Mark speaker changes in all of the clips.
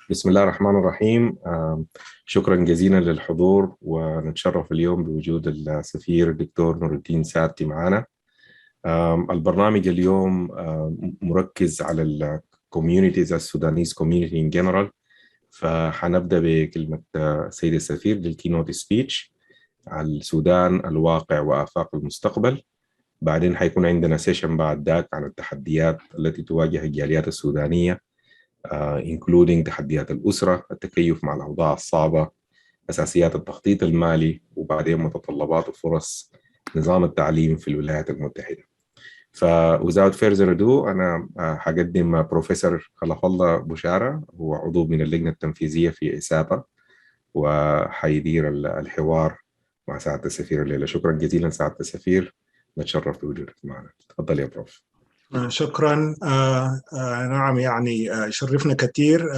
Speaker 1: بسم الله الرحمن الرحيم. شكرا جزيلا للحضور، ونتشرف اليوم بوجود السفير الدكتور نور الدين ساتي معنا. البرنامج اليوم مركز على الكوميونيتيز السودانيز كوميونيتي ان جنرال. فحنبدأ بكلمة سيد السفير للكينوت سبيتش على السودان الواقع وآفاق المستقبل. بعدين حيكون عندنا سيشن بعد ذاك عن التحديات التي تواجه الجاليات السودانية، including تحديات الأسرة، التكيف مع الأوضاع الصعبة، أساسيات التخطيط المالي، وبعدين متطلبات وفرص نظام التعليم في الولايات المتحدة. without further ado أنا حقدم بروفيسور خلف بشارة، هو عضو من اللجنة التنفيذية في ASAPA، وحيدير الحوار مع سعادة السفير الليلة. شكرا جزيلا سعادة السفير، نتشرف بوجودك معنا. تفضل يا بروف.
Speaker 2: شكرا. نعم، يعني يشرفنا كثير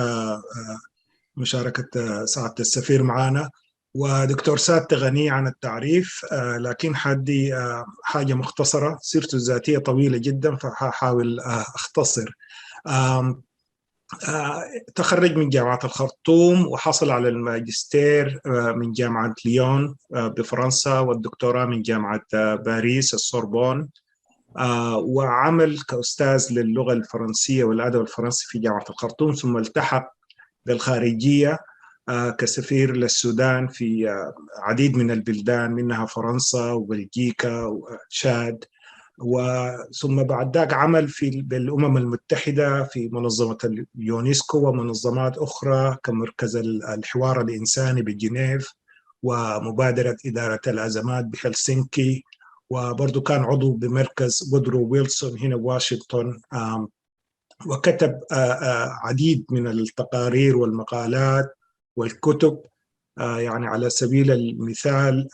Speaker 2: مشاركة سعادة السفير معنا. ودكتور سات غني عن التعريف، لكن حدي حاجة مختصرة. سيرته الذاتية طويلة جدا فحاول أختصر. تخرج من جامعة الخرطوم، وحصل على الماجستير من جامعة ليون بفرنسا، والدكتوراه من جامعة باريس السوربون، وعمل كأستاذ للغة الفرنسية والأدب الفرنسي في جامعة الخرطوم، ثم التحق بالخارجية كسفير للسودان في عديد من البلدان، منها فرنسا وبلجيكا وتشاد. ثم بعد ذلك عمل بالأمم المتحدة في منظمة اليونسكو ومنظمات أخرى كمركز الحوار الإنساني بجنيف، ومبادرة إدارة الأزمات بهلسنكي، وبرضو كان عضو بمركز وودرو ويلسون هنا واشنطن. وكتب عديد من التقارير والمقالات والكتب، يعني على سبيل المثال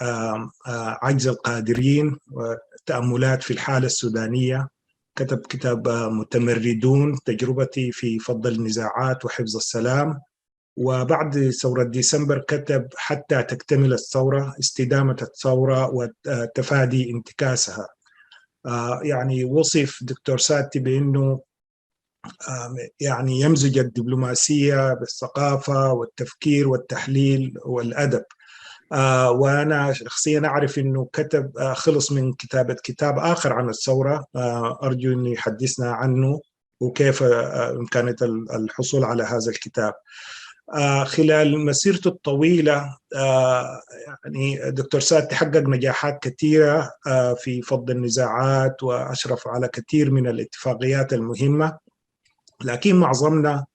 Speaker 2: عجز القادرين وتأملات في الحالة السودانية. كتب كتاب متمردون، تجربتي في فض النزاعات وحفظ السلام. وبعد ثورة ديسمبر كتب حتى تكتمل الثورة، استدامة الثورة وتفادي انتكاسها. يعني وصف دكتور ساتي بأنه يعني يمزج الدبلوماسية بالثقافة والتفكير والتحليل والأدب. وأنا شخصيا أعرف أنه كتب خلص من كتابة كتاب آخر عن الثورة، أرجو أن يحدثنا عنه وكيف إمكانية الحصول على هذا الكتاب. خلال مسيرته الطويلة يعني دكتور سات تحقق نجاحات كثيرة في فض النزاعات، وأشرف على كثير من الاتفاقيات المهمة. لكن معظمنا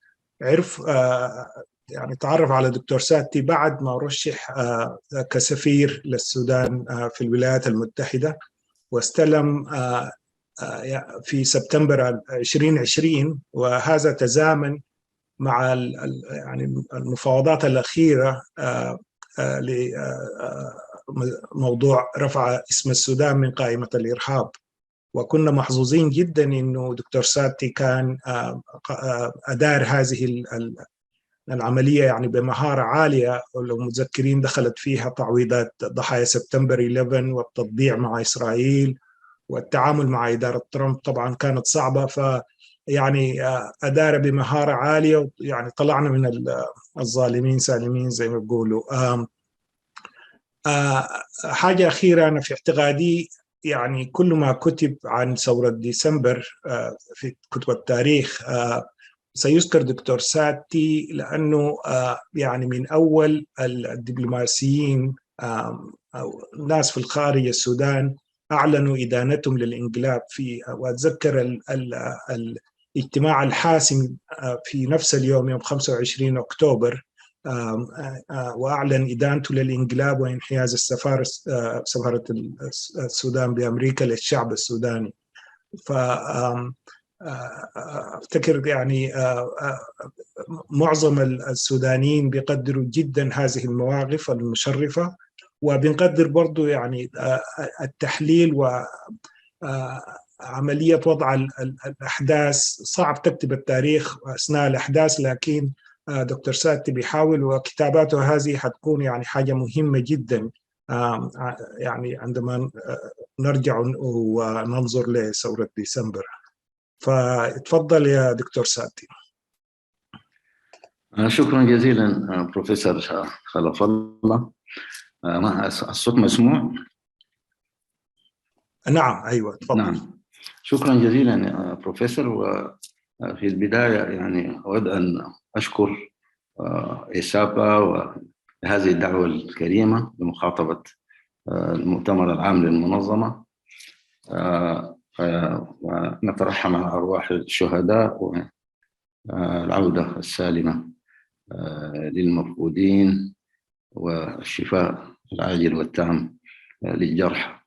Speaker 2: عرف يعني تعرف على دكتور ساتي بعد ما رشح كسفير للسودان في الولايات المتحدة، واستلم في سبتمبر 2020. وهذا تزامن مع يعني المفاوضات الأخيرة لموضوع رفع اسم السودان من قائمة الإرهاب. وكنا محظوظين جدا إنه دكتور ساتي كان أدار هذه العملية يعني بمهارة عالية. ولو متذكرين دخلت فيها تعويضات ضحايا سبتمبر 11 والتطبيع مع إسرائيل، والتعامل مع إدارة ترامب طبعا كانت صعبة. يعني أدار بمهارة عالية، يعني طلعنا من الظالمين سالمين زي ما بيقولوا. حاجة أخيرة، أنا في اعتقادي يعني كل ما كتب عن ثورة ديسمبر في كتب التاريخ سيذكر دكتور ساتي، لأنه يعني من أول الدبلوماسيين أو الناس في الخارج السودان أعلنوا إدانتهم للإنقلاب. وأتذكر الاجتماع الحاسم في نفس اليوم، يوم 25 أكتوبر، وأعلن إدانته للإنقلاب وانحياز سفارة السودان بأمريكا للشعب السوداني. أفتكر يعني معظم السودانيين بيقدروا جدا هذه المواقف المشرفة، وبنقدر برضو يعني التحليل وعملية وضع الأحداث. صعب تكتب التاريخ أثناء الأحداث، لكن دكتور ساتي بيحاول، وكتاباته هذه حتكون يعني حاجة مهمة جدا يعني عندما نرجع وننظر لثورة ديسمبر. فاتفضل يا دكتور ساتي.
Speaker 3: شكرا جزيلا بروفيسور خلف الله. الصوت مسموع؟
Speaker 2: نعم أيوة تفضل.
Speaker 3: نعم، شكرا جزيلا بروفيسور. وفي البداية يعني أود أن أشكر إسابا وهذه الدعوة الكريمة لمخاطبة المؤتمر العام للمنظمة، ونترحم على أرواح الشهداء والعودة السالمة للمفقودين والشفاء العاجل والتام للجرحى.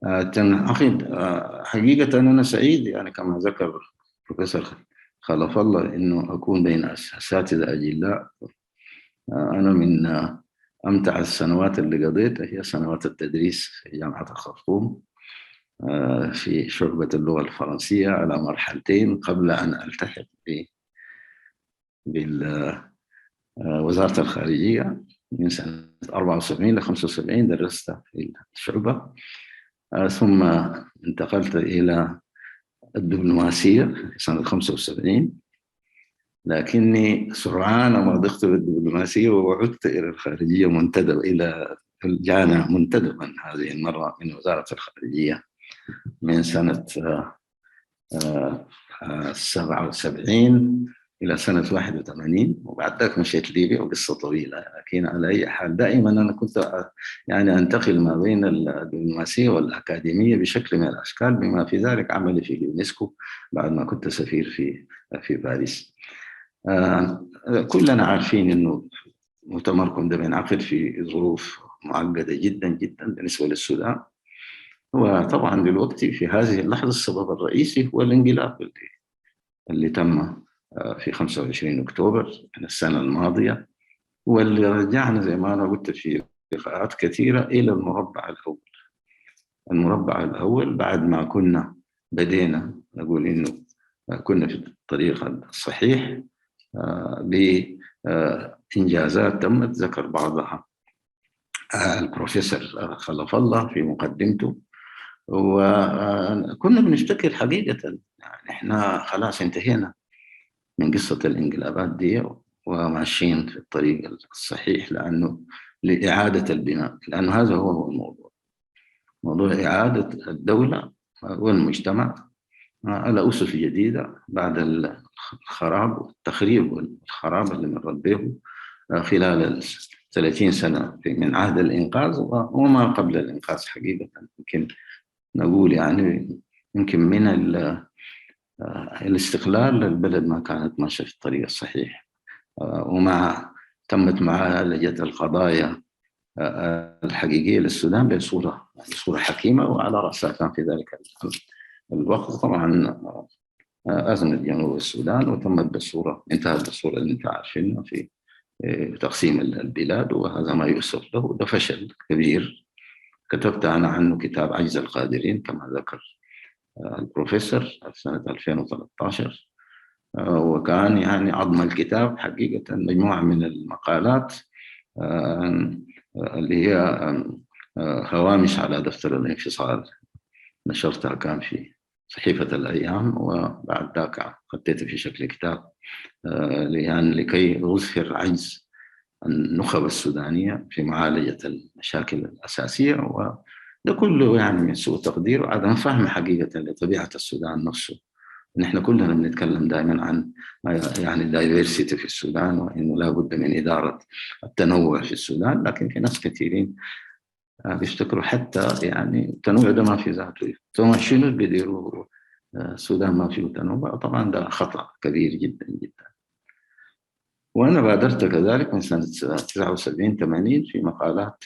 Speaker 3: أخي حقيقة أنا سعيد يعني كما ذكر بروفيسور خلف الله إنه أكون بين أساتذة أجلاء. أنا من أمتع السنوات اللي قضيتها هي سنوات التدريس في جامعة الخرطوم في شعبة اللغة الفرنسية على مرحلتين قبل أن ألتحق بالوزارة الخارجية. من سنة 74 ل 75 درست في الشعبة، ثم انتقلت إلى الدبلوماسية في سنة 75، لكني سرعان ما ضغط بالدبلوماسية وعدت إلى الخارجية منتدب إلى الجامعة منتدبا هذه المرة من وزارة الخارجية من سنة 77 إلى سنة 81، وبعد ذلك مشيت ليبيا وقصة طويلة. لكن على أي حال دائما أنا كنت يعني أنتقل ما بين الدبلوماسية والأكاديمية بشكل من الأشكال، بما في ذلك عملي في اليونسكو بعد ما كنت سفير في باريس. كلنا عارفين إنه مؤتمركم ده بينعقد في ظروف معقدة جدا جدا بالنسبة للسودان، وطبعا دلوقتي في هذه اللحظة السبب الرئيسي هو الانقلاب اللي تم في 25 أكتوبر من السنة الماضية، واللي رجعنا زي ما أنا قلت في لقاءات كثيرة إلى المربع الأول. المربع الأول بعد ما كنا بدينا نقول إنه كنا في الطريق الصحيح بإنجازات تمت ذكر بعضها البروفيسور خلف الله في مقدمته، وكنا بنفتكر حقيقة يعني إحنا خلاص انتهينا من قصة الانقلابات دي وماشيين في الطريق الصحيح، لإعادة البناء، لأنه هذا هو الموضوع، موضوع إعادة الدولة والمجتمع على أسس جديدة بعد الخراب والتخريب والخراب اللي مرت به خلال 30 سنة من عهد الإنقاذ وما قبل الإنقاذ. حقيقة يمكن نقول يعني يمكن من الاستقلال البلد ما كانت ماشية في الطريق الصحيح، وما تمت معالجة القضايا الحقيقية للسودان بصورة حكيمة، وعلى رأسها كان في ذلك الوقت طبعا أزمة جنوب السودان، وتمت انتهت بالصورة اللي انت عارفينها في تقسيم البلاد، وهذا ما يؤسف له. ده فشل كبير كتبت أنا عنه كتاب عجز القادرين كما ذكر البروفيسور في سنة 2013، وكان يعني عظم الكتاب حقيقة مجموعة من المقالات اللي هي هوامش على دفتر الانفصال، نشرتها كان في صحيفة الأيام، وبعد ذاك خطيته في شكل كتاب يعني لكي أظهر عجز النخب السودانية في معالجة المشاكل الأساسية، وده كله يعني من سوء تقدير وعدم فهم حقيقة لطبيعة السودان نفسه. نحن كلنا بنتكلم دائما عن يعني الدايفرسيتي في السودان، وإنه لا بد من إدارة التنوع في السودان، لكن في ناس كثيرين بيفتكروا حتى يعني التنوع ده ما في ذاته، ثم شنو بيديروا السودان ما فيه تنوع. طبعا ده خطأ كبير جدا جدا. وأنا بادرت كذلك من سنة 79-80 في مقالات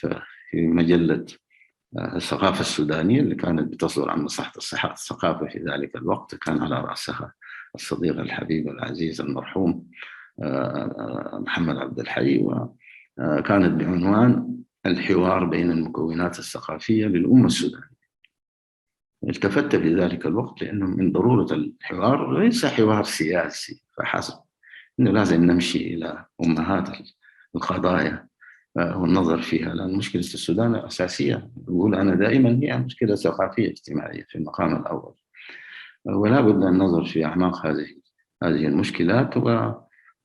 Speaker 3: في مجلة الثقافة السودانية اللي كانت بتصدر عن مصلحة الثقافة في ذلك الوقت، كان على رأسها الصديق الحبيب العزيز المرحوم محمد عبد الحي، وكانت بعنوان الحوار بين المكونات الثقافية للأمة السودانية. التفت في ذلك الوقت لأنه من ضرورة الحوار ليس حوار سياسي فحسب، إنه لازم نمشي إلى أمهات القضايا والنظر فيها، لأن مشكلة السودان أساسية، أقول أنا دائما هي مشكلة ثقافية اجتماعية في المقام الأول، ولا بد من النظر في أعماق هذه المشكلات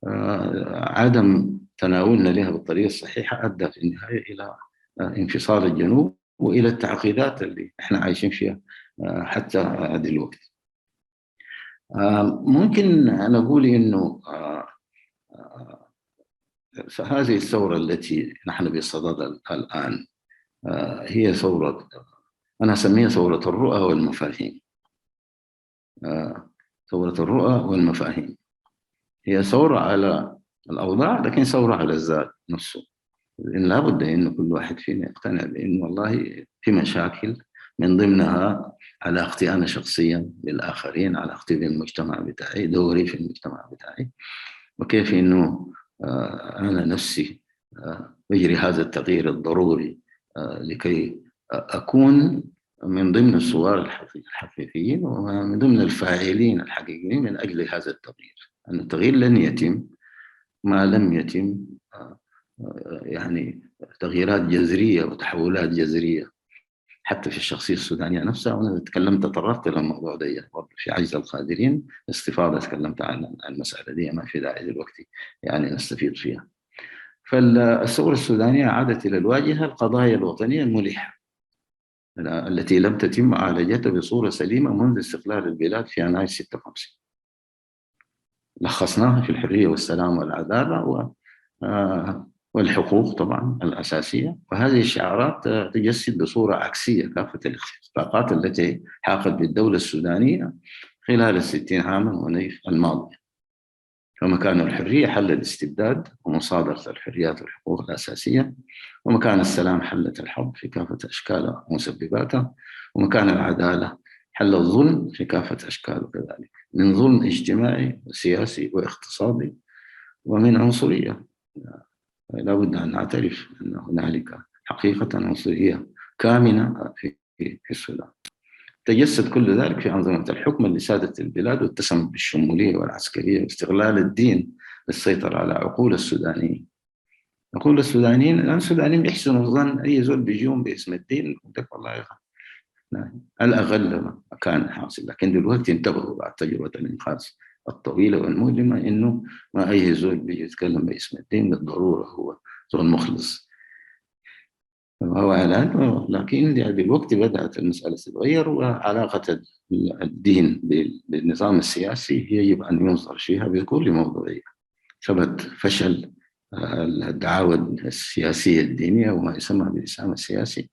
Speaker 3: عدم تناولنا لها بالطريقة الصحيحة أدى في النهاية إلى انفصال الجنوب وإلى التعقيدات اللي إحنا عايشين فيها حتى هذا الوقت. ممكن نقول إنه هذه الثورة التي نحن بصددها الآن هي ثورة، أنا أسميها ثورة الرؤى والمفاهيم. ثورة الرؤى والمفاهيم هي ثورة على الأوضاع، لكن ثورة على الذات نفسه. إن لابد إن كل واحد فينا يقتنع بأن والله في مشاكل، من ضمنها علاقتي أنا شخصيا بالآخرين، علاقتي بالمجتمع بتاعي، دوري في المجتمع بتاعي، وكيف إنه أنا نفسي أجري هذا التغيير الضروري لكي أكون من ضمن الصغار الحقيقيين ومن ضمن الفاعلين الحقيقيين من أجل هذا التغيير. أن التغيير لن يتم ما لم يتم يعني تغييرات جذرية وتحولات جذرية حتى في الشخصية السودانية نفسها. وأنا تطرقت إلى الموضوع ده برضه في عجز القادرين استفاضة، تكلمت عن المسألة دي، ما في داعي دلوقتي يعني نستفيد فيها. فالثورة السودانية عادت إلى الواجهة القضايا الوطنية الملحة التي لم تتم معالجتها بصورة سليمة منذ استقلال البلاد في يناير 56. لخصناها في الحرية والسلام والعدالة والحقوق طبعا الأساسية، وهذه الشعارات تجسد بصورة عكسية كافة الاخفاقات التي حاقت بالدولة السودانية خلال 60 عاما ونيف الماضية. فمكان الحرية حل الاستبداد ومصادرة الحريات والحقوق الأساسية، ومكان السلام حلت الحرب في كافة أشكالها ومسبباتها، ومكان العدالة حل الظلم في كافة أشكاله كذلك، من ظلم اجتماعي وسياسي واقتصادي ومن عنصرية. لا بد أن نعترف أن هنالك حقيقة عنصرية كامنة في السودان. تجسد كل ذلك في أنظمة الحكم اللي سادت البلاد واتسمت بالشمولية والعسكرية واستغلال الدين للسيطرة على عقول السودانيين. عقول السودانيين الآن السودانيين بيحسنوا الظن أي زول بيجيهم باسم الدين يقول لك والله الأقل كان حاصل، لكن دلوقتي انتبهوا بعد تجربة الإنقاذ الطويلة والمؤلمة إنه ما أي زول بيجي يتكلم باسم الدين بالضرورة هو زول مخلص. هو الآن لكن بالوقت بدأت المسألة تتغير، وعلاقة الدين بالنظام السياسي يجب أن ينظر فيها بكل موضوعية. ثبت فشل الدعاوى السياسية الدينية وما يسمى بالإسلام السياسي،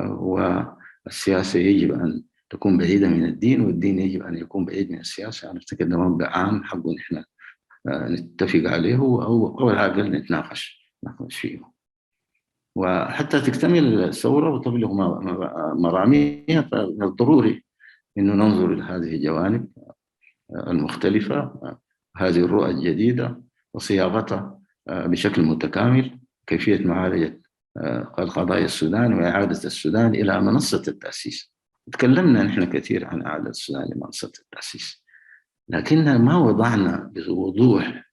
Speaker 3: والسياسة يجب أن تكون بعيدة من الدين، والدين يجب أن يكون بعيد من السياسة. أنا أفتكر ده مبدأ عام حقه نحن نتفق عليه أو على الأقل نتناقش فيه. وحتى تكتمل الثورة وتبلغ مراميها فمن الضروري أنه ننظر لهذه الجوانب المختلفة، هذه الرؤى الجديدة وصياغتها بشكل متكامل، كيفية معالجة القضايا السودان وإعادة السودان إلى منصة التأسيس. تكلمنا نحن كثير عن إعادة السودان لمنصة التأسيس، لكننا ما وضعنا بوضوح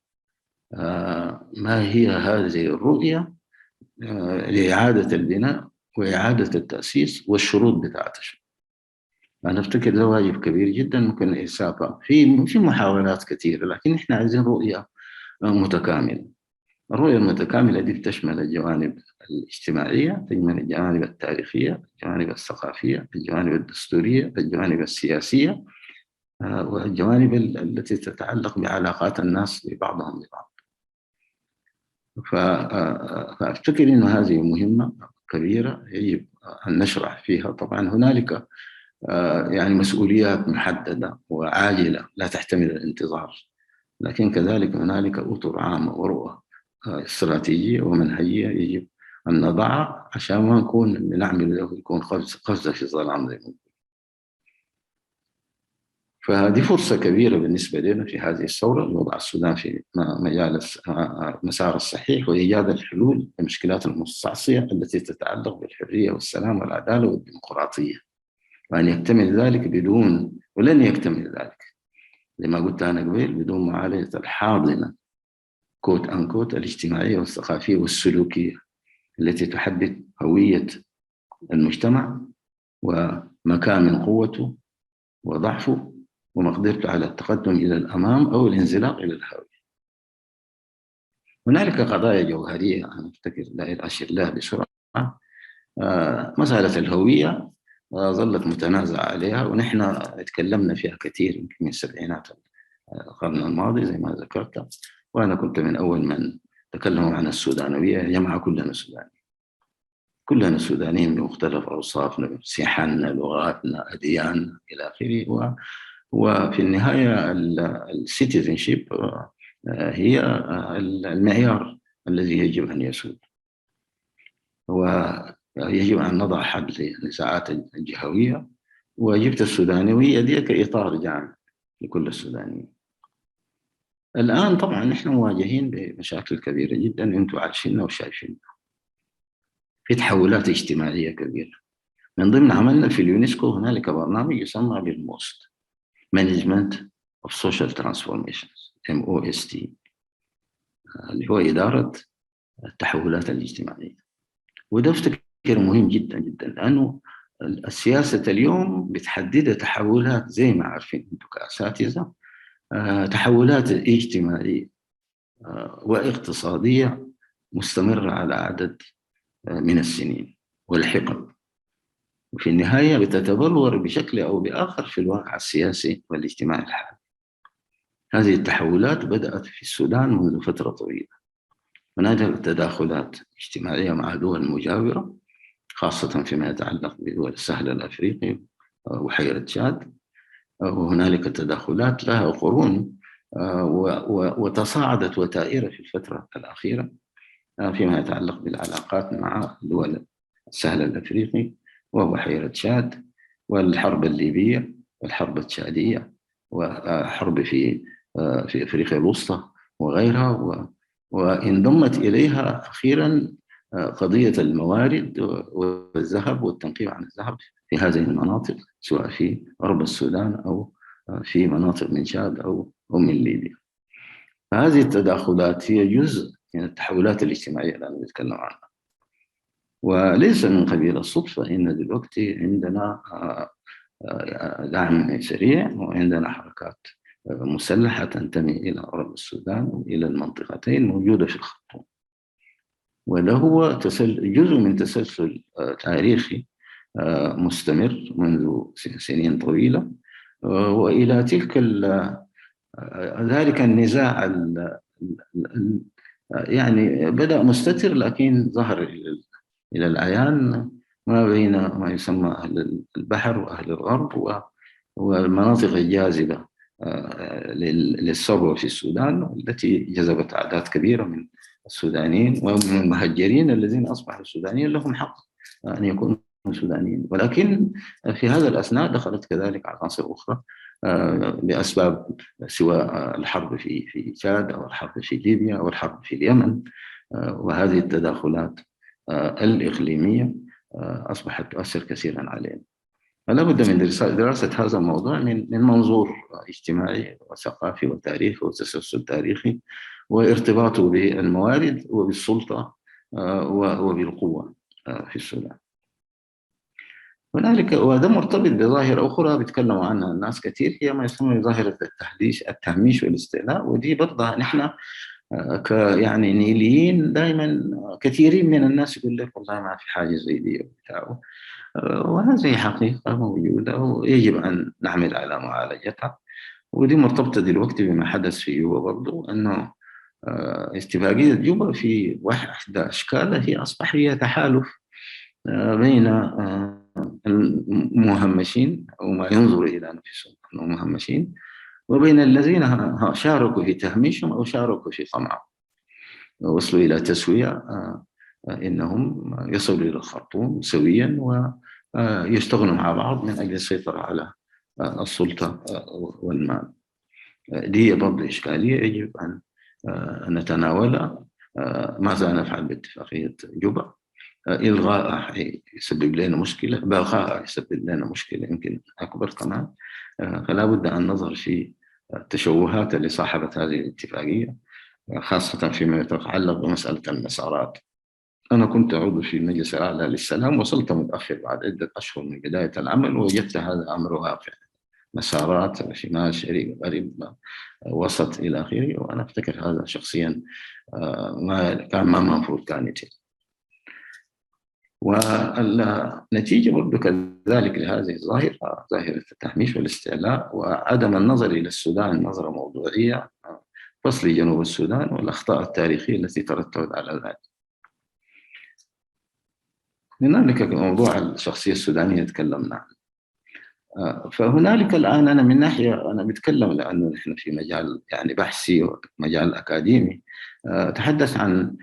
Speaker 3: ما هي هذه الرؤية لإعادة البناء وإعادة التأسيس والشروط بتاعتها. أنا أفتكر ده واجب كبير جدا. ممكن ASAPA في محاولات كثيرة، لكن إحنا عايزين رؤية متكاملة. الرؤية المتكاملة دي بتشمل الجوانب الاجتماعية، تشمل الجوانب التاريخية، الجوانب الثقافية، الجوانب الدستورية، الجوانب السياسية، والجوانب التي تتعلق بعلاقات الناس ببعضهم ببعض. فأفتكر أن هذه مهمة كبيرة يجب أن نشرح فيها. طبعا هنالك يعني مسؤوليات محددة وعاجلة لا تحتمل الانتظار، لكن كذلك هنالك أطر عامة ورؤى استراتيجية ومنهجية يجب أن نضعها عشان ما نكون بنعمل له يكون قفزة في الظلام زي ما نقول. فهذه فرصة كبيرة بالنسبة لنا في هذه الثورة لوضع السودان في مجال المسار الصحيح وإيجاد الحلول للمشكلات المستعصية التي تتعلق بالحرية والسلام والعدالة والديمقراطية، وأن يكتمل ذلك بدون، ولن يكتمل ذلك لما قلت أنا قبل، بدون معالجة الحاضنة كوت أنكوت الاجتماعية والثقافية والسلوكية التي تحدد هوية المجتمع ومكان من قوته وضعفه ومقدرته على التقدم إلى الأمام أو الانزلاق إلى الهاوية. هنالك قضايا جوهرية أنا أفتكر لا أشير لها بسرعة. مسألة الهوية ظلت متنازع عليها، ونحن تكلمنا فيها كثير يمكن من السبعينات القرن الماضي زي ما ذكرت، وأنا كنت من أول من تكلموا عن السودانوية. يا جماعة كلنا سودانيين، كلنا سودانيين بمختلف أوصافنا، مسيحنا، لغاتنا، أدياننا إلى آخره. وفي النهاية السيتيزنشيب هي المعيار الذي يجب أن يسود، ويجب أن نضع حد للنزاعات الجهوية. وجبت السودانوية دي كإطار جامع لكل السودانيين. الآن طبعا نحن مواجهين بمشاكل كبيرة جدا، أنتم عايشينها وشايفينها. في تحولات اجتماعية كبيرة. من ضمن عملنا في اليونسكو هنالك برنامج يسمى بالموست Management of Social Transformations MOST، اللي هو إدارة التحولات الاجتماعية. وده افتكر مهم جدا جدا، لأنه السياسة اليوم بتحدد تحولات زي ما عارفين انتم كأساتذة، تحولات اجتماعية واقتصادية مستمرة على عدد من السنين والحقب، وفي النهاية بتتبلور بشكل أو بآخر في الواقع السياسي والاجتماعي الحالي. هذه التحولات بدأت في السودان منذ فترة طويلة. هناك تداخلات اجتماعية مع دول مجاورة، خاصة فيما يتعلق بدول الساحل الأفريقي وبحيرة تشاد، وهنالك تداخلات لها قرون وتصاعدت وتائرة في الفترة الأخيرة فيما يتعلق بالعلاقات مع دول الساحل الأفريقي وبحيرة تشاد، والحرب الليبية والحرب التشادية وحرب في أفريقيا الوسطى وغيرها. وانضمت إليها أخيرا قضية الموارد والذهب والتنقيب عن الذهب في هذه المناطق، سواء في غرب السودان أو في مناطق من تشاد أو من ليبيا. فهذه التداخلات هي جزء من التحولات الاجتماعية اللي أنا بتكلم عنها، وليس من قبيل الصدفة إن دلوقتي عندنا دعم سريع، وعندنا حركات مسلحة تنتمي إلى غرب السودان وإلى المنطقتين موجودة في الخرطوم. وده هو جزء من تسلسل تاريخي مستمر منذ سنين طويلة، وإلى تلك ذلك النزاع يعني بدأ مستتر، لكن ظهر إلى العيان ما بين ما يسمى أهل البحر وأهل الغرب والمناطق الجاذبة للثروة في السودان، التي جذبت أعداد كبيرة من السودانيين ومن المهجرين الذين أصبحوا سودانيين لهم حق أن يكونوا سودانيين. ولكن في هذا الأثناء دخلت كذلك عناصر أخرى بأسباب سواء الحرب في تشاد أو الحرب في ليبيا أو الحرب في اليمن، وهذه التداخلات الإقليمية أصبحت تؤثر كثيرا علينا. فلا بد من دراسة هذا الموضوع من منظور اجتماعي وثقافي وتاريخي وتسلسل تاريخي، وارتباطه بالموارد وبالسلطة وبالقوة في السودان. هنالك وده مرتبط بظاهرة أخرى بيتكلموا عنها الناس كثير، هي ما يسمى ظاهرة التهميش والاستعلاء. ودي برضه نحن يعني نيليين دائما كثيرين من الناس يقول لك والله ما في حاجة زي دي وبتاع، وهذه حقيقة موجودة ويجب أن نعمل على معالجتها. ودي مرتبطة دلوقتي بما حدث في جوبا برضو، أنه اتفاقية جوبا في واحدة أشكالها هي أصبح هي تحالف بين المهمشين أو ما ينظر إلى أنفسهم أنهم مهمشين، وبين الذين شاركوا في تهميشهم أو شاركوا في قمعهم، وصلوا إلى تسوية إنهم يصلوا إلى الخرطوم سويا ويشتغلوا مع بعض من أجل السيطرة على السلطة والمال. دي برضه إشكالية يجب أن نتناولها. ماذا نفعل باتفاقية جوبا؟ إلغاء يسبب لنا مشكلة، بقاء يسبب لنا مشكلة يمكن أكبر كمان. فلا بد أن نظر في التشوهات اللي صاحبت هذه الاتفاقية، خاصة فيما يتعلق بمسألة المسارات. أنا كنت عضو في المجلس الأعلى للسلام، وصلت متأخر بعد عدة أشهر من بداية العمل، ووجدت هذا أمر واقع. مسارات شمال شرق غرب وسط إلى آخره. وأنا أفتكر هذا شخصيا ما المفروض كان يتم. والنتيجة برضو كذلك لهذه الظاهرة، ظاهرة التهميش والاستعلاء وعدم النظر إلى السودان نظرة موضوعية، فصل جنوب السودان والأخطاء التاريخية التي ترتبت على ذلك. هنالك موضوع الشخصية السودانية تكلمنا عنه. فهنالك الآن أنا من ناحية أنا بتكلم لأنه نحن في مجال يعني بحثي ومجال أكاديمي، تحدث عن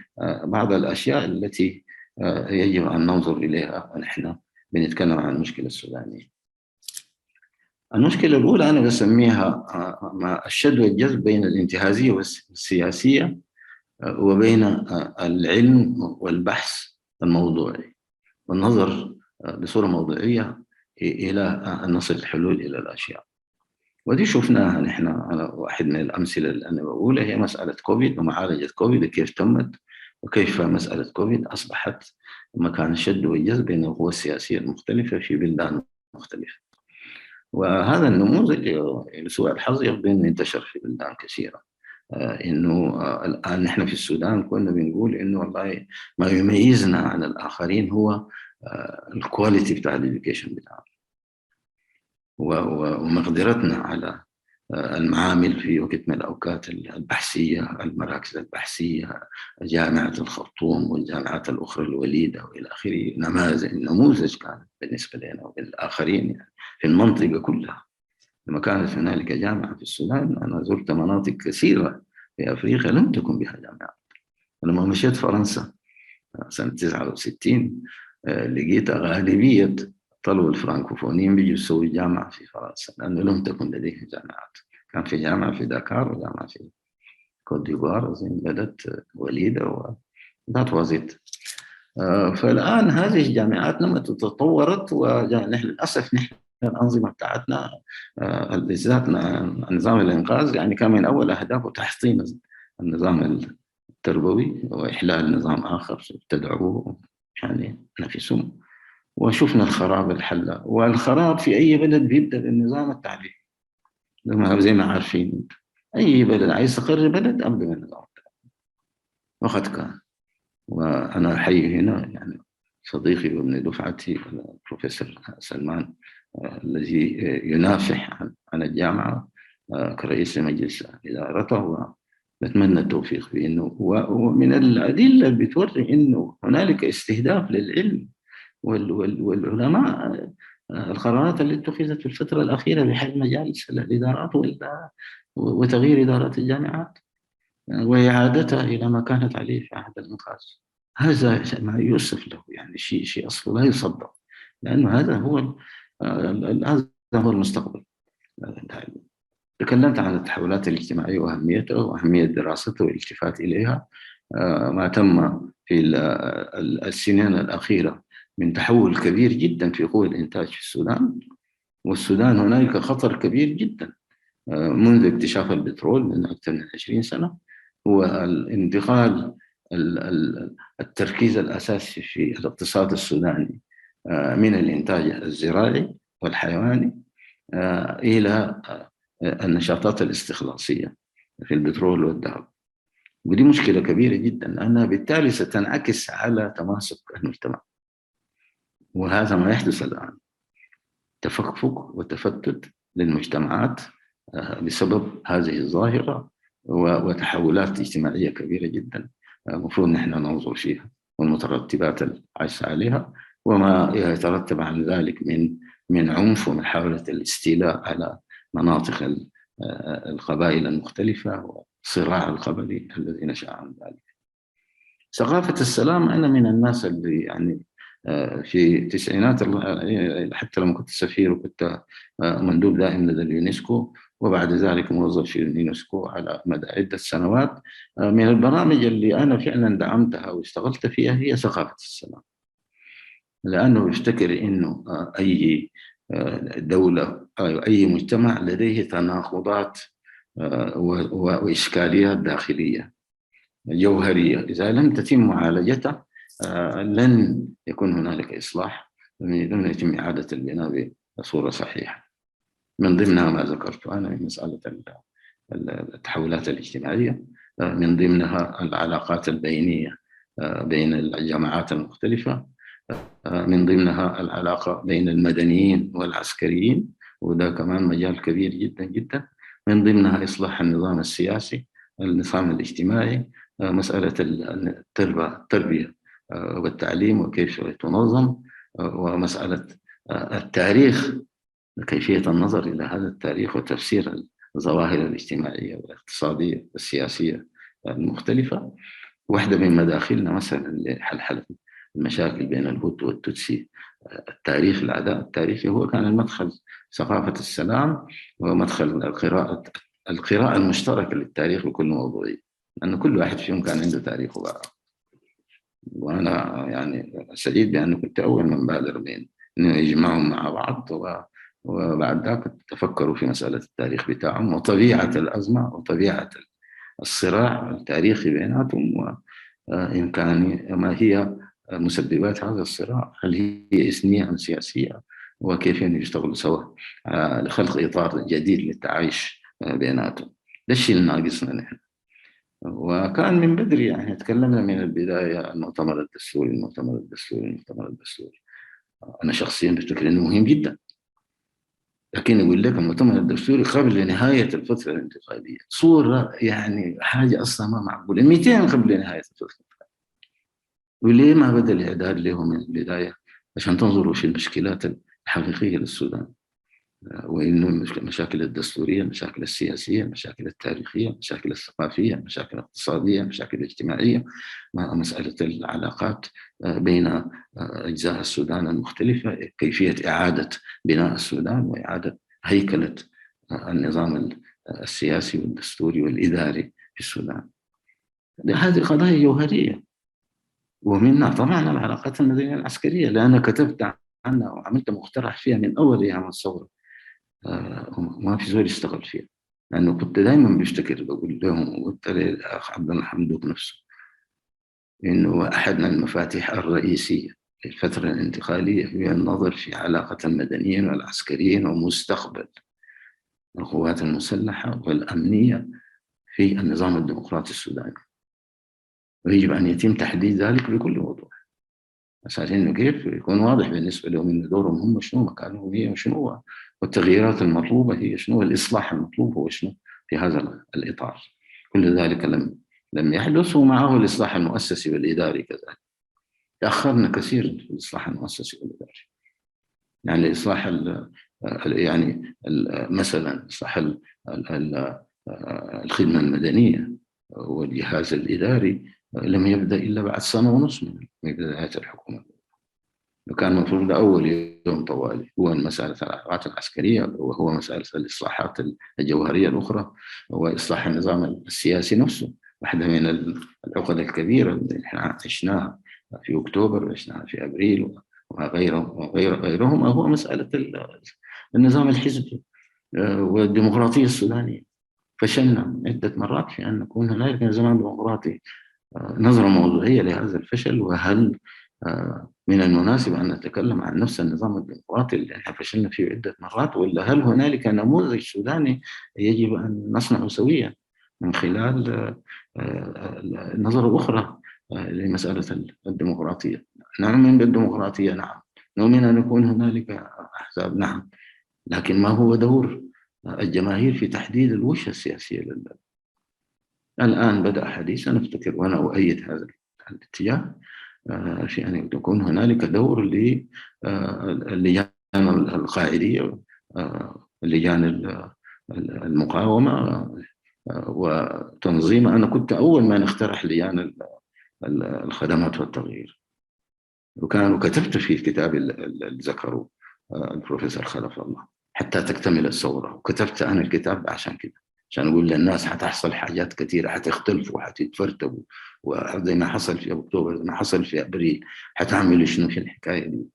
Speaker 3: بعض الأشياء التي يجب أن ننظر إليها ونحن بنتكلم عن المشكلة السودانية. المشكلة الأولى أنا بسميها الشد والجذب بين الانتهازية والسياسية وبين العلم والبحث الموضوعي والنظر بصورة موضوعية إلى أن نصل الحلول إلى الأشياء. ودي شفناها نحن. أنا واحد من الأمثلة اللي أنا بقولها هي مسألة كوفيد ومعالجة كوفيد وكيف تمت، وكيف مسألة كوفيد أصبحت مكان الشد والجذب بين القوى السياسية المختلفة في بلدان مختلفة. وهذا النموذج لسوء الحظ يبدو أنه انتشر في بلدان كثيرة. إنه الآن نحن في السودان كنا بنقول إنه والله ما يميزنا عن الآخرين هو الكواليتي بتاع الإديوكيشن بتاعنا ومقدرتنا على المعامل في وقت من الأوقات البحثية، المراكز البحثية، جامعة الخرطوم والجامعات الأخرى الوليدة وإلى آخره. نموذج كان بالنسبة لنا وبالآخرين يعني في المنطقة كلها. لما كانت هنالك جامعة في السودان، أنا زرت مناطق كثيرة في أفريقيا لم تكن بها جامعات. لما مشيت فرنسا سنة 69 لقيت غالبية طلبة الفرنكوفونيين بيجوا يسووا جامعة في فرنسا لأنه لم تكن لديهم جامعات. كان في جامعة في داكار وجامعة في كوت ديفوار بلد وليدة وذات وزيت. فالآن هذه الجامعات لما تطورت، ونحن للأسف نحن الأنظمة بتاعتنا بالذات نظام الإنقاذ يعني كان من أول أهدافه تحطيم النظام التربوي وإحلال نظام آخر تدعوه يعني نفسهم. وشفنا الخراب الحلة، والخراب في أي بلد بيبدأ بالنظام التعليمي زي ما عارفين. أي بلد عايز تقرر بلد أبدأ بالنظام التعليمي وقد كان. وأنا أحيي هنا يعني صديقي وابن دفعتي البروفيسور سلمان الذي ينافح عن الجامعة كرئيس مجلس إدارته، ونتمنى التوفيق في إنه. ومن الأدلة اللي بتوري إنه هنالك استهداف للعلم والعلماء القرارات اللي اتخذت في الفترة الأخيرة بحل مجالس الإدارات وتغيير إدارات الجامعات وإعادتها إلى ما كانت عليه في عهد الإنقاذ. هذا ما يوصف له يعني شيء أصله لا يصدق، لأنه هذا هو المستقبل. تكلمت عن التحولات الاجتماعية وأهميتها وأهمية دراستها والالتفات إليها. ما تم في السنين الأخيرة من تحول كبير جدا في قوى الإنتاج في السودان. والسودان هنالك خطر كبير جدا منذ اكتشاف البترول من أكثر من 20 سنة، هو الانتقال التركيز الأساسي في الاقتصاد السوداني من الإنتاج الزراعي والحيواني إلى النشاطات الاستخلاصية في البترول والذهب. ودي مشكلة كبيرة جدا لأنها بالتالي ستنعكس على تماسك المجتمع. وهذا ما يحدث الآن، تفكك وتفتت للمجتمعات بسبب هذه الظاهرة وتحولات اجتماعية كبيرة جدا المفروض نحن ننظر فيها والمترتبات العايشة عليها وما يترتب عن ذلك من عنف ومحاولة الاستيلاء على مناطق القبائل المختلفة والصراع القبلي الذي نشأ عن ذلك. ثقافة السلام، أنا من الناس اللي يعني في التسعينات حتى لما كنت سفير وكنت مندوب دائم لدى اليونسكو وبعد ذلك موظف في اليونسكو على مدى عدة سنوات، من البرامج اللي أنا فعلا دعمتها واشتغلت فيها هي ثقافة السلام. لأنه يفتكر إنه أي دولة أو أي مجتمع لديه تناقضات وإشكاليات داخلية جوهرية، إذا لم تتم معالجتها لن يكون هنالك إصلاح، لن يتم إعادة البناء بصورة صحيحة. من ضمنها ما ذكرت أنا من مسألة التحولات الاجتماعية، من ضمنها العلاقات البينية بين الجماعات المختلفة، من ضمنها العلاقة بين المدنيين والعسكريين، وده كمان مجال كبير جدا جدا. من ضمنها إصلاح النظام السياسي، النظام الاجتماعي، مسألة التربية والتعليم وكيف تنظم، ومسألة التاريخ، كيفية النظر إلى هذا التاريخ وتفسير الظواهر الاجتماعية والاقتصادية والسياسية المختلفة. واحدة من مداخلنا مثلا لحل المشاكل بين الهوتو والتوتسي، التاريخ، العداء التاريخي، هو كان المدخل ثقافة السلام ومدخل القراءة المشتركة للتاريخ بكل موضوعية، لأن كل واحد فيهم كان عنده تاريخه بقى. وأنا يعني سعيد بأنه كنت أول من بادر بين إنه يجمعهم مع بعض، وبعد ذلك تفكروا في مسألة التاريخ بتاعهم وطبيعة الأزمة وطبيعة الصراع التاريخي بيناتهم، وإمكانية ما هي مسببات هذا الصراع، هل هي إثنية أم سياسية، وكيف يشتغلوا سوا لخلق إطار جديد للتعايش بيناتهم. ده الشيء اللي ناقصنا نحن. وكان من بدري يعني تكلمنا من البداية المؤتمر الدستوري. أنا شخصيا بفتكر إنه مهم جدا، لكن يقول لك المؤتمر الدستوري قبل نهاية الفترة الانتقالية، صورة يعني حاجة أصلا ما معقولة. 200 قبل نهاية الفترة الانتقالية، وليه ما بدأ الإعداد له من البداية عشان تنظروا في المشكلات الحقيقية للسودان، وإنه المشاكل الدستورية، المشاكل السياسية، المشاكل التاريخية، المشاكل الثقافية، المشاكل الاقتصادية، المشاكل الاجتماعية، مسألة العلاقات بين أجزاء السودان المختلفة، كيفية إعادة بناء السودان وإعادة هيكلة النظام السياسي والدستوري والإداري في السودان. هذه قضايا جوهرية، ومنها طبعا العلاقات المدنية العسكرية اللي أنا كتبت عنها وعملت مقترح فيها من أول أيام الثورة، ما في زول يشتغل فيها، لأنه كنت دائما بشتكر، بقول لهم وقلت للأخ عبد الحمدوك نفسه إنه أحد من المفاتيح الرئيسية للفترة الانتقالية هي النظر في علاقة المدنيين والعسكريين ومستقبل القوات المسلحة والأمنية في النظام الديمقراطي السوداني، ويجب أن يتم تحديد ذلك بكل وضوح، عشان إنه كيف يكون واضح بالنسبة لهم إن دورهم هم شنو، مكانهم هي شنو، والتغييرات المطلوبة هي شنو، والإصلاح المطلوب هو شنو في هذا الإطار. كل ذلك لم يحدث، ومعه الإصلاح المؤسسي والإداري كذلك. تأخرنا كثير في الإصلاح المؤسسي والإداري، يعني الإصلاح يعني مثلا إصلاح الخدمة المدنية والجهاز الإداري لم يبدأ إلا بعد 1.5 سنة من بداية الحكومة، وكان المفروض أول يوم طوالي هو مسألة العلاقات العسكرية، وهو مسألة الإصلاحات الجوهرية الأخرى، وإصلاح النظام السياسي نفسه. واحدة من العقد الكبيرة اللي احنا عشناها في أكتوبر وعشناها في أبريل وغيرهم هو مسألة النظام الحزبي والديمقراطية السودانية. فشلنا عدة مرات في أن نكون هنالك نظام ديمقراطي. نظرة موضوعية لهذا الفشل، وهل من المناسب أن نتكلم عن نفس النظام الديمقراطي اللي احنا فشلنا فيه عدة مرات، ولا هل هنالك نموذج سوداني يجب أن نصنعه سويا من خلال نظرة أخرى لمسألة الديمقراطية؟ نؤمن بالديمقراطية، نعم. نؤمن أن يكون هنالك أحزاب، نعم. لكن ما هو دور الجماهير في تحديد الوجهة السياسية للبلد؟ الآن بدأ حديثا أفتكر، وأنا أؤيد هذا الاتجاه، في أن يكون هنالك دور للجان القاعدية، اللجان المقاومة وتنظيم. أنا كنت أول ما نقترح لجان الخدمات والتغيير، وكتبت في الكتاب اللي ذكره البروفيسور خلفالله حتى تكتمل الثورة، وكتبت أنا الكتاب عشان كده، عشان أقول للناس حتحصل حاجات كثيرة، حتختلفوا وحتتفرتبوا، وزي ما حصل في أكتوبر، زي ما حصل في أبريل، حتعملوا شنو في الحكاية دي؟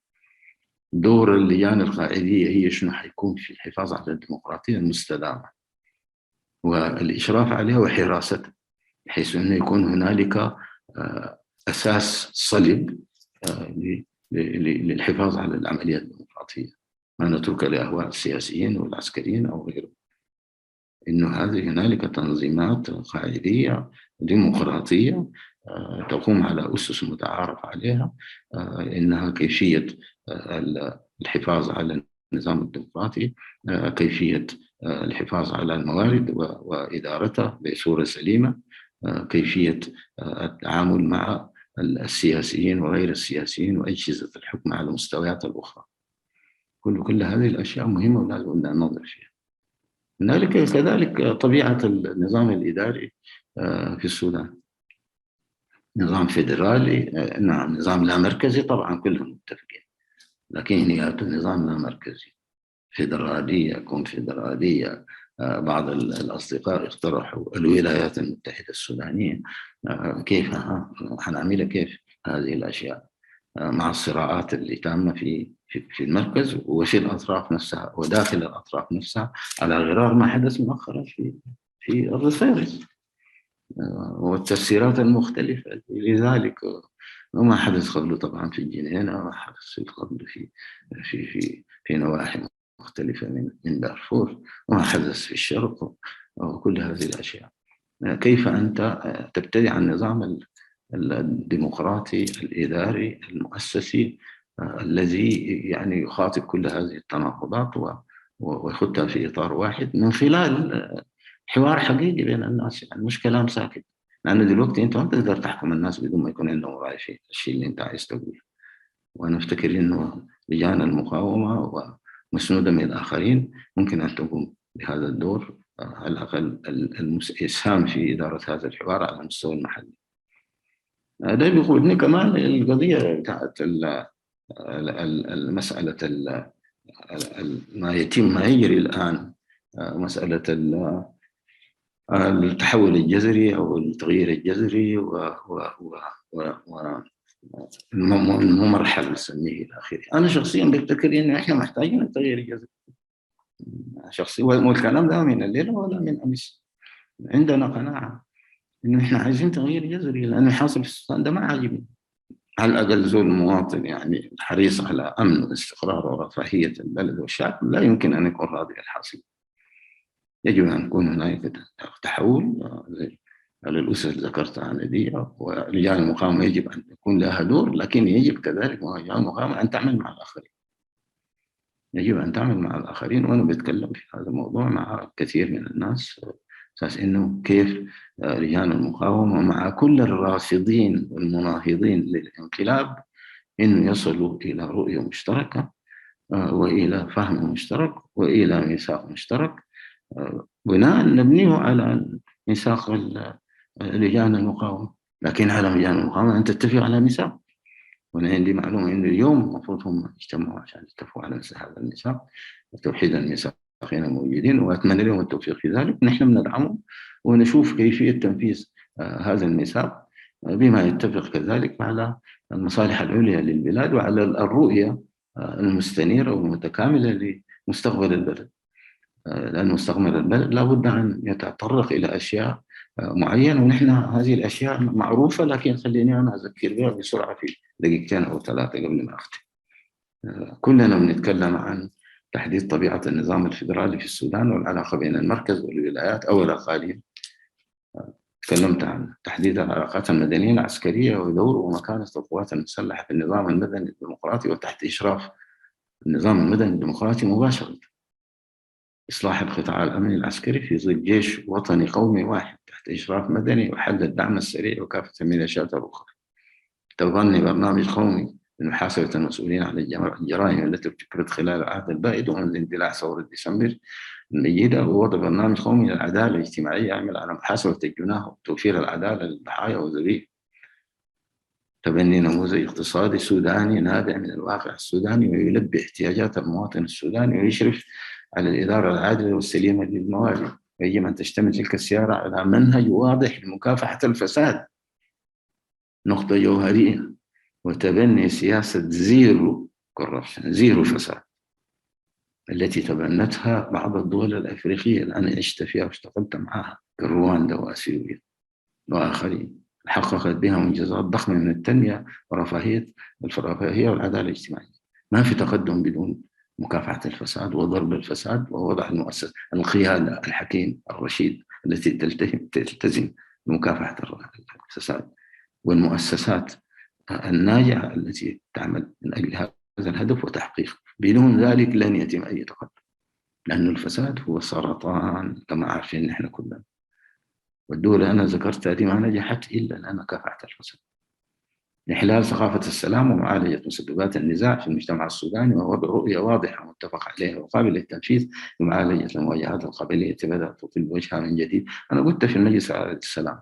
Speaker 3: دور اللجان القاعدية هي شنو حيكون في الحفاظ على الديمقراطية المستدامة والإشراف عليها وحراستها، بحيث أنه يكون هنالك أساس صلب للحفاظ على العملية الديمقراطية. ما نترك لأهواء السياسيين والعسكريين أو غيرهم. إنه هذه هنالك تنظيمات قاعدية ديمقراطية تقوم على أسس متعارف عليها، إنها كيفية الحفاظ على النظام الديمقراطي، كيفية الحفاظ على الموارد وإدارتها بصورة سليمة، كيفية التعامل مع السياسيين وغير السياسيين وأجهزة الحكم على المستويات الأخرى. كل هذه الأشياء مهمة ولازم ننظر فيها. هنالك كذلك طبيعة النظام الإداري في السودان، نظام فيدرالي، نعم، نظام لا مركزي طبعا كلهم متفقين، لكن هي النظام لا مركزي، فيدرالية كونفدرالية. بعض الأصدقاء اقترحوا الولايات المتحدة السودانية. كيف حنعملها كيف هذه الأشياء مع الصراعات اللي تامة في المركز وفي الأطراف نفسها وداخل الأطراف نفسها، على غرار ما حدث مؤخرا في الريفيرس والتفسيرات المختلفة لذلك، وما حدث قبله طبعا في الجنينة، وما حدث قبله في نواحي مختلفة من دارفور، وما حدث في الشرق، وكل هذه الأشياء. كيف أنت تبتدع النظام الديمقراطي الإداري المؤسسي الذي يعني يخاطب كل هذه التناقضات ويخطها في إطار واحد من خلال حوار حقيقي بين الناس، يعني مش كلام ساكت. لأنه دلوقتي أنت ما تقدر تحكم الناس بدون ما يكون عندهم رأي في الشيء اللي أنت عايز تقوله. وأنا أفتكر إنه لجان المقاومة ومسنودة من الآخرين ممكن أن تقوم بهذا الدور، على الأقل الإسهام في إدارة هذا الحوار على المستوى المحلي. ده بيقودني كمان القضية بتاعت المسألة ما يجري الآن، مسألة التحول الجذري أو التغيير الجذري والمرحلة نسميه إلى آخره. أنا شخصيا بفتكر إنه إحنا محتاجين التغيير الجذري شخصيا، والكلام ده من الليلة ولا من أمس. عندنا قناعة إنه إحنا عايزين تغيير جذري، لأنه حاصل في السودان ده ما عاجبني. على الأقل زول مواطن يعني حريص على أمن واستقرار ورفاهية البلد والشعب لا يمكن أن يكون راضي بالحاصل. يجب أن يكون هناك تحول على الأسس اللي ذكرتها دي، ولجان المقاومة يجب أن يكون لها دور، لكن يجب كذلك لجان المقاومة أن تعمل مع الآخرين. يجب أن تعمل مع الآخرين، وأنا بتكلم في هذا الموضوع مع كثير من الناس، أساس إنه كيف لجان المقاومة مع كل الرافضين والمناهضين للانقلاب إنه يصلوا إلى رؤية مشتركة وإلى فهم مشترك وإلى ميثاق مشترك، بناء نبنيه على ميثاق لجان المقاومة. لكن على لجان المقاومة أن تتفق على ميثاق، وأنا عندي معلومة إنه اليوم المفروض هم يجتمعوا عشان يتفقوا على هذا الميثاق وتوحيد الميثاقين الموجودين، وأتمنى لهم التوفيق في ذلك. نحن بندعمهم ونشوف كيفية تنفيذ هذا الميثاق بما يتفق كذلك على المصالح العليا للبلاد وعلى الرؤية المستنيرة والمتكاملة لمستقبل البلد. لأن مستقبل البلد لابد أن يتطرق إلى أشياء معينة، ونحن هذه الأشياء معروفة، لكن خليني أنا أذكر بها بسرعة في دقيقتين أو ثلاثة قبل ما أختم. كلنا بنتكلم عن تحديد طبيعة النظام الفيدرالي في السودان والعلاقة بين المركز والولايات أو الأقاليم. تكلمت عن تحديد العلاقات المدنية العسكرية ودور ومكانة القوات المسلحة في النظام المدني الديمقراطي وتحت إشراف النظام المدني الديمقراطي مباشرة. إصلاح القطاع الأمني العسكري في ظل جيش وطني قومي واحد تحت إشراف مدني وحل الدعم السريع وكافة الميليشيات الأخرى. تبني برنامج قومي لمحاسبة المسؤولين عن الجرائم التي ارتكبت خلال العهد البائد ومنذ اندلاع ثورة ديسمبر المجيدة، ووضع برنامج قومي للعدالة الاجتماعية يعمل على محاسبة الجناه وتوفير العدالة للضحايا وذويه. تبني نموذج اقتصادي سوداني نابع من الواقع السوداني ويلبي احتياجات المواطن السوداني ويشرف على الإدارة العادلة والسليمة للموارد. ويجب أن تشتمل تلك السيارة على منهج واضح لمكافحة الفساد، نقطة جوهرية، وتبني سياسة زيرو كوربشن، زيرو فساد، التي تبنتها بعض الدول الأفريقية اللي أنا عشت فيها واشتغلت معها كرواندا وأثيوبيا وآخرين، حققت بها منجزات ضخمة من التنمية ورفاهية الرفاهية والعدالة الاجتماعية. ما في تقدم بدون مكافحة الفساد وضرب الفساد ووضع المؤسسة القيادة الحكيم الرشيد التي تلتزم بمكافحة الفساد، والمؤسسات الناجحة التي تعمل من أجل هذا الهدف وتحقيقه. بدون ذلك لن يتم أي تقدم، لأن الفساد هو سرطان كما عارفين نحن كلنا. والدول اللي أنا ذكرتها دي ما نجحت إلا لأنها كافحت الفساد. إحلال ثقافة السلام ومعالجة مسببات النزاع في المجتمع السوداني، وهو برؤية واضحة متفق عليها وقابلة للتنفيذ لمعالجة المواجهات القبلية بدأت تطل وجهها من جديد. أنا قلت في المجلس على السلام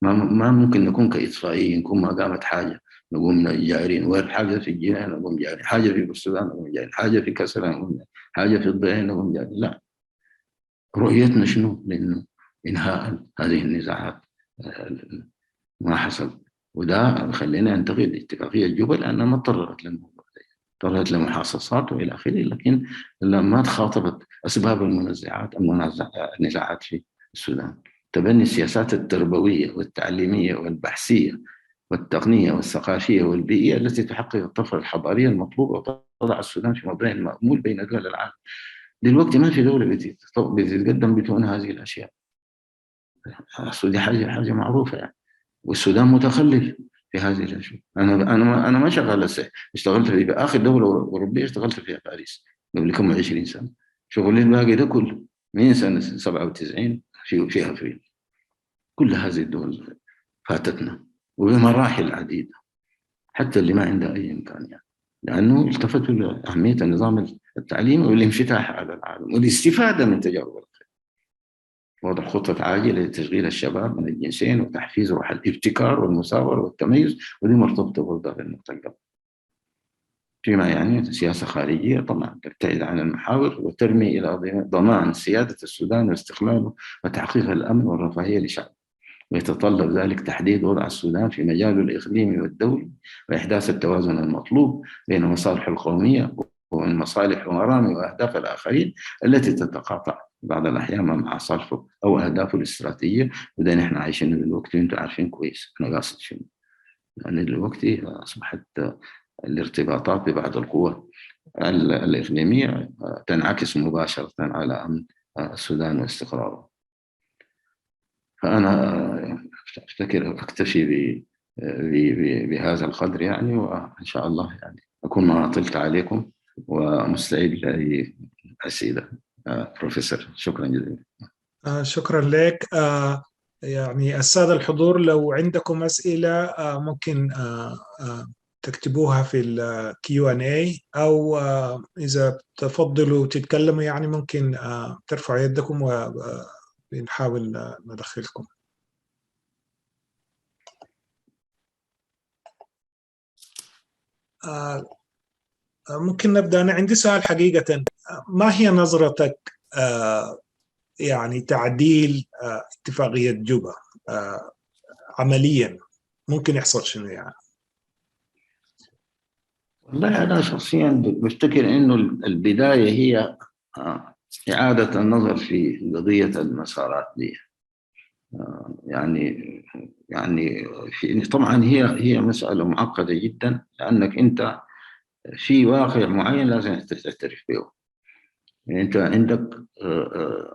Speaker 3: ما ممكن نكون كإطفائيين، نكون ما قامت حاجة نقوم جارين، وين حاجة في الجنة نقوم جارين، حاجة في السودان نقوم جارين، حاجة في كسرى نقوم جارين، حاجة في الضيعين نقوم جارين. لا، رؤيتنا شنو؟ لأنه إنهاء هذه النزاعات ما حصل، وده خلينا ننتقد اتفاقية جوبا لأنها ما تطرقت للموضوع ده، تطرقت لمحاصصات وإلى آخره، لكن ما تخاطبت أسباب النزاعات في السودان. تبني السياسات التربوية والتعليمية والبحثية والتقنية والثقافية والبيئية التي تحقق الطفرة الحضارية المطلوبة وتضع السودان في موضعه المأمول بين دول العالم. دلوقتي ما في دولة بتتقدم بدون هذه الأشياء. دي حاجة معروفة يعني. والسودان متخلف في هذه الاشياء. انا ما شغال اشتغلت في اخر دوله اوروبيه اشتغلت فيها باريس قبل كم 20 سنه. شغلي الباقي ده كله من سنه 97 فيها في كل هذه الدول فاتتنا وبمراحل عديده، حتى اللي ما عندها اي امكانيات، لانه التفتوا لاهميه النظام التعليمي والانفتاح على العالم والاستفاده من تجارب، وضع خطة عاجلة لتشغيل الشباب من الجنسين وتحفيز روح الابتكار والمثابرة والتميز، ودي مرتبطة برضه بالمستقبل. فيما يعني سياسة خارجية طبعا تبتعد عن المحاور وترمي إلى ضمان سيادة السودان واستقلاله وتحقيق الأمن والرفاهية لشعبه، ويتطلب ذلك تحديد وضع السودان في مجاله الإقليمي والدولي وإحداث التوازن المطلوب بين مصالحه القومية ومن مصالح ومرامي وأهداف الآخرين التي تتقاطع بعض الأحيان مع مصالحه أو أهدافه الاستراتيجية. وده نحن عايشين دلوقتي وأنتم عارفين كويس أنا قاصد شنو. لأن دلوقتي أصبحت الارتباطات ببعض القوى الإقليمية تنعكس مباشرة على أمن السودان واستقراره. فأنا أفتكر أكتفي بهذا القدر يعني، وإن شاء الله يعني أكون ما طلت عليكم ومستعد لأي أسئلة. بروفيسور شكرا جزيلا.
Speaker 2: شكرا لك. يعني السادة الحضور لو عندكم أسئلة ممكن تكتبوها في ال Q&A، أو إذا تفضلوا تتكلموا يعني ممكن ترفعوا يدكم ونحاول ندخلكم. ممكن نبدأ. أنا عندي سؤال حقيقة، ما هي نظرتك يعني تعديل اتفاقية جوبا عمليا ممكن يحصل شنو يعني؟
Speaker 3: والله أنا شخصيا بفتكر إنه البداية هي إعادة النظر في قضية المسارات دي. يعني طبعا هي مسألة معقدة جدا، لأنك أنت في واقع معين لازم تعترف به. يعني أنت عندك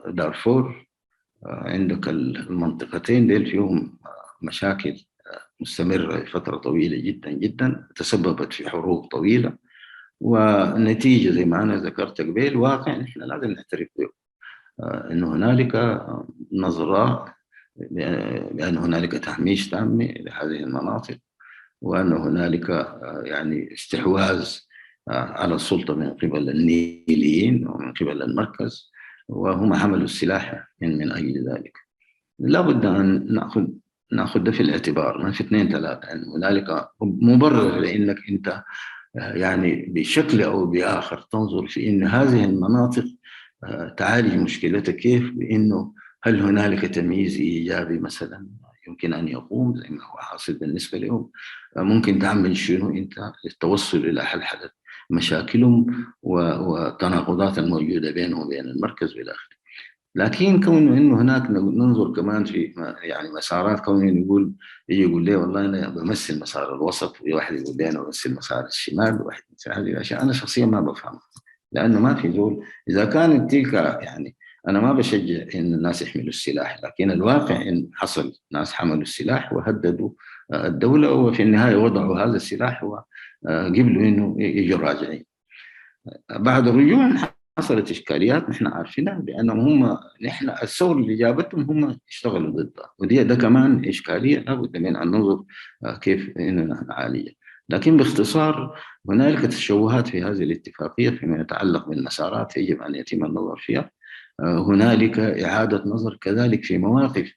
Speaker 3: دارفور، عندك المنطقتين ديل فيهم مشاكل مستمرة لفترة طويلة جدا جدا، تسببت في حروب طويلة، والنتيجة زي ما أنا ذكرت قبل واقع نحن لازم نعترف به، أنه هنالك نظرة بأن هنالك تهميش تام لهذه المناطق، وأن هنالك يعني استحواذ على السلطة من قبل النيليين ومن قبل المركز، وهم حملوا السلاح من أجل ذلك. لا بد أن نأخذ ده في الاعتبار، ما في 2 3 أن هنالك مبرر لأنك أنت يعني بشكل أو بآخر تنظر في أن هذه المناطق تعالج مشكلتها كيف، بأنه هل هنالك تمييز إيجابي مثلا يمكن أن يقوم زي ما هو حاصل بالنسبة لهم، ممكن تعمل شنو أنت للتوصل إلى حل مشاكلهم والتناقضات الموجودة بينهم وبين المركز والى آخره. لكن كونه انه هناك ننظر كمان في يعني مسارات، كونه يجي يقول لي والله انا بمثل مسار الوسط، وواحد يقول لي انا بمثل مسار الشمال، وواحد مثل هذه الاشياء انا شخصيا ما بفهمها. لأنه ما في زول. إذا كانت تلك يعني أنا ما بشجع إن الناس يحملوا السلاح، لكن الواقع إن حصل ناس حملوا السلاح وهددوا الدولة، وفي النهاية وضعوا هذا السلاح وقبلوا إنه يجوا راجعين. بعد الرجوع حصلت إشكاليات نحن عارفينها، لأنهم نحن الثورة اللي جابتهم هم اشتغلوا ضدها، ده كمان إشكالية لابد من أن ننظر كيف إننا نعالجها. لكن باختصار هنالك تشوهات في هذه الاتفاقية فيما يتعلق بالمسارات يجب أن يتم النظر فيها. هنالك إعادة نظر كذلك في مواقف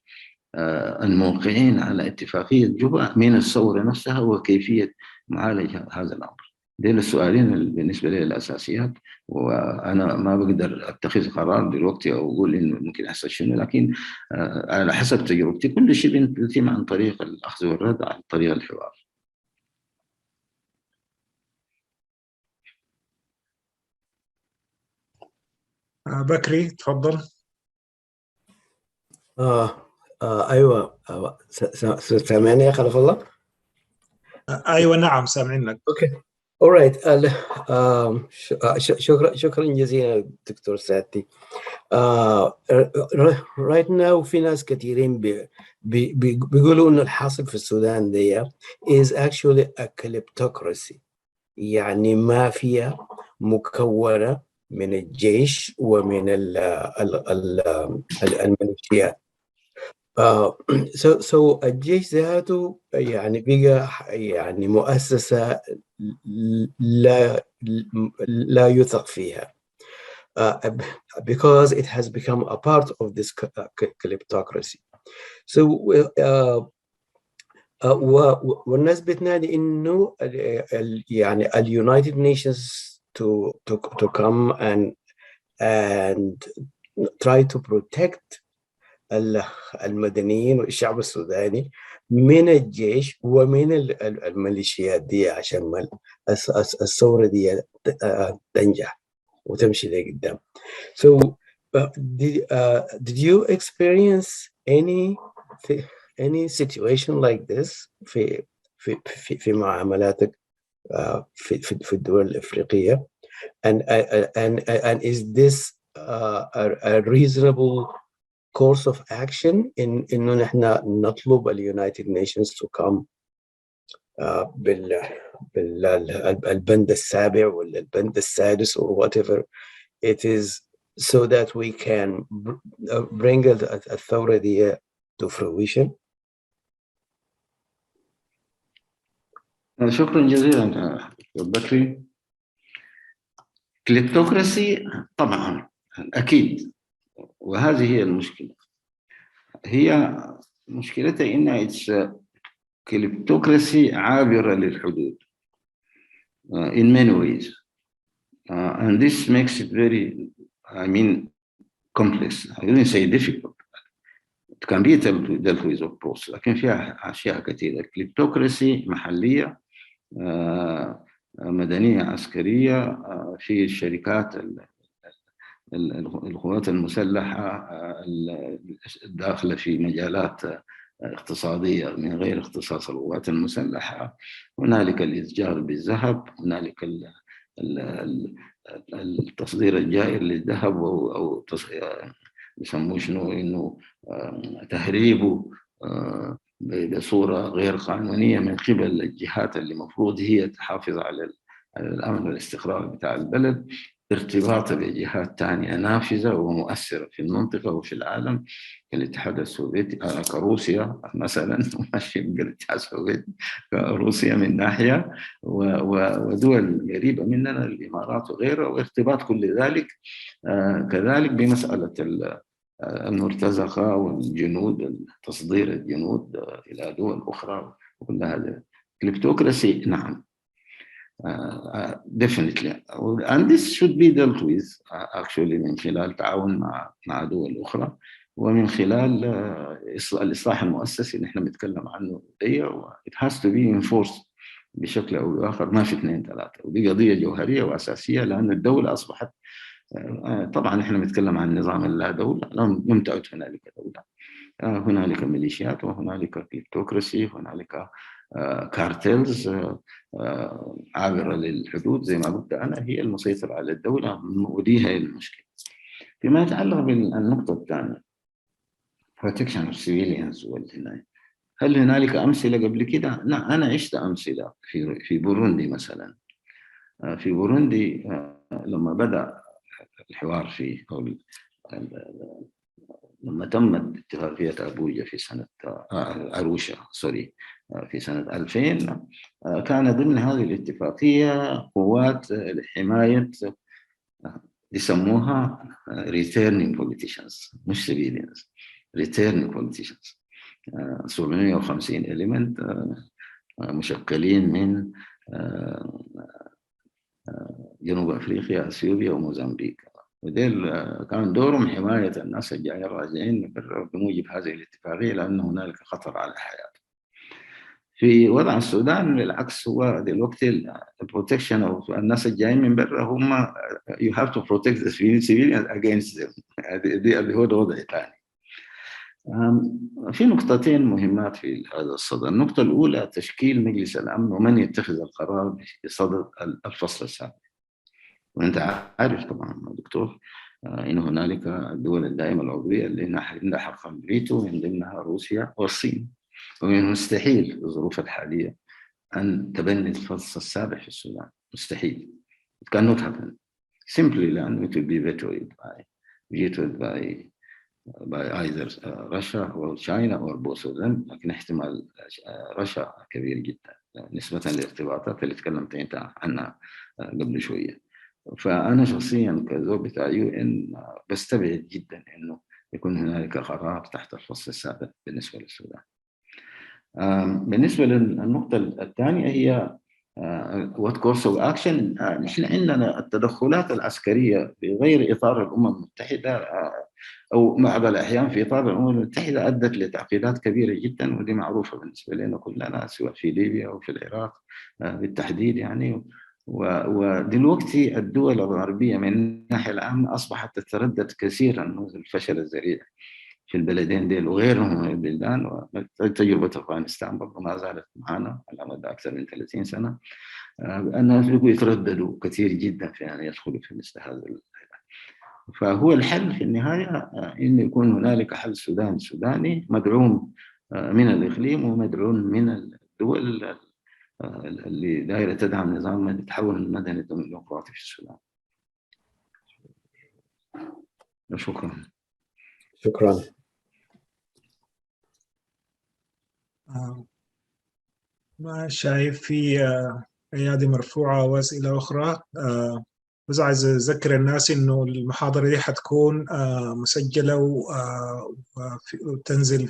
Speaker 3: الموقعين على اتفاقية جوبا من الثورة نفسها وكيفية معالجة هذا الأمر. دين السؤالين بالنسبة لي الأساسيات، وأنا ما بقدر أتخذ قرار دلوقتي أو أقول إنه ممكن يحصل شنو، لكن على حسب تجربتي كل شيء بيتم عن طريق الأخذ والرد، عن طريق الحوار.
Speaker 2: بكري تفضل.
Speaker 4: ايوه، سامعني يا خلف الله؟
Speaker 2: ايوه نعم سامعينك.
Speaker 4: اوكي alright. شكرا جزيلا دكتور ساتي. right now في ناس كثيرين بيقولوا انه الحاصل في السودان دي is actually a kleptocracy، يعني مافيا مكونة من الجيش ومن الميليشيات. so الجيش ذاته يعني بقى يعني مؤسسة لا يثق فيها because it has become a part of this kleptocracy. So والناس بتنادي انه يعني ال United Nations to come and try to protect المدنيين والشعب السوداني من الجيش ومن الميليشيات دي عشان الثورة دي تنجح وتمشي لقدام. So did you experience any situation like this في معاملاتك في الدول الأفريقية؟ And is this a reasonable course of action إنه نحن نطلب ال United Nations to come بالبند السابع ولا البند السادس or whatever it is so that we can bring الثورة دي to fruition?
Speaker 3: شكرا جزيلا بكري. كليبتوكراسي طبعا أكيد، وهذه هي المشكلة. هي مشكلتها إنها كليبتوكراسي عابرة للحدود in many ways, and this makes it very, complex. I wouldn't say difficult. It can be dealt with of course، لكن فيها أشياء كثيرة. كليبتوكراسي محلية، مدنية، عسكرية، في الشركات القوات المسلحة الداخلة في مجالات اقتصادية من غير اختصاص القوات المسلحة. هنالك الإتجار بالذهب، هنالك التصدير الجائر للذهب أو يسموه شنو إنه تهريبه بصورة غير قانونية من قبل الجهات اللي مفروض هي تحافظ على الأمن والاستقرار بتاع البلد، ارتباطه بجهات تانية نافذة ومؤثرة في المنطقة وفي العالم كالاتحاد السوفيتي، كروسيا مثلا، ماشي بالاتحاد السوفيتي، كروسيا من ناحية، ودول قريبة مننا الإمارات وغيرها، وارتباط كل ذلك كذلك بمسألة المرتزقة والجنود، تصدير الجنود إلى دول أخرى وكل هذا. كليبتوكراسي نعم definitely, and this should be dealt with actually من خلال تعاون مع دول أخرى، ومن خلال الإصلاح المؤسسي اللي احنا بنتكلم عنه دي، it has to be enforced بشكل أو بآخر، ما في 2 3. ودي قضية جوهرية وأساسية، لأن الدولة أصبحت طبعا احنا بنتكلم عن نظام اللا دولة، لم تعد هنالك دولة، هنالك ميليشيات وهنالك كليبتوكراسي، هنالك كارتيلز عابرة للحدود زي ما قلت أنا، هي المسيطرة على الدولة، ودي هي المشكلة. فيما يتعلق بالنقطة الثانية protection of civilians والحماية، هل هنالك أمثلة قبل كده؟ لا، أنا عشت أمثلة في بوروندي مثلا. في بوروندي لما بدأ الحوار فيه لما تمت اتفاقية أبوجا في سنة أروشا في سنة 2000، كان ضمن هذه الاتفاقية قوات لحماية يسموها returning politicians، مش civilians، returning politicians. 750 element مشكلين من جنوب أفريقيا، أثيوبيا وموزمبيق، وديل كان دورهم حماية الناس الجايين الراجعين بموجب هذه الاتفاقية، لأن هنالك خطر على حياتهم. في وضع السودان بالعكس، هو دلوقتي البروتكشن أو الناس الجايين من برا هم you have to protect the civilians against them. اللي هو وضع ثاني. في نقطتين مهمات في هذا الصدد. النقطة الأولى تشكيل مجلس الأمن ومن يتخذ القرار بصدد الفصل السابع. وأنت عارف طبعا دكتور إن هنالك الدول الدائمة العضوية اللي عندها حق الفيتو، من ضمنها روسيا والصين، ومن المستحيل في الظروف الحالية أن تبني الفصل السابع في السودان. مستحيل. It cannot happen. Simply لأنه it will be vetoed by either Russia or China or both of them. لكن احتمال روسيا كبير جدا نسبة للارتباطات اللي تكلمت أنت عنها قبل شوية. فأنا شخصيا كزوج بتاع UN بستبعد جدا إنه يكون هنالك قرار تحت الفصل السابع بالنسبة للسودان. بالنسبة للنقطة الثانية هي what course of action. نحن عندنا التدخلات العسكرية بغير إطار الأمم المتحدة أو بعض الأحيان في إطار الأمم المتحدة أدت لتعقيدات كبيرة جدا، ودي معروفة بالنسبة لنا كلنا، سواء في ليبيا أو في العراق بالتحديد يعني. ودلوقتي الدول الغربية من الناحية العامة أصبحت تتردد كثيرا منذ الفشل الذريع في البلدين ديل وغيرهم من البلدان. وتجربة أفغانستان برضه ما زالت معنا على مدى أكثر من 30 سنة، الناس يترددوا كثير جدا في أن يدخلوا في مثل هذا. فهو الحل في النهاية إنه يكون هنالك حل سوداني مدعوم من الإقليم ومدعوم من الدول اللي دايرة تدعم نظام التحول المدني الديمقراطي في السودان.
Speaker 4: شكرا.
Speaker 2: ما شايف في أيادي مرفوعة وأسئلة أخرى. بس عايز أذكر الناس إنه المحاضرة دي حتكون مسجلة وتنزل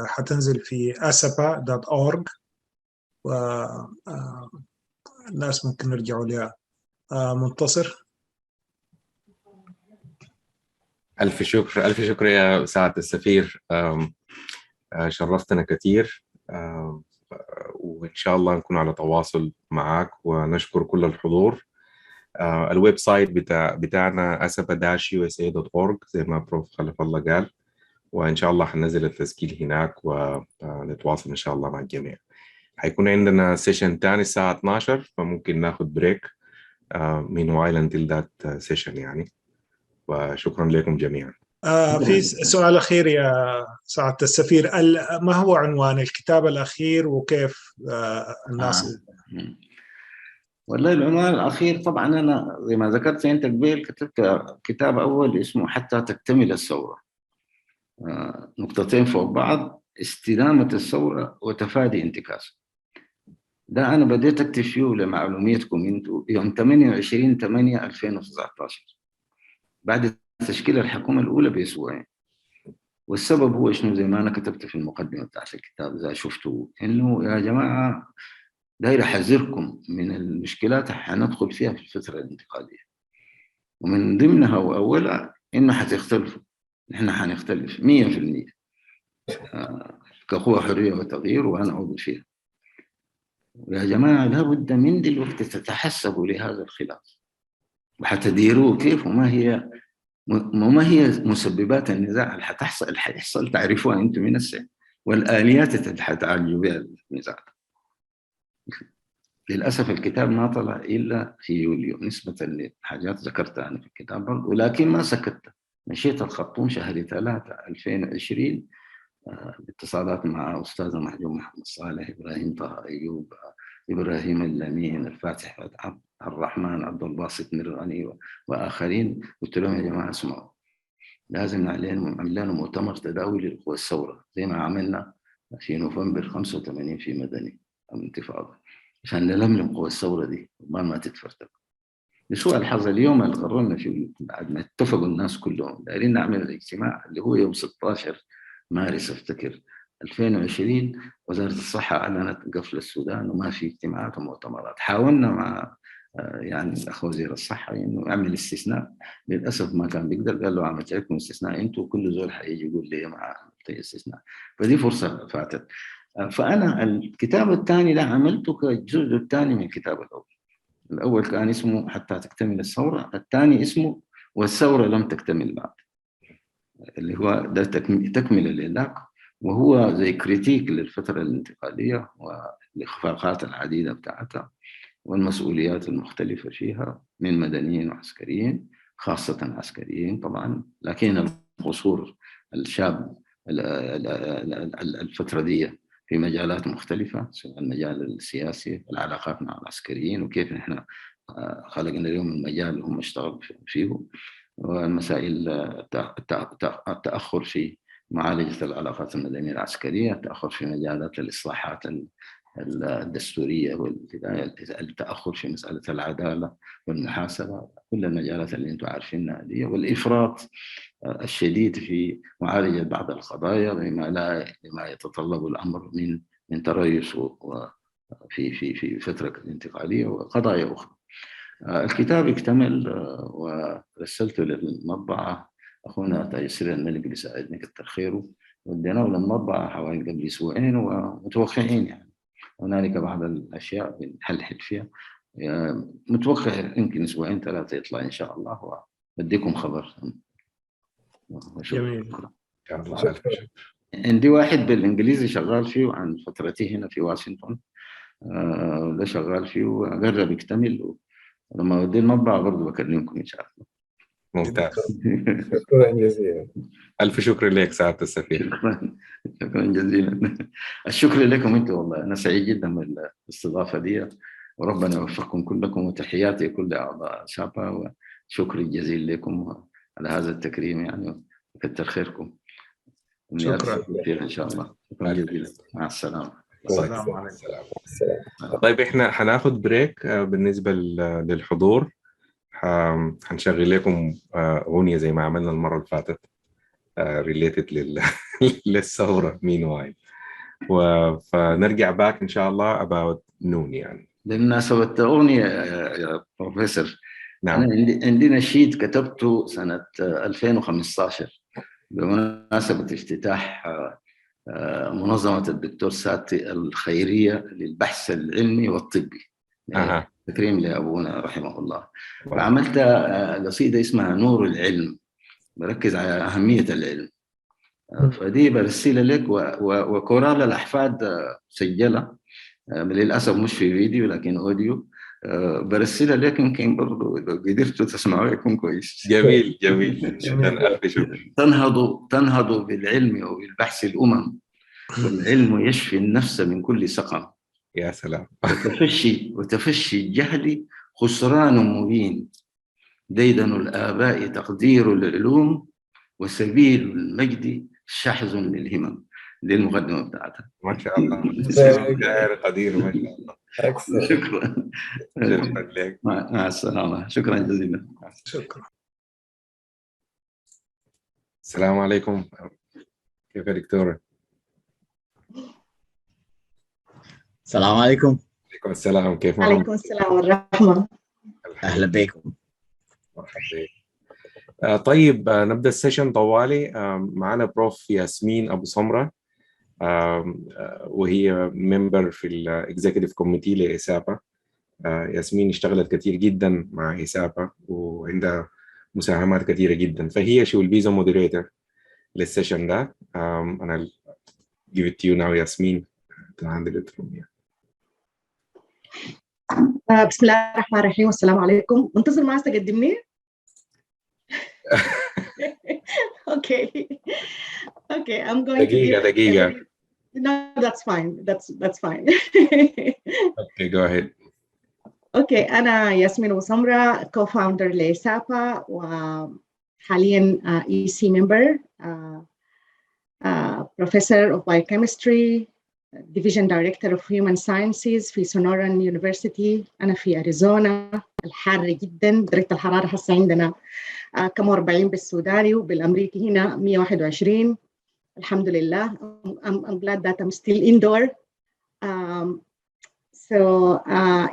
Speaker 2: حتنزل في ASAPA.org، والناس ممكن يرجعوا لها. منتصر.
Speaker 1: ألف شكر يا سعادة السفير، شرفتنا كثير، وإن شاء الله نكون على تواصل معك، ونشكر كل الحضور. الويب سايت بتاعنا ASAPA-USA.org زي ما بروف خلفالله قال، وإن شاء الله حننزل التسجيل هناك ونتواصل إن شاء الله مع الجميع. حيكون عندنا سيشن تاني الساعة 12، فممكن ناخد بريك من while until that session يعني. وشكرا لكم جميعا.
Speaker 2: في سؤال أخير يا سعادة السفير، ما هو عنوان الكتاب الأخير وكيف الناس؟
Speaker 3: والله العنوان الأخير طبعا أنا زي ما ذكرت أنت قبل كتبت كتاب أول اسمه حتى تكتمل الثورة، نقطتين فوق بعض: استدامة الثورة وتفادي انتكاسة. ده أنا بديت أكتب فيه لمعلوميتكم أنتم يوم 28/8/2019 بعد تشكيل الحكومة الأولى بأسبوعين. والسبب هو شنو؟ زي ما أنا كتبت في المقدمة بتاعت الكتاب إذا شفتوا، إنه يا جماعة داير أحذركم من المشكلات حندخل فيها في الفترة الانتقالية، ومن ضمنها وأولها إنه حتختلفوا، نحن حنختلف 100% كقوة حرية وتغيير، وأنا عضو فيها. يا جماعة لابد من دلوقتي تتحسبوا لهذا الخلاف وحتديروه كيف، وما هي مسببات النزاع اللي حيحصل تعرفوها أنتم من السن، والآليات اللي حتعالجوا بها النزاع. للأسف الكتاب ما طلع إلا في يوليو نسبة لحاجات ذكرتها أنا في الكتاب برضه، ولكن ما سكت. مشيت الخرطوم شهر 3/2020 باتصالات مع أستاذ محجوب محمد صالح، إبراهيم طه أيوب، إبراهيم اللمين، الفاتح عبد الرحمن، عبد الباسط مرغني وآخرين. قلت لهم يا جماعة اسمعوا، لازم نعمل مؤتمر تداولي لقوى الثورة زي ما عملنا في نوفمبر 85 في مدني الانتفاضة، عشان نلملم قوى الثورة دي ما تتفرتك. لسوء الحظ اليوم اللي قررنا فيه بعد ما اتفقوا الناس كلهم دايرين نعمل الاجتماع اللي هو يوم 16 مارس افتكر 2020، وزارة الصحة أعلنت قفل السودان وما في اجتماعات ومؤتمرات. حاولنا مع يعني الأخ وزير الصحة إنه يعمل استثناء، للأسف ما كان بيقدر. قال له عملت لكم استثناء أنتوا، كل زول حيجي يقول لي ما عملت استثناء. فدي فرصة فاتت. فأنا الكتاب الثاني ده عملته كالجزء الثاني من الكتاب الأول. الأول كان اسمه حتى تكتمل الثورة، الثاني اسمه والثورة لم تكتمل بعد، اللي هو ده تكمل لذاك، وهو زي كريتيك للفترة الانتقالية والإخفاقات العديدة بتاعتها والمسؤوليات المختلفة فيها من مدنيين وعسكريين، خاصة عسكريين طبعا، لكن القصور الشاب الفترة دي في مجالات مختلفة، سواء المجال السياسي، العلاقات مع العسكريين، وكيف نحن خلقنا اليوم المجال اللي هم اشتغلوا فيه، والمسائل التأخر في معالجة العلاقات المدنية العسكرية، التأخر في مجالات الإصلاحات الدستورية والبداية، التأخر في مسألة العدالة والمحاسبة، كل المجالات اللي انتم عارفينها دي، والإفراط الشديد في معالجة بعض القضايا بما يتطلب الأمر من تريث في فترة الانتقالية وقضايا أخرى. الكتاب اكتمل ورسلته للمطبعة، أخونا تيسير الملك بيساعدني كتر خيره، وديناه للمطبعة حوالي قبل أسبوعين، ومتوقعين يعني هنالك بعض الأشياء بنحلحل فيها، متوقع يمكن أسبوعين 3 يطلع إن شاء الله، وأديكم خبر.
Speaker 2: جميل.
Speaker 3: عندي واحد بالإنجليزي شغال فيه عن فترتي هنا في واشنطن، ده شغال فيه وقرب يكتمل، ولما أودي المطبعة برضه بكلمكم إن شاء الله.
Speaker 1: ممتاز.
Speaker 4: شكرا جزيلا.
Speaker 1: ألف شكر لك سعادة السفير.
Speaker 3: شكرا جزيلا. الشكر لكم انتم، والله انا سعيد جدا بالاستضافه دي، وربنا يوفقكم كلكم، وتحياتي كل اعضاء سابا، وشكري الجزيل لكم على هذا التكريم يعني، وكثر خيركم.
Speaker 2: شكرا
Speaker 3: ان شاء الله. شكرا جزيلا. مع السلامه.
Speaker 2: السلام عليكم.
Speaker 1: طيب احنا هناخد بريك بالنسبة للحضور، هنشغل لكم أغنية زي ما عملنا المرة اللي فاتت related للثورة meanwhile، فنرجع باك إن شاء الله about noon يعني.
Speaker 3: بالمناسبة أغنية يا بروفيسور،
Speaker 1: نعم.
Speaker 3: أنا عندي نشيد كتبته سنة 2015 بمناسبة افتتاح منظمة الدكتور ساتي الخيرية للبحث العلمي والطبي، تكريم لأبونا رحمه الله. فعملت قصيدة اسمها نور العلم، بركز على أهمية العلم. فدي برسلها لك، وكورال الأحفاد سجلها، للأسف مش في فيديو لكن أوديو، برسلها لك، يمكن برضو لو قدرتوا تسمعوا يكون كويس.
Speaker 1: جميل جميل. ألف شكر.
Speaker 3: تنهضوا بالعلم وبالبحث الأمم، والعلم يشفي النفس من كل سقم.
Speaker 1: يا سلام.
Speaker 3: وتفشي الجهل خسران مبين، ديدن الآباء تقدير العلوم، وسبيل المجد شحذ للهمم. دي المقدمة بتاعتها.
Speaker 1: ما شاء الله. شاعر قدير ما شاء الله.
Speaker 3: شكرا.
Speaker 1: شكرا لك.
Speaker 3: مع السلامة. شكرا جزيلا.
Speaker 2: شكرا.
Speaker 1: السلام عليكم، كيف يا دكتورة؟
Speaker 5: السلام عليكم.
Speaker 1: عليكم السلام، كيف
Speaker 6: محمد؟ عليكم السلام والرحمة.
Speaker 5: أهلا بكم.
Speaker 1: مرحبا بك. طيب نبدأ السيشن طوالي. معنا بروف ياسمين أبوسمرة، وهي ممبر في الإكزيكتيف كوميتي لإسابا. ياسمين اشتغلت كثير جدا مع إسابا وعندها مساهمات كثيرة جدا، فهي she will be the moderator للسيشن ده. أنا give it to you now ياسمين to handle it from here.
Speaker 6: بسم الله الرحمن الرحيم والسلام عليكم. منتصر ما تقدمني؟ Okay. Okay, I'm going to give
Speaker 1: دقيقة.
Speaker 6: No, that's fine. That's fine.
Speaker 1: Okay, go ahead.
Speaker 6: Okay, أنا ياسمين أبوسمرة co-founder لأسابا وحاليا EC member, professor of biochemistry, division director of human sciences في سونوران يونيفرسيتي. أنا في أريزونا الحارة جدا، درجة الحرارة هسه عندنا كم 40 بالسوداني وبالأمريكي هنا 121. الحمد لله. I'm glad that I'm still indoor. So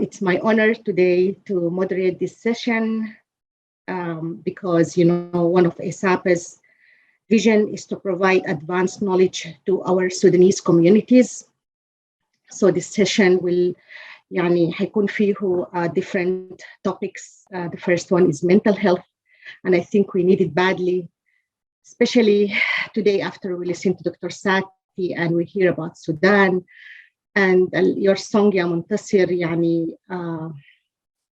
Speaker 6: it's my honor today to moderate this session because, you know, one of ASAPA's vision is to provide advanced knowledge to our Sudanese communities. So this session will, حيكون فيه different topics. The first one is mental health, and I think we need it badly, especially today after we listen to Dr. Satti and we hear about Sudan. And your song, Ya Montasir,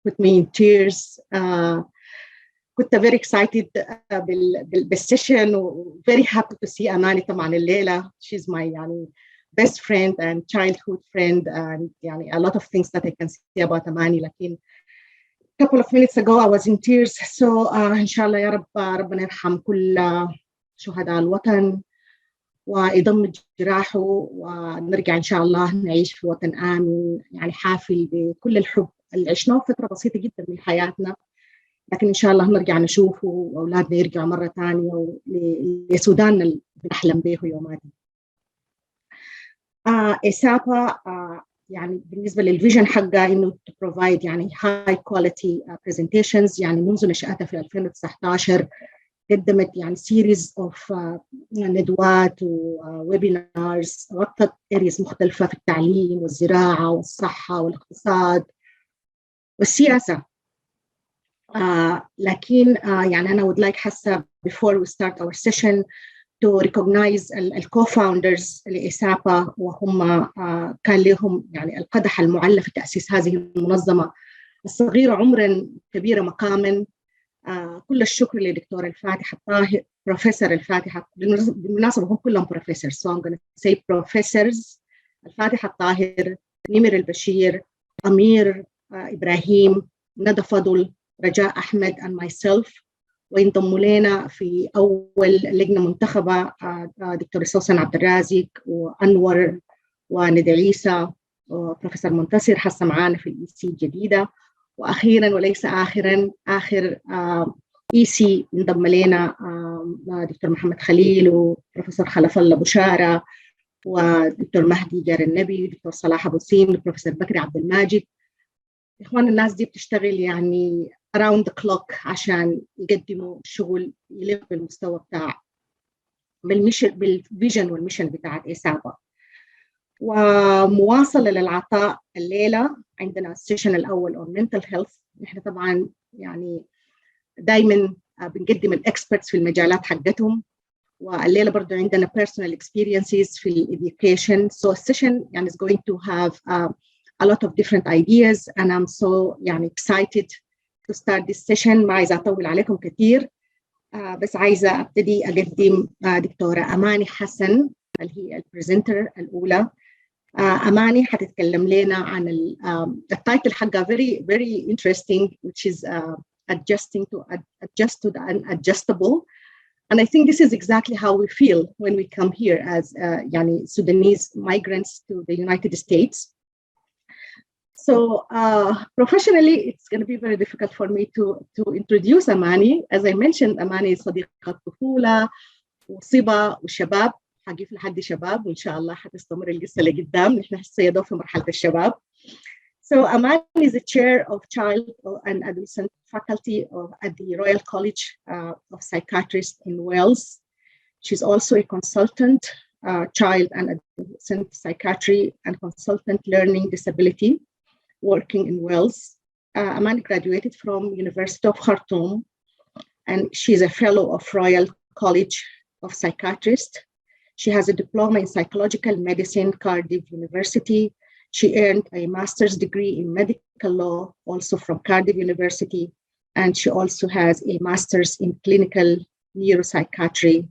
Speaker 6: put me in tears. كنت very excited بالsession و very happy to see Amani طبعا الليلة. She's my best friend and childhood friend, and a lot of things that I can say about Amani. لكن a couple of minutes ago I was in tears. So إن شاء الله يا رب ربنا يرحم كل شهداء الوطن ويضم جراحه، ونرجع إن شاء الله نعيش في وطن آمن حافل بكل الحب اللي عشناه فترة بسيطة جدا من حياتنا، لكن إن شاء الله نرجع نشوفه وأولادنا يرجعوا مرة ثانية لسودان اللي بنحلم به يوماتي. ASAPA بالنسبة للفيجن حقها إنه to provide high quality presentations. منذ نشأتها في 2019 قدمت series of ندوات وويبينارز غطت areas مختلفة في التعليم والزراعة والصحة والاقتصاد والسياسة. لكن أنا would like حسب before we start our session to recognize co-founders لإسابا، وهم كان لهم القدح المعلى في تأسيس هذه المنظمة الصغيرة عمرا كبيرة مقاما. كل الشكر لدكتور الفاتحة الطاهر، بروفيسور الفاتحة، بالمناسبة هم كلهم بروفيسورز، so I'm going to say professors الفاتحة الطاهر، نمر البشير، أمير إبراهيم، ندى فضل، رجاء أحمد and myself. وينضموا لنا في أول لجنة منتخبة دكتور سوسن عبد الرازق وأنور وندى عيسى وبروفيسور منتصر حسن معانا في الإيسي الجديدة. وأخيراً وليس آخر إيسي انضم لنا دكتور محمد خليل وبروفيسور خلفalla بشارة ودكتور مهدي جار النبي ودكتور صلاح أبو سين وبروفيسور بكري عبد الماجد. إخوان الناس دي بتشتغل around the clock عشان يقدموا شغل يليق بالمستوى بتاع بالفيجن والميشن بتاعت إسابة. ومواصلة للعطاء الليلة عندنا السيشن الأول on mental health. نحن طبعا دايما بنقدم الإكسبرتس في المجالات حقتهم، والليلة برضو عندنا personal experiences في education. So a session is going to have a lot of different ideas, and I'm so excited to start this session. ما عايزة أطول عليكم كثير، بس عايزة أبتدي أقدم دكتورة أماني حسن اللي هي البريزنتر الأولى. أماني حتتكلم لنا عن التايتل حقها very very interesting, which is adjust to the unadjustable. And I think this is exactly how we feel when we come here as Sudanese migrants to the United States. So professionally, it's going to be very difficult for me to introduce Amani. As I mentioned, Amani is صديقة طفولة وصبا وشباب، حقيقة لحد شباب، وإن شاء الله حتستمر القصة لقدام. نحن هسه يا دوب في مرحلة الشباب. So Amani is the chair of child and adolescent faculty at the Royal College of Psychiatrists in Wales. She's also a consultant, child and adolescent psychiatry and consultant learning disability, working in Wales. Amani graduated from University of Khartoum, and she's a fellow of Royal College of Psychiatrists. She has a diploma in psychological medicine, Cardiff University. She earned a master's degree in medical law, also from Cardiff University, and she also has a master's in clinical neuropsychiatry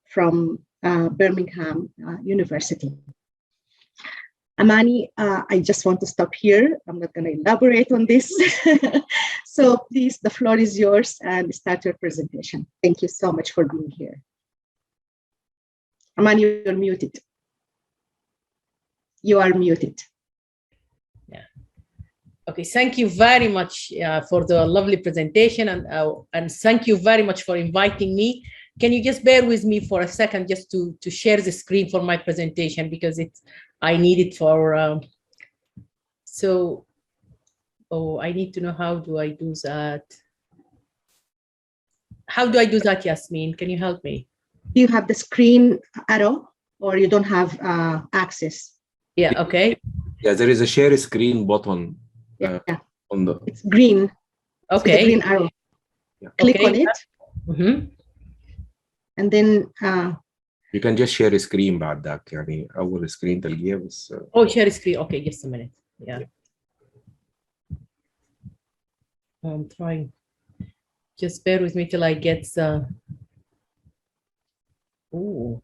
Speaker 6: from Birmingham University. Amani, I just want to stop here. I'm not going to elaborate on this. So please, the floor is yours and start your presentation. Thank you so much for being here. Amani, you're muted. You are muted.
Speaker 7: Yeah. Okay, thank you very much for the lovely presentation, and thank you very much for inviting me. Can you just bear with me for a second just to share the screen for my presentation, because I need it for, I need to know how do I do that? How do I do that, Yasmin? Can you help me?
Speaker 6: Do you have the screen arrow or you don't have access?
Speaker 7: Yeah, okay.
Speaker 1: Yeah, there is a share screen button. On the.
Speaker 6: It's green.
Speaker 7: Okay.
Speaker 6: The green arrow. Yeah. Click on it.
Speaker 7: Mm-hmm.
Speaker 6: And then
Speaker 1: you can just share a screen بعد ذاك يعني أول screen تلقيها بس.
Speaker 7: Oh, share screen. Okay, just a minute. Yeah. I'm trying. Just bear with me till I get the. Oh.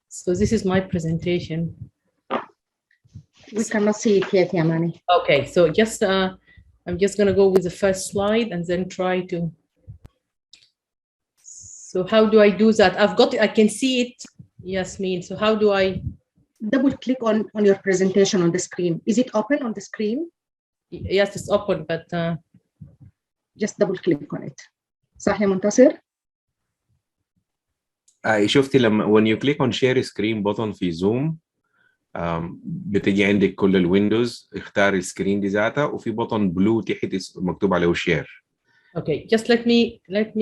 Speaker 7: So this is my presentation.
Speaker 6: We cannot see it yet, Amani.
Speaker 7: Okay, so just I'm just gonna go with the first slide and then try to. So how do I do that? I've got it. I can see it, Yasmin. So how do I?
Speaker 6: Double click on your presentation on the screen. Is it open on the screen?
Speaker 7: Yes, it's open, but
Speaker 6: just double click on it. صح يا منتصر؟
Speaker 1: شفتي لما when you click on share screen button في زوم بتجي عندك كل الويندوز، اختاري السكرين دي ذاتها وفي بطن بلو تحت مكتوب عليه share.
Speaker 7: Okay, just let me
Speaker 1: click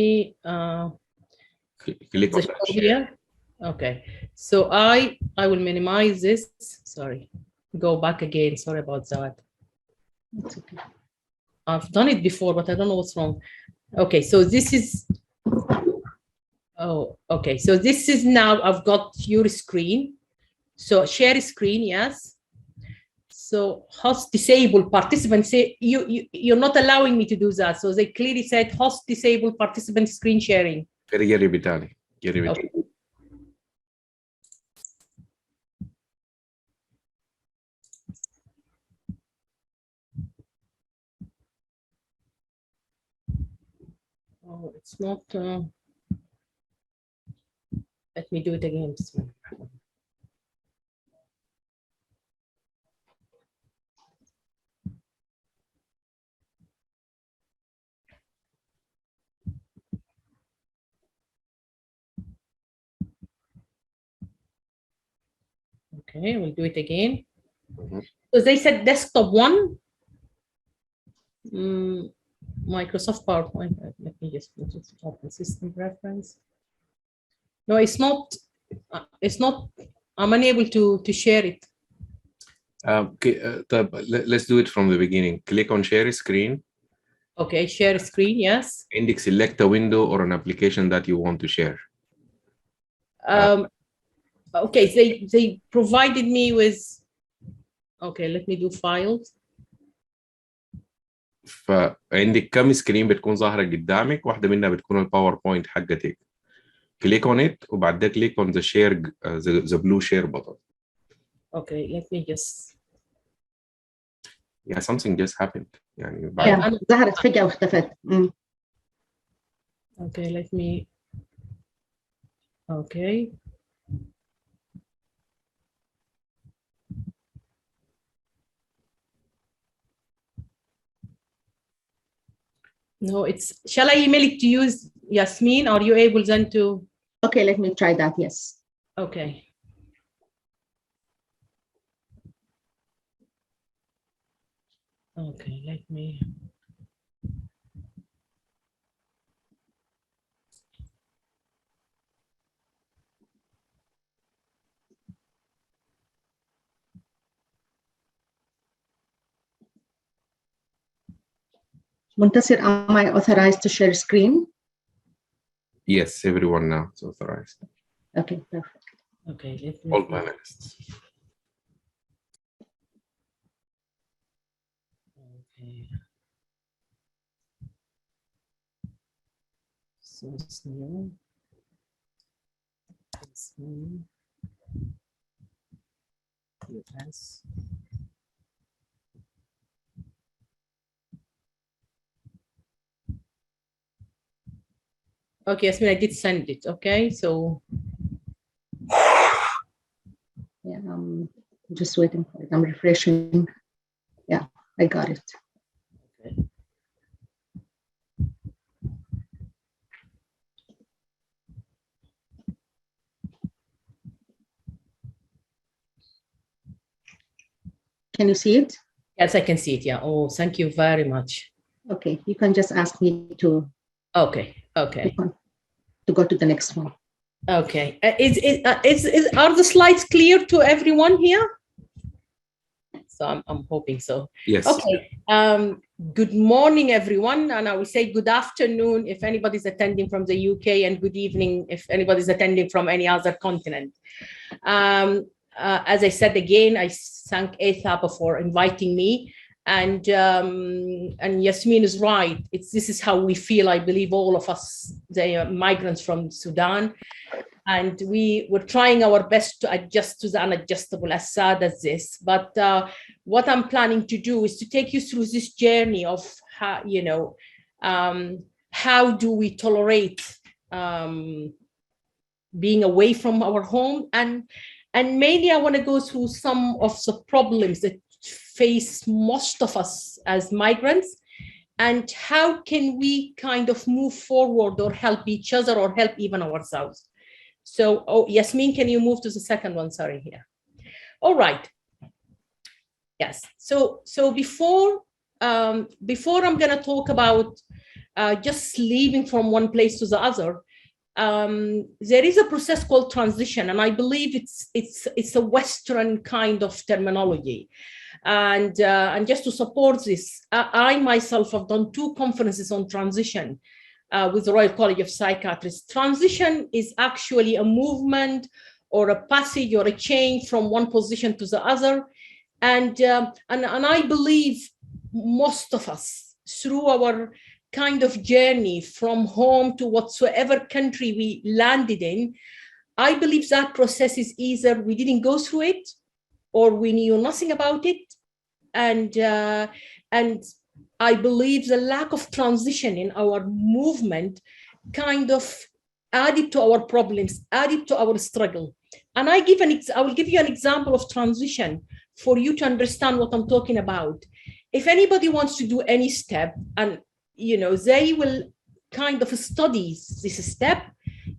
Speaker 1: on
Speaker 7: here. Okay, so I will minimize this. Sorry, go back again. Sorry about that.
Speaker 6: It's okay.
Speaker 7: I've done it before, but I don't know what's wrong. Okay, so this is. Oh, okay. So this is now. I've got your screen. So share screen, yes. So host disabled participants say you're not allowing me to do that. So they clearly said host disabled participant screen sharing. Okay. Oh, it's not. Let me do it again. Okay, we'll do it again.
Speaker 1: Mm-hmm.
Speaker 7: So they said desktop 1. Microsoft PowerPoint. Let me just put it open system reference. No, it's not. It's not. I'm unable to share it.
Speaker 1: Let's do it from the beginning. Click on share screen.
Speaker 7: Okay, share screen. Yes.
Speaker 1: And select a window or an application that you want to share.
Speaker 7: Okay, they provided me with. Okay, let me do files.
Speaker 1: فعندك كم سكرين بتكون ظاهرة قدامك، واحدة منها بتكون الباوربوينت حقتك. Click on it وبعد ده click on the share the blue share button.
Speaker 7: Okay, let me just.
Speaker 1: Yeah, something just happened. يعني
Speaker 6: ظهرت فجأة واختفت.
Speaker 7: Okay, let me. Okay. No, it's. Shall I email it to you, Yasmin? Are you able then to?
Speaker 6: Okay, let me try that. Yes.
Speaker 7: Okay. Okay, let me.
Speaker 6: Montasir, am I authorized to share screen?
Speaker 1: Yes, everyone now is authorized.
Speaker 6: Okay, perfect.
Speaker 7: Okay.
Speaker 1: All panelists.
Speaker 7: Okay. So it's new. It's new. US. Okay, Yasmin, I did send it. Okay, so
Speaker 6: Yeah, I'm just waiting for it. I'm refreshing. Yeah, I got it.
Speaker 7: okay.
Speaker 6: Can you see it?
Speaker 7: Yes, I can see it. Yeah. Oh, thank you very much.
Speaker 6: Okay, you can just ask me to.
Speaker 7: Okay. Okay.
Speaker 6: To go to the next one.
Speaker 7: Okay. Are the slides clear to everyone here? So I'm hoping so.
Speaker 1: Yes.
Speaker 7: Okay. Good morning, everyone, and I will say good afternoon if anybody's attending from the UK, and good evening if anybody's attending from any other continent. As I said again, I thank ASAPA for inviting me, and Yasmin is right. This is how we feel. I believe all of us, the migrants from Sudan, and we were trying our best to adjust to the unadjustable, as sad as this. But what I'm planning to do is to take you through this journey of how, how do we tolerate being away from our home, and mainly I want to go through some of the problems that face most of us as migrants, and how can we kind of move forward or help each other or help even ourselves. So, Yasmin, can you move to the second one? Sorry, here. All right. Yes. So before I'm going to talk about just leaving from one place to the other, there is a process called transition, and I believe it's a Western kind of terminology. And just to support this, I myself have done 2 conferences on transition with the Royal College of Psychiatrists. Transition is actually a movement or a passage or a change from one position to the other. And I believe most of us, through our kind of journey from home to whatsoever country we landed in, I believe that process is either we didn't go through it or we knew nothing about it. And I believe the lack of transition in our movement kind of added to our problems, added to our struggle. And I will give you an example of transition for you to understand what I'm talking about. If anybody wants to do any step, and they will kind of study this step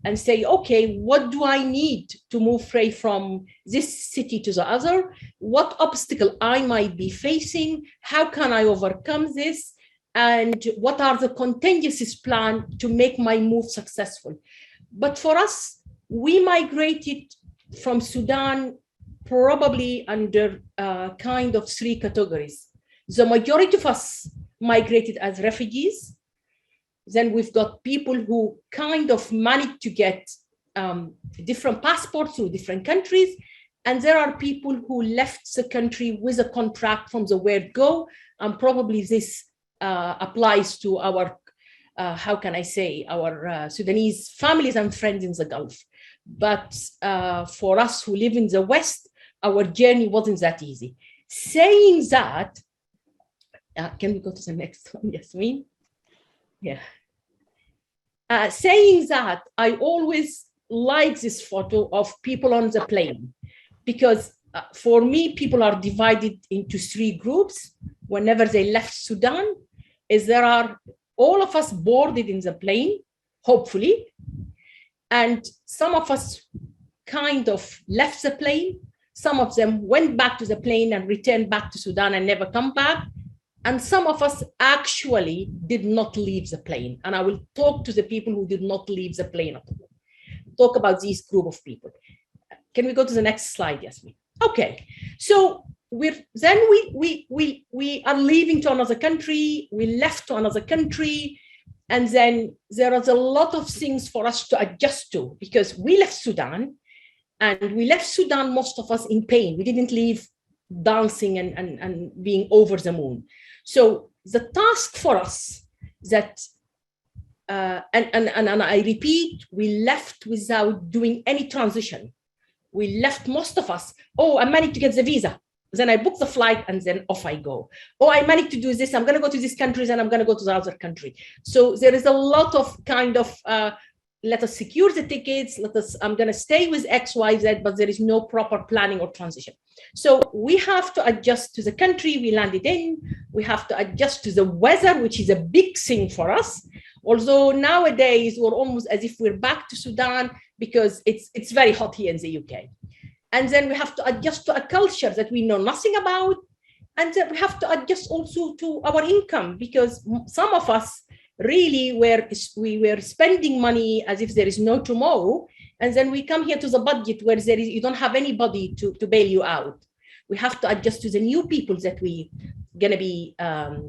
Speaker 7: and say, okay, what do I need to move free from this city to the other? What obstacle I might be facing? How can I overcome this? And what are the contingencies plan to make my move successful? But for us, we migrated from Sudan probably under kind of 3 categories. The majority of us migrated as refugees. Then we've got people who kind of managed to get different passports through different countries. And there are people who left the country with a contract from the word go. And probably this applies to our, our Sudanese families and friends in the Gulf. But for us who live in the West, our journey wasn't that easy. Saying that, can we go to the next one, Yasmin? Yeah. Saying that, I always like this photo of people on the plane, because for me, people are divided into 3 groups whenever they left Sudan. There are all of us boarded in the plane, hopefully, and some of us kind of left the plane. Some of them went back to the plane and returned back to Sudan and never come back. And some of us actually did not leave the plane. And I will talk to the people who did not leave the plane at all. Talk about this group of people. Can we go to the next slide, Yasmin? Okay, so we are leaving to another country. We left to another country. And then there is a lot of things for us to adjust to, because we left Sudan And we left Sudan, most of us, in pain. We didn't leave dancing and being over the moon. So the task for us that, and I repeat, we left without doing any transition. We left, most of us, oh, I managed to get the visa. Then I book the flight and then off I go. Oh, I managed to do this. I'm going to go to this country and I'm going to go to the other country. So there is a lot of kind of, let us secure the tickets. I'm going to stay with X, Y, Z, but there is no proper planning or transition. So we have to adjust to the country we landed in. We have to adjust to the weather, which is a big thing for us. Although nowadays we're almost as if we're back to Sudan because it's very hot here in the UK. And then we have to adjust to a culture that we know nothing about. And then we have to adjust also to our income, because some of us really we were spending money as if there is no tomorrow. And then we come here to the budget where you don't have anybody to bail you out. We have to adjust to the new people that we going to be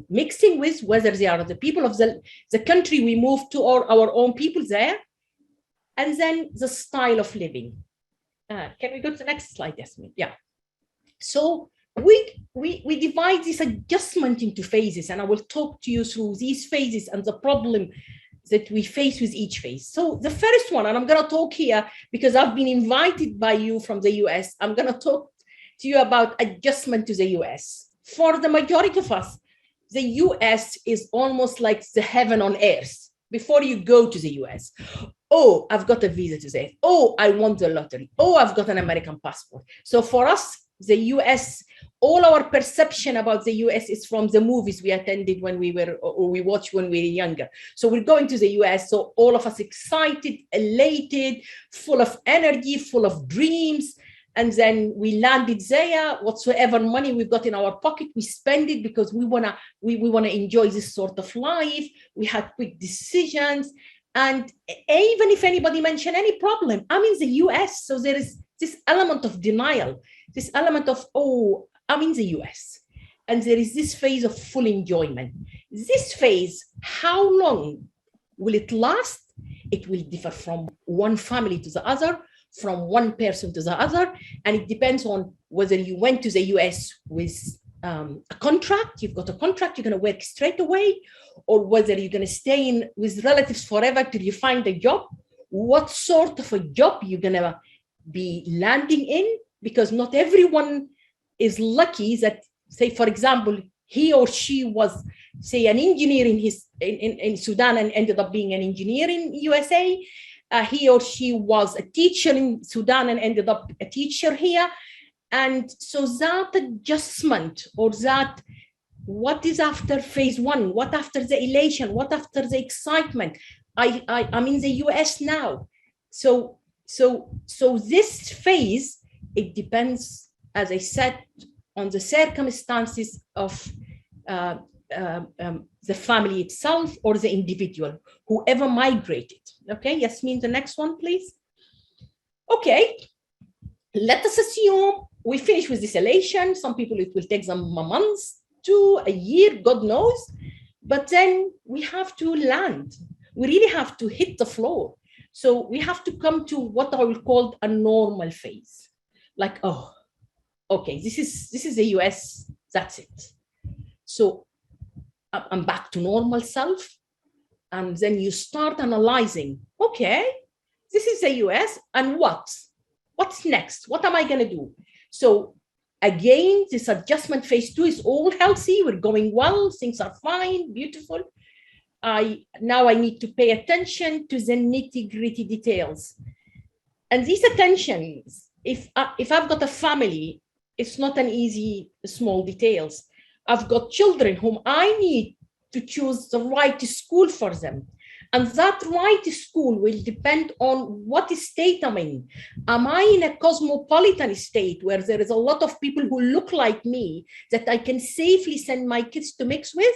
Speaker 7: mixing with, whether they are the people of the country we moved to or our own people there. And then the style of living. Can we go to the next slide, Yasmin? Yeah. So we divide this adjustment into phases, and I will talk to you through these phases and the problem that we face with each phase. So the first one, and I'm going to talk here because I've been invited by you from the US, I'm going to talk to you about adjustment to the US. For the majority of us, the US is almost like the heaven on earth before you go to the US. Oh, I've got a visa to say. Oh, I won the lottery. Oh, I've got an American passport. So for us, the US, all our perception about the US is from the movies we attended when we were, or we watched when we were younger. So we're going to the US. So all of us excited, elated, full of energy, full of dreams. And then we landed there. Whatsoever money we've got in our pocket, we spend it because we wanna enjoy this sort of life. We had quick decisions. And even if anybody mentioned any problem, I'm in the US. So there is this element of denial, this element of, oh, I'm in the US. And there is this phase of full enjoyment. This phase, how long will it last? It will differ from one family to the other, from one person to the other. And it depends on whether you went to the US with a contract, you've got a contract, you're going to work straight away, or whether you're going to stay in with relatives forever till you find a job, what sort of a job you're going to be landing in, because not everyone is lucky that, say, for example, he or she was, say, an engineer in Sudan and ended up being an engineer in USA. He or she was a teacher in Sudan and ended up a teacher here. And so that adjustment, or that, what is after phase one? What after the elation? What after the excitement? I'm in the US now. So this phase, it depends, as I said, on the circumstances of the family itself or the individual, whoever migrated. Okay, Yasmin, the next one, please. Okay, let us assume we finish with this elation. Some people, it will take them months to a year, God knows. But then we have to land. We really have to hit the floor. So we have to come to what I will call a normal phase. Like, oh, okay, this is the US, that's it. So I'm back to normal self. And then you start analyzing, okay, this is the US, and what's next? What am I going to do? So again, this adjustment phase 2 is all healthy. We're going well. Things are fine, beautiful. Now I need to pay attention to the nitty-gritty details. And these attentions, if I've got a family, it's not an easy, small details. I've got children whom I need to choose the right school for them. And that right school will depend on what state I'm in. Am I in a cosmopolitan state where there is a lot of people who look like me that I can safely send my kids to mix with?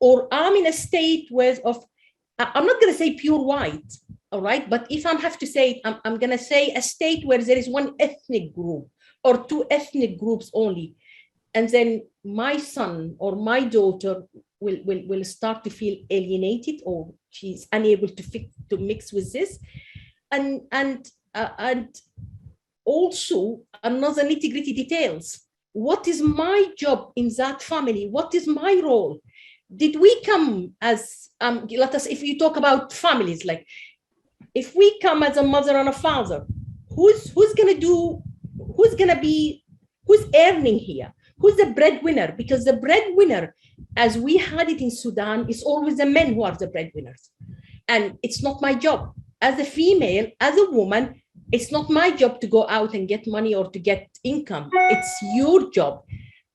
Speaker 7: Or I'm in a state I'm not going to say pure white, all right? But if I have to say it, I'm going to say a state where there is one ethnic group or two ethnic groups only. And then my son or my daughter will start to feel alienated, or she's unable to mix with this. And also another nitty-gritty details. What is my job in that family? What is my role? Did we come as, let us, if you talk about families, like if we come as a mother and a father, who's earning here? Who's the breadwinner? Because the breadwinner, as we had it in Sudan, is always the men who are the breadwinners. And it's not my job. As a female, as a woman, it's not my job to go out and get money or to get income. It's your job.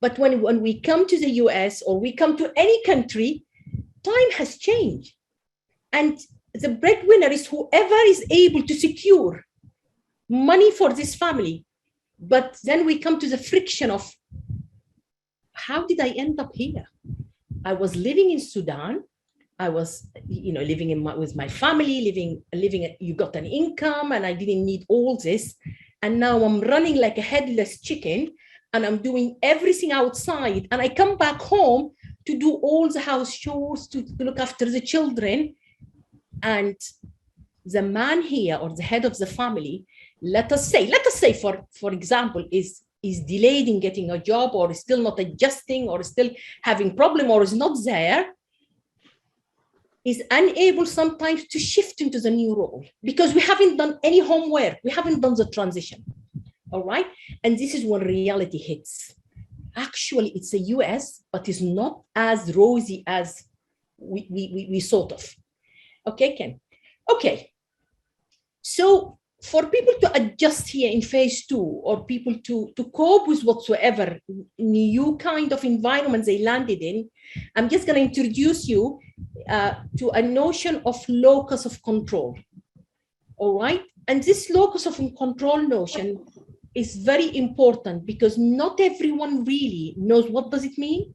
Speaker 7: But when we come to the US or we come to any country, time has changed. And the breadwinner is whoever is able to secure money for this family. But then we come to the friction of, how did I end up here? I was living in Sudan. I was, living with my family, living. You got an income, and I didn't need all this. And now I'm running like a headless chicken, and I'm doing everything outside. And I come back home to do all the house chores, to look after the children. And the man here, or the head of the family, let us say, for example, is delayed in getting a job, or is still not adjusting, or is still having problem, or is not there, is unable sometimes to shift into the new role because we haven't done any homework. We haven't done the transition. All right. And this is when reality hits. Actually, it's the US, but it's not as rosy as we sort of. Okay, Ken. Okay. So for people to adjust here in phase 2, or people to cope with whatsoever new kind of environment they landed in, I'm just going to introduce you to a notion of locus of control. All right. And this locus of control notion is very important because not everyone really knows what does it mean,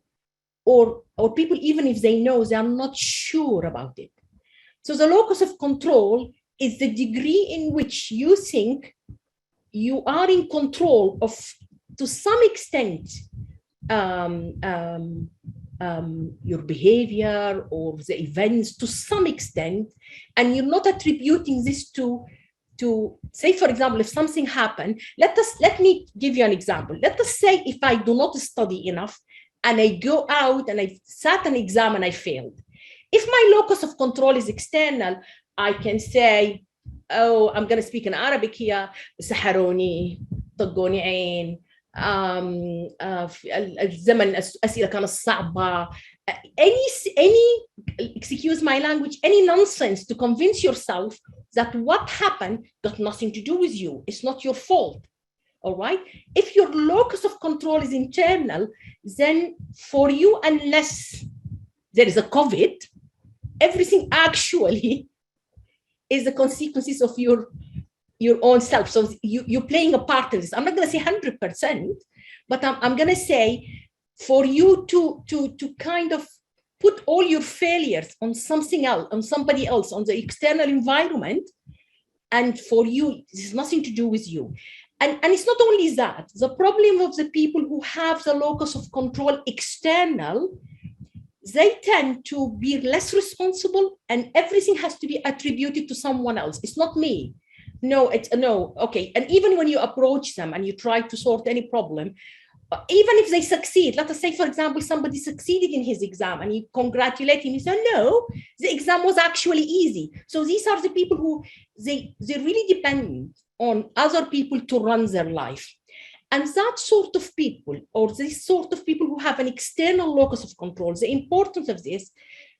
Speaker 7: or people, even if they know, they are not sure about it. So the locus of control is the degree in which you think you are in control of, to some extent, your behavior or the events to some extent, and you're not attributing this to say, for example, if something happened, let me give you an example. Let us say if I do not study enough and I go out and I sat an exam and I failed. If my locus of control is external, I can say, oh, I'm going to speak in Arabic here, سحروني طقوني عين الزمن أسئلة كانت صعبة, any excuse my language, any nonsense to convince yourself that what happened got nothing to do with you. It's not your fault. All right. If your locus of control is internal, then for you, unless there is a COVID, everything actually is the consequences of your own self. So you're playing a part in this. I'm not going to say 100%, but I'm going to say for you to kind of put all your failures on something else, on somebody else, on the external environment, and for you, this has nothing to do with you. And it's not only that. The problem of the people who have the locus of control external, they tend to be less responsible, and everything has to be attributed to someone else. It's not me. No, it's no. Okay. And even when you approach them and you try to sort any problem, even if they succeed, let us say, for example, somebody succeeded in his exam and you congratulate him, you say, no, the exam was actually easy. So these are the people who they really depend on other people to run their life. And that sort of people, or this sort of people who have an external locus of control, the importance of this,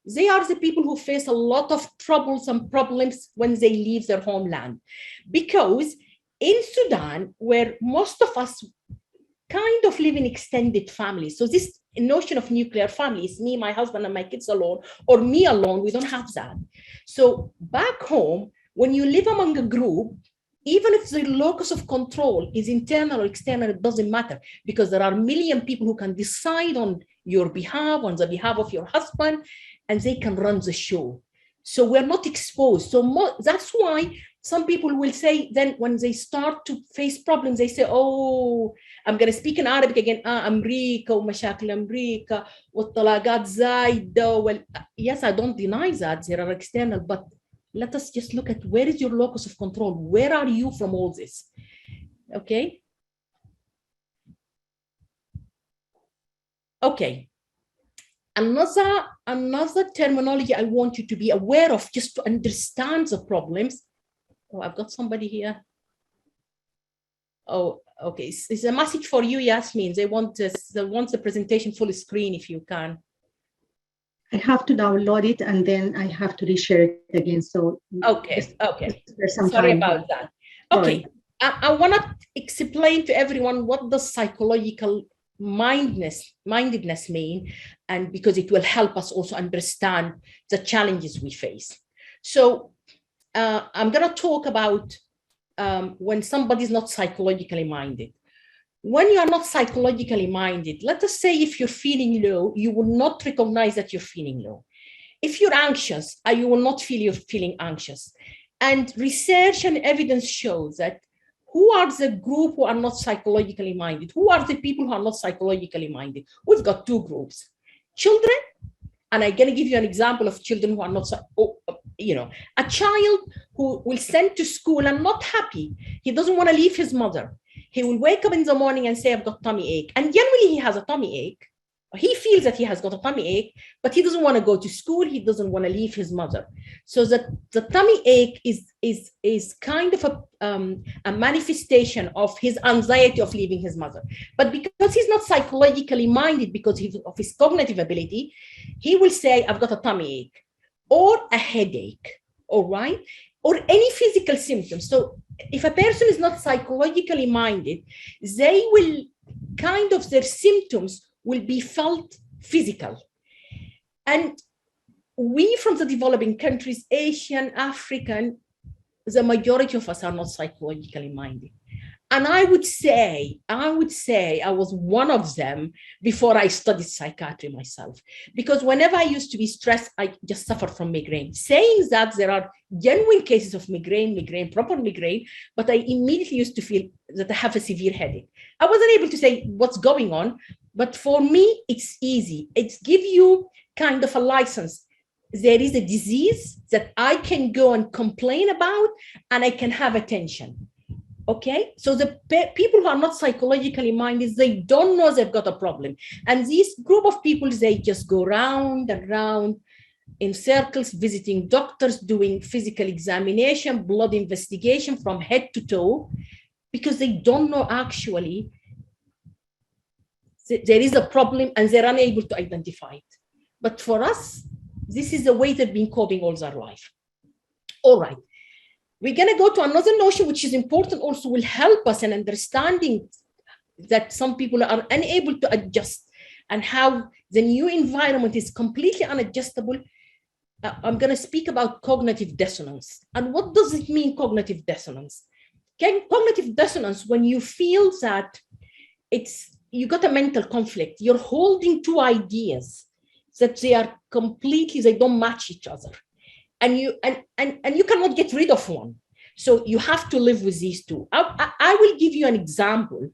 Speaker 7: they are the people who face a lot of troubles and problems when they leave their homeland. Because in Sudan, where most of us kind of live in extended families, so this notion of nuclear family is me, my husband, and my kids alone, or me alone, we don't have that. So back home, when you live among a group, even if the locus of control is internal or external, it doesn't matter, because there are a million people who can decide on your behalf, on the behalf of your husband, and they can run the show. So we're not exposed. So that's why some people will say, then when they start to face problems, they say, oh, I'm going to speak in Arabic again. أمريكا ومشاكل أمريكا والطلاقات زايدة. Well, yes, I don't deny that there are external, but let us just look at where is your locus of control? Where are you from all this? Okay. Okay. Another terminology I want you to be aware of, just to understand the problems. Oh, I've got somebody here. Oh, okay. It's a message for you, Yasmin. They want the presentation full screen if you can.
Speaker 6: I have to download it and then I have to reshare it again. So
Speaker 7: okay, okay.
Speaker 6: Sorry
Speaker 7: about that. Okay, I want to explain to everyone what does psychological mindedness mean, and because it will help us also understand the challenges we face. So I'm going to talk about when somebody's not psychologically minded. When you are not psychologically minded, let us say if you're feeling low, you will not recognize that you're feeling low. If you're anxious, you will not feel you're feeling anxious. And research and evidence shows that who are the group who are not psychologically minded? Who are the people who are not psychologically minded? We've got two groups. Children, and I'm going to give you an example of children who are not, a child who will send to school and not happy. He doesn't want to leave his mother. He will wake up in the morning and say, I've got tummy ache. And generally he has a tummy ache. He feels that he has got a tummy ache, but he doesn't want to go to school. He doesn't want to leave his mother. So the tummy ache is kind of a manifestation of his anxiety of leaving his mother. But because he's not psychologically minded, because of his cognitive ability, he will say, I've got a tummy ache or a headache, all right? Or any physical symptoms. So if a person is not psychologically minded, they will their symptoms will be felt physical. And we from the developing countries, Asian, African, the majority of us are not psychologically minded. And I would say I was one of them before I studied psychiatry myself, because whenever I used to be stressed, I just suffered from migraine. Saying that there are genuine cases of migraine, proper migraine, but I immediately used to feel that I have a severe headache. I wasn't able to say what's going on, but for me, it's easy. It's give you kind of a license. There is a disease that I can go and complain about, and I can have attention. Okay, so the people who are not psychologically minded, they don't know they've got a problem. And this group of people, they just go round and round in circles, visiting doctors, doing physical examination, blood investigation from head to toe, because they don't know actually there is a problem and they're unable to identify it. But for us, this is the way they've been coping all their life. All right. We're going to go to another notion, which is important, also will help us in understanding that some people are unable to adjust and how the new environment is completely unadjustable. I'm going to speak about cognitive dissonance. And what does it mean, cognitive dissonance? Cognitive dissonance, when you feel that you got a mental conflict, you're holding two ideas that they don't match each other. And you cannot get rid of one. So you have to live with these two. I will give you an example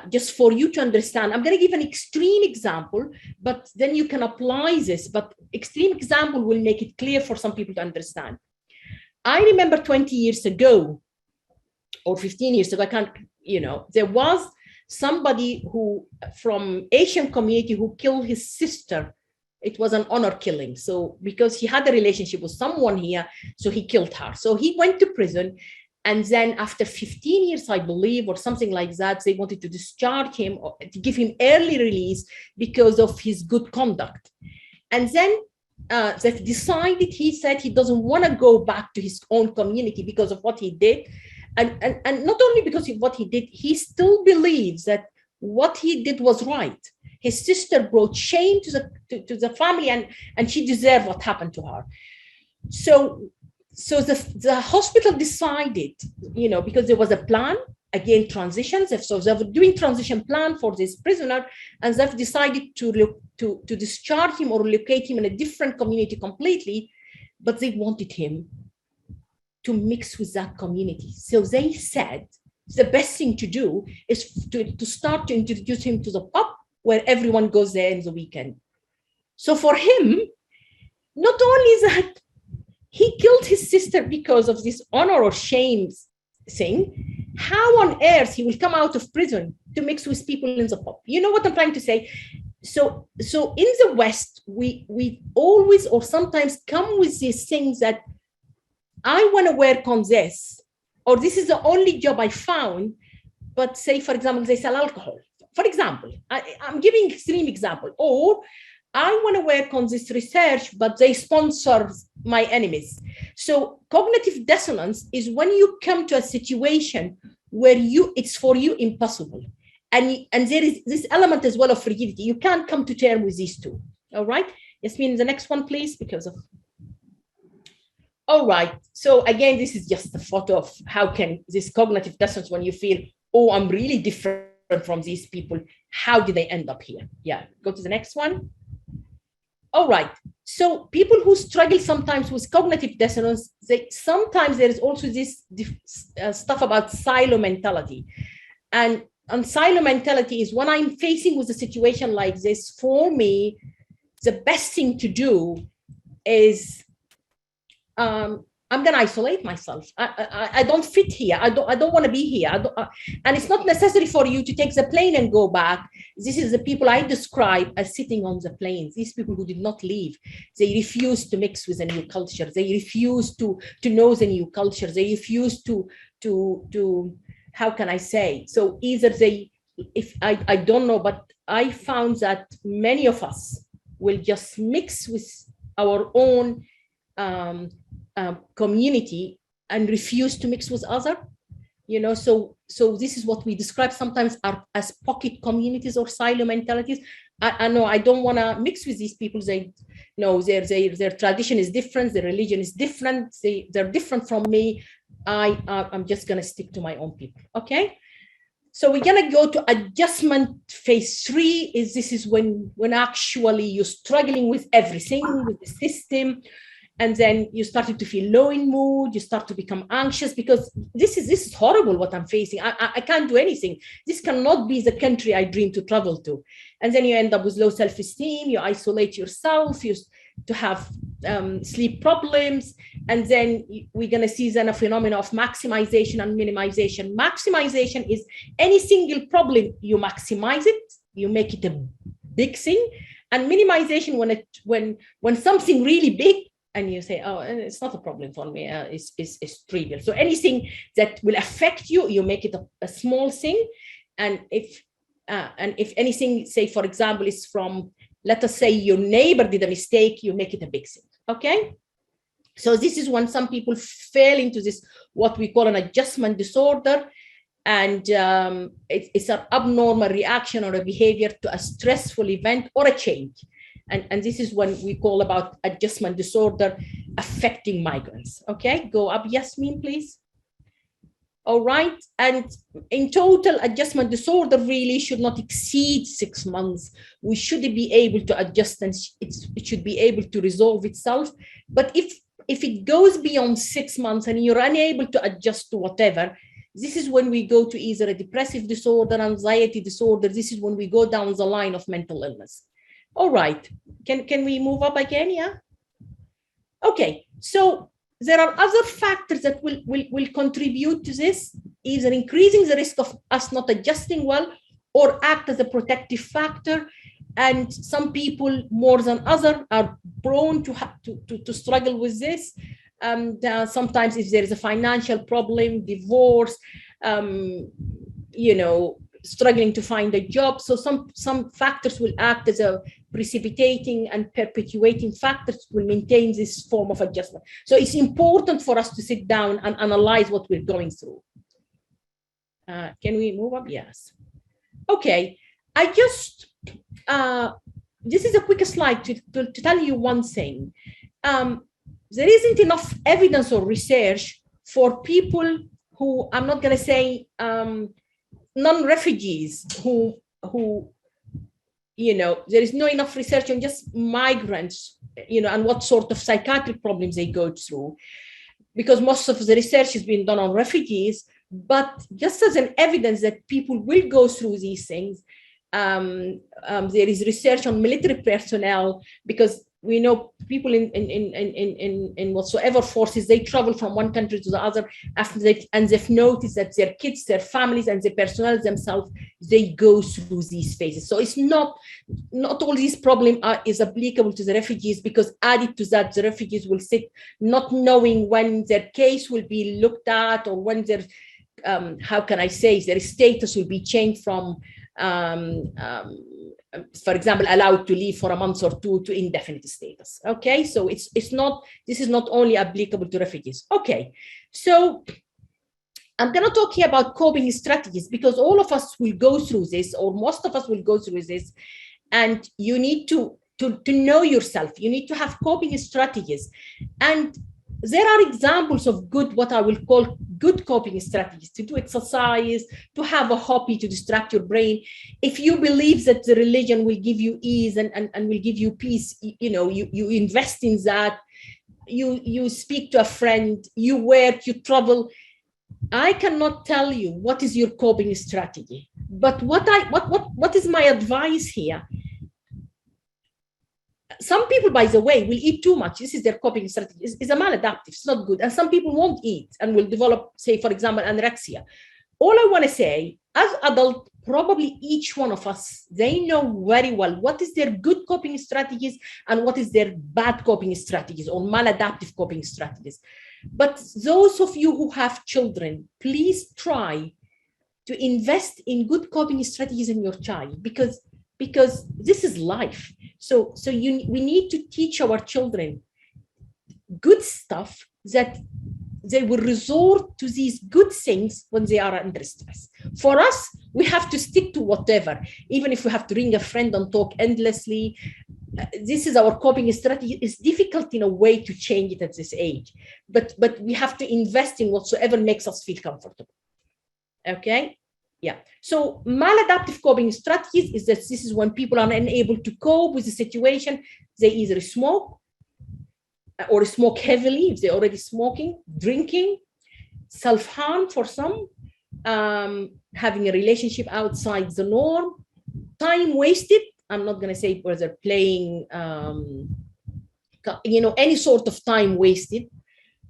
Speaker 7: just for you to understand. I'm going to give an extreme example, but then you can apply this. But extreme example will make it clear for some people to understand. I remember 20 years ago or 15 years ago, there was somebody who from Asian community who killed his sister. It was an honor killing. So because he had a relationship with someone here, so he killed her. So he went to prison. And then after 15 years, I believe, or something like that, they wanted to discharge him or to give him early release because of his good conduct. And then they decided, he said he doesn't want to go back to his own community because of what he did. And not only because of what he did, he still believes that what he did was right. His sister brought shame to the family, and she deserved what happened to her. So the hospital decided, because there was a plan, again, transitions. So they were doing transition plan for this prisoner, and they've decided to discharge him or locate him in a different community completely, but they wanted him to mix with that community. So they said the best thing to do is to start to introduce him to the pub, where everyone goes there in the weekend. So for him, not only that he killed his sister because of this honor or shame thing, how on earth he will come out of prison to mix with people in the pub? You know what I'm trying to say? So in the West, we always or sometimes come with these things that I want to work on this, or this is the only job I found. But say, for example, they sell alcohol. For example, I'm giving extreme example. Or I want to work on this research, but they sponsor my enemies. So cognitive dissonance is when you come to a situation where it's for you impossible. And there is this element as well of rigidity. You can't come to terms with these two. All right. Yasmin, the next one, please, because of. All right. So again, this is just a photo of how can this cognitive dissonance, when you feel, oh, I'm really different from these people. How did they end up here? Yeah. Go to the next one. All right. So people who struggle sometimes with cognitive dissonance, sometimes there is also this stuff about silo mentality. And silo mentality is when I'm facing with a situation like this, for me, the best thing to do is I'm going to isolate myself. I don't fit here. I don't want to be here. And it's not necessary for you to take the plane and go back. This is the people I describe as sitting on the planes. These people who did not leave. They refuse to mix with a new culture. They refuse to know the new culture. They refuse to how can I say? So either I don't know, but I found that many of us will just mix with our own community and refuse to mix with other, so this is what we describe sometimes as pocket communities or silo mentalities. I know I don't want to mix with these people. They know their tradition is different, their religion is different, they're different from me. I'm just going to stick to my own people. Okay, so we're going to go to adjustment phase 3. This is when actually you're struggling with everything, with the system. And then you started to feel low in mood, you start to become anxious because this is horrible what I'm facing. I can't do anything. This cannot be the country I dream to travel to. And then you end up with low self-esteem, you isolate yourself, you to have sleep problems. And then we're going to see then a phenomenon of maximization and minimization. Maximization is any single problem, you maximize it, you make it a big thing. And minimization when something really big, and you say, oh, it's not a problem for me, it's trivial. So anything that will affect you, you make it a small thing. And if anything, say, for example, is from, let us say your neighbor did a mistake, you make it a big thing, okay? So this is when some people fall into this, what we call an adjustment disorder. And it's an abnormal reaction or a behavior to a stressful event or a change. And this is when we call about adjustment disorder affecting migrants. Okay, go up, Yasmin, please. All right, and in total, adjustment disorder really should not exceed 6 months. We should be able to adjust and it should be able to resolve itself. But if it goes beyond 6 months and you're unable to adjust to whatever, this is when we go to either a depressive disorder, anxiety disorder. This is when we go down the line of mental illness. All right, can we move up again? Yeah. Okay, so there are other factors that will contribute to this, either increasing the risk of us not adjusting well or act as a protective factor. And some people more than others are prone to struggle with this. And sometimes if there is a financial problem, divorce, struggling to find a job. So some factors will act as a precipitating and perpetuating factors will maintain this form of adjustment. So it's important for us to sit down and analyze what we're going through. Can we move up? Yes. Okay. This is a quick slide to tell you one thing. There isn't enough evidence or research for people who, I'm not going to say non-refugees who there is no enough research on just migrants, and what sort of psychiatric problems they go through, because most of the research has been done on refugees. But just as an evidence that people will go through these things, there is research on military personnel, because we know people in whatsoever forces, they travel from one country to the other after and they've noticed that their kids, their families, and their personnel themselves, they go through these phases. So it's not all these problems is applicable to the refugees, because added to that, the refugees will sit not knowing when their case will be looked at, or when their, how can I say, their status will be changed from, for example, allowed to leave for a month or two to indefinite status. Okay, so it's not, this is not only applicable to refugees. Okay, so I'm going to talk here about coping strategies, because all of us will go through this, or most of us will go through this, and you need to know yourself. You need to have coping strategies, and there are examples of good, what I will call good coping strategies: to do exercise, to have a hobby to distract your brain. If you believe that the religion will give you ease and will give you peace, you know, you invest in that. You speak to a friend, you work, you travel. I cannot tell you what is your coping strategy, but what is my advice here? Some people, by the way, will eat too much. This is their coping strategy. It's a maladaptive. It's not good. And some people won't eat and will develop, say, for example, anorexia. All I want to say, as adults, probably each one of us, they know very well what is their good coping strategies and what is their bad coping strategies or maladaptive coping strategies. But those of you who have children, please try to invest in good coping strategies in your child, because this is life. So we need to teach our children good stuff, that they will resort to these good things when they are under stress. For us, we have to stick to whatever, even if we have to ring a friend and talk endlessly. This is our coping strategy. It's difficult in a way to change it at this age, but we have to invest in whatsoever makes us feel comfortable. Okay. Yeah. So maladaptive coping strategies is that this is when people are unable to cope with the situation. They either smoke or smoke heavily if they're already smoking, drinking, self-harm for some, having a relationship outside the norm, time wasted. I'm not going to say whether playing, any sort of time wasted.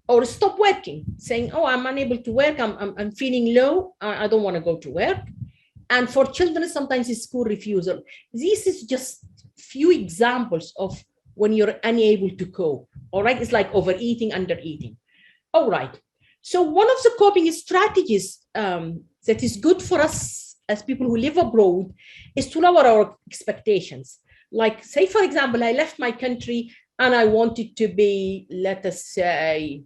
Speaker 7: Or stop working, saying, oh, I'm unable to work, I'm feeling low, I don't want to go to work. And for children, sometimes it's school refusal. This is just few examples of when you're unable to cope, all right? It's like overeating, undereating. All right, so one of the coping strategies that is good for us as people who live abroad is to lower our expectations. Like, say, for example, I left my country and I wanted to be, let us say,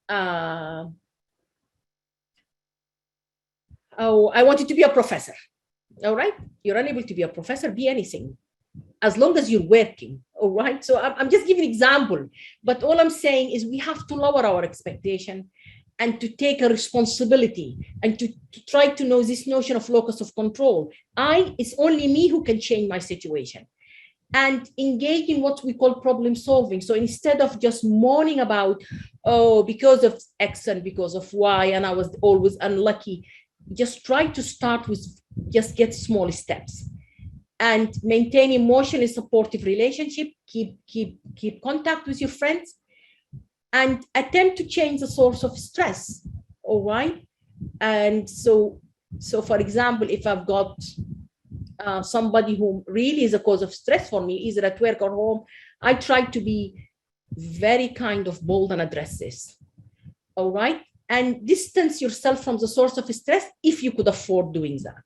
Speaker 7: I wanted to be a professor. All right, you're unable to be a professor, be anything, as long as you're working. All right, so I'm just giving an example, but all I'm saying is we have to lower our expectation and to take a responsibility and to try to know this notion of locus of control. It's only me who can change my situation. And engage in what we call problem solving. So instead of just moaning about, oh, because of X and because of Y, and I was always unlucky, just try to start with, just get small steps and maintain emotionally supportive relationship, keep contact with your friends, and attempt to change the source of stress. All right. And so for example, if I've got somebody who really is a cause of stress for me, either at work or home, I try to be very kind of bold and address this. All right. And distance yourself from the source of stress if you could afford doing that.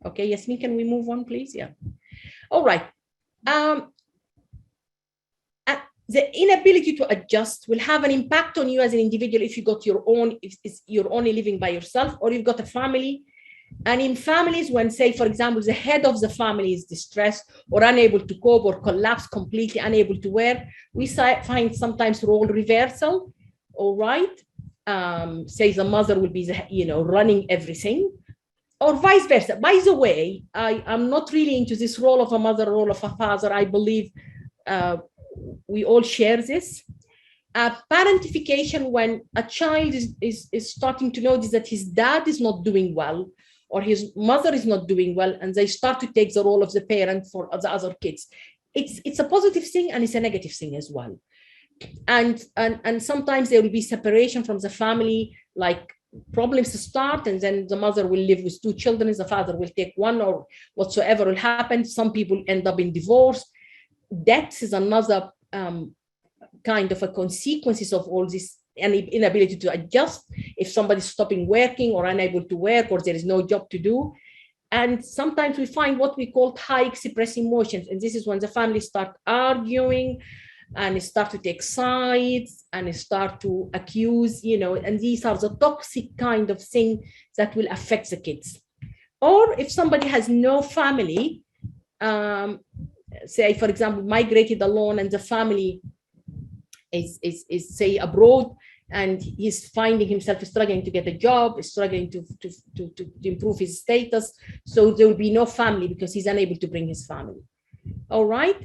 Speaker 7: Okay, Yasmin, can we move on, please? Yeah. All right. The inability to adjust will have an impact on you as an individual if you got your own, if you're only living by yourself, or you've got a family. And in families, when, say, for example, the head of the family is distressed or unable to cope or collapse, completely unable to work, we find sometimes role reversal. All right. Say the mother will be, running everything, or vice versa. By the way, I'm not really into this role of a mother, role of a father. I believe we all share this. Parentification, when a child is starting to notice that his dad is not doing well, or his mother is not doing well, and they start to take the role of the parent for the other kids. it's a positive thing and it's a negative thing as well. And sometimes there will be separation from the family, like problems start, and then the mother will live with 2 children, the father will take one, or whatsoever will happen. Some people end up in divorce. That is another kind of a consequences of all this, and inability to adjust if somebody's stopping working or unable to work, or there is no job to do. And sometimes we find what we call high express emotions, and this is when the family start arguing and start to take sides and start to accuse, and these are the toxic kind of thing that will affect the kids. Or if somebody has no family, say, for example, migrated alone, and the family is say abroad, and he's finding himself struggling to get a job, struggling to improve his status. So there will be no family because he's unable to bring his family. All right.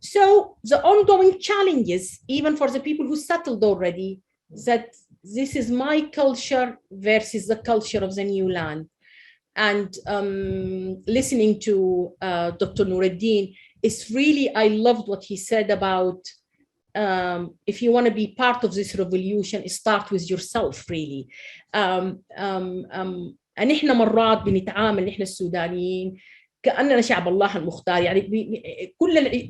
Speaker 7: So the ongoing challenges, even for the people who settled already, that this is my culture versus the culture of the new land. And listening to Dr. Nureldin, it's really, I loved what he said about if you want to be part of this revolution, start with yourself, really. نحن مرات بنتعامل نحن السودانيين كأننا شعب الله المختار، يعني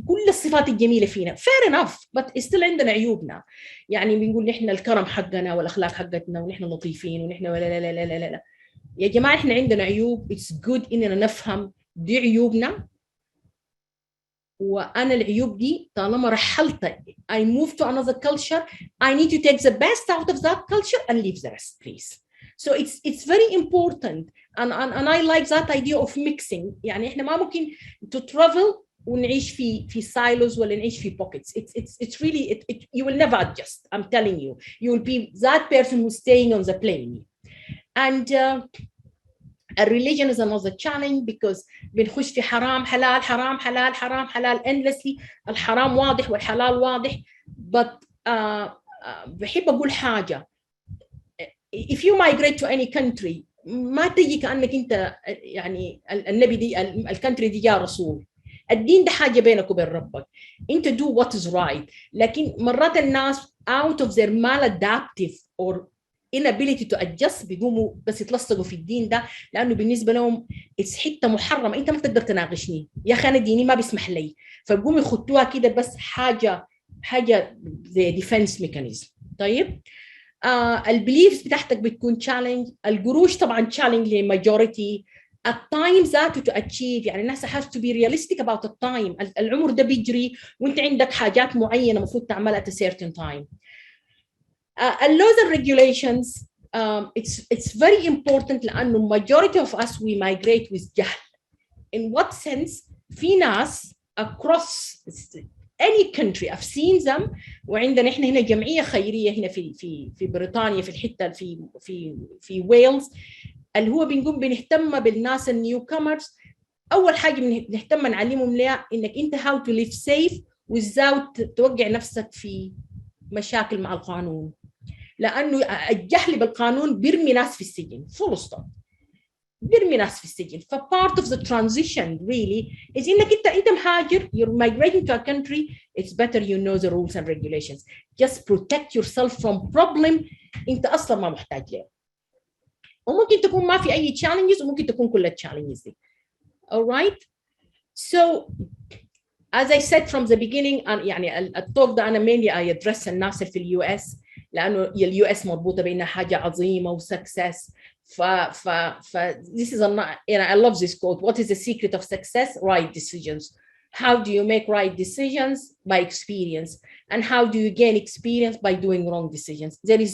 Speaker 7: كل الصفات الجميلة فينا fair enough, but still عندنا عيوبنا. يعني بنقول نحن الكرم حقنا والأخلاق حقتنا ونحن لطيفين ونحن لا لا لا لا لا. يا جماعة إحنا عندنا عيوب. It's good إننا نفهم دي عيوبنا، وأنا العيوب دي طالما رحلت I move to another culture, I need to take the best out of that culture and leave the rest, please. So it's very important, and I like that idea of mixing. يعني إحنا ما ممكن to travel ونعيش في silos ولا نعيش في pockets. It's really you will never adjust. I'm telling you, you will be that person who's staying on the plane. And a religion is another challenge because بنخش في حرام حلال حرام حلال حرام حلال endlessly. الحرام واضح والحلال واضح. But بحب أقول حاجة. If you migrate to any country, ما تجي كأنك أنت يعني النبي دي الكنتري دي جاء رسول. الدين ده حاجة بينك وبين ربك. أنت do what is right. لكن مرات الناس out of their maladaptive or inability to adjust بيقوموا بس يتلصقوا في الدين ده، لأنه بالنسبة لهم it's حتة محرمة، أنت ما تقدر تناقشني يا أخي أنا ديني ما بيسمح لي، فبيقوموا يخطوها كده بس حاجة زي defense mechanism. طيب البليفز بتاعتك بتكون challenge، القروش طبعا challenge لمajority، التايم ذاته to achieve، يعني الناس have to be realistic about the time. العمر ده بيجري وانت عندك حاجات معينة المفروض تعملها at a certain time. Laws and regulations, it's very important لأنه majority of us we migrate with جهل. In what sense؟ في ناس across any country I've seen them، وعندنا احنا هنا جمعية خيرية هنا في بريطانيا في الحتة في ويلز، اللي هو بنقوم بنهتم بالناس النيو كامرز. أول حاجة بنهتم نعلمهم لها إنك أنت how to live safe without توقع نفسك في مشاكل مع القانون، لأنه الجهل بالقانون بيرمي ناس في السجن full stop، بيرمي ناس في السجن. ف part of the transition really is إنك أنت مهاجر، you're migrating to a country, it's better you know the rules and regulations. Just protect yourself from problem أنت أصلاً ما محتاج له. وممكن تكون ما في أي challenges وممكن تكون كل challenges دي. All right. So as I said from the beginning، يعني التوك ده أنا mainly I address الناس في اليو اس، لأنه اليو اس مربوطة بأنها حاجة عظيمة وسكسس. this is I love this quote. What is the secret of success? Right decisions. How do you make right decisions? By experience. And how do you gain experience? By doing wrong decisions. There is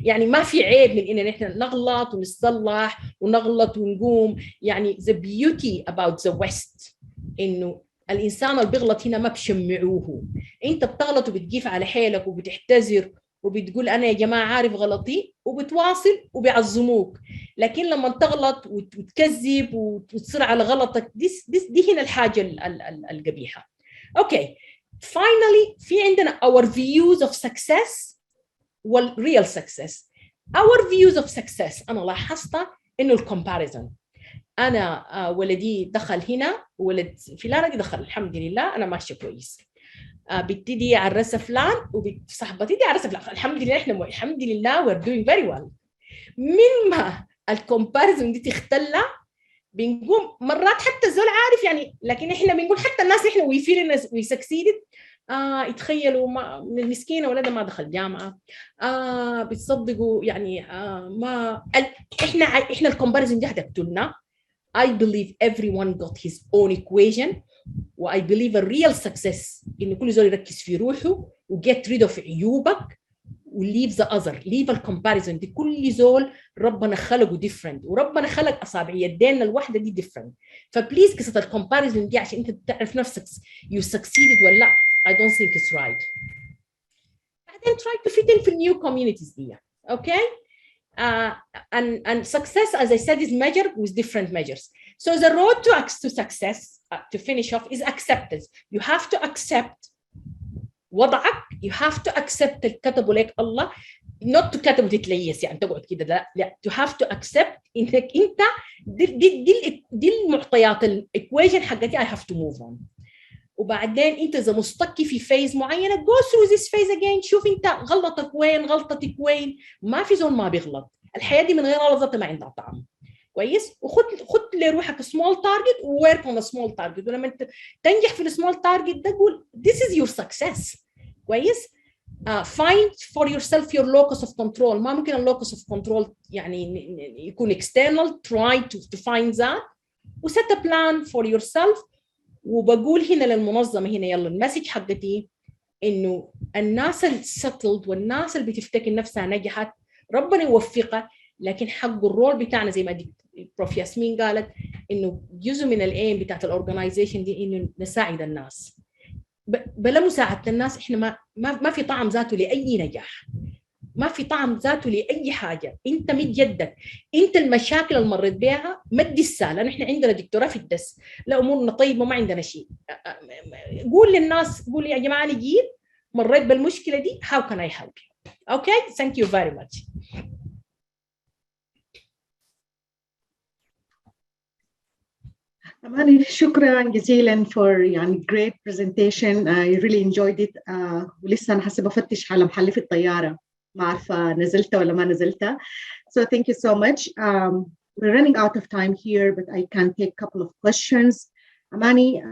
Speaker 7: يعني ما في عيب من إن نحن نغلط ونصلح ونغلط ونقوم. يعني the beauty about the West إنه الإنسان اللي بيغلط هنا ما بشمعوه. أنت بتغلط وبتجيف على حيلك وبتحتذر وبتقول أنا يا جماعة عارف غلطي وبتواصل وبيعظموك. لكن لما تغلط وتكذب وتصير على غلطك دي هنا الحاجة القبيحة. Okay, finally في عندنا our views of success والreal success. Our views of success أنا لاحظت إنه الcomparison. أنا ولدي دخل هنا، ولد فلان دخل الحمد لله أنا ماشية كويس. بتدي عرسة فلان وصاحبتي دي عرسة فلان، الحمد لله إحنا الحمد لله we're doing very well. من ما الكومباريزون دي تختلى بنقوم مرات حتى الزول عارف يعني، لكن إحنا بنقول حتى الناس إحنا we feel we succeeded. يتخيلوا من المسكينة ولدها ما دخل جامعة، بتصدقوا يعني ما إحنا الكومباريزون دي هتقتلنا. I believe everyone got his own equation. و I believe a real success إن كل زول يركز في روحه و get rid of عيوبك و leave the other, leave the comparison. دي كل زول ربنا خلقه different، وربنا خلق أصابع يدينا الواحدة دي different. فبليز قصة الكومباريزون دي عشان أنت تعرف نفسك you succeeded ولا لا، I don't think it's right. بعدين try to fit in في new communities دي. Okay? And success, as I said, is measured with different measures. So the road to success, to finish off, is acceptance. You have to accept وضعك. You have to accept الكتب لك الله. Not to كتب وتتليس يعني تقعد كده، لا. You have to accept إنك أنت دي المعطيات الإيكويشن حقتي I have to move on. وبعدين انت اذا مستقي في فيز معينه go through this phase again. شوف انت غلطك وين، غلطتك وين. ما في زول ما بيغلط، الحياه دي من غير غلطه ما عندها طعم. كويس؟ وخد لروحك small target و work on a small target، ولما انت تنجح في السمول تارجت ده قول this is your success. كويس؟ find for yourself your locus of control. ما ممكن اللوكس of control يعني يكون external. try to find that و set a plan for yourself. وبقول هنا للمنظمة هنا يلا المسج حقتي إنه الناس السيتلد والناس اللي بتفتكر نفسها نجحت ربنا يوفقها، لكن حق الرول بتاعنا زي ما بروف ياسمين قالت إنه جزء من الأيم بتاعت الأورجنايزيشن دي إنه نساعد الناس. بلا مساعدة الناس إحنا ما في طعم ذاته لأي نجاح، ما في طعم ذاته لأي حاجة. أنت متجدد، أنت المشاكل اللي مريت بها ما تدسها، لأن إحنا عندنا دكتوراه في الدس، لا أمورنا طيبة ما عندنا شيء. قول للناس، قول يا جماعة أنا جيت مريت بالمشكلة دي how can I help you. Okay, thank you very much.
Speaker 6: Amani, شكرا جزيلا for يعني great presentation. I really enjoyed it. ولسه أنا حاسة بفتش على محلي في الطيارة، ما عارفة نزلت ولا ما نزلت. So thank you so much. We're running out of time here, but I can take a couple of questions. Amani,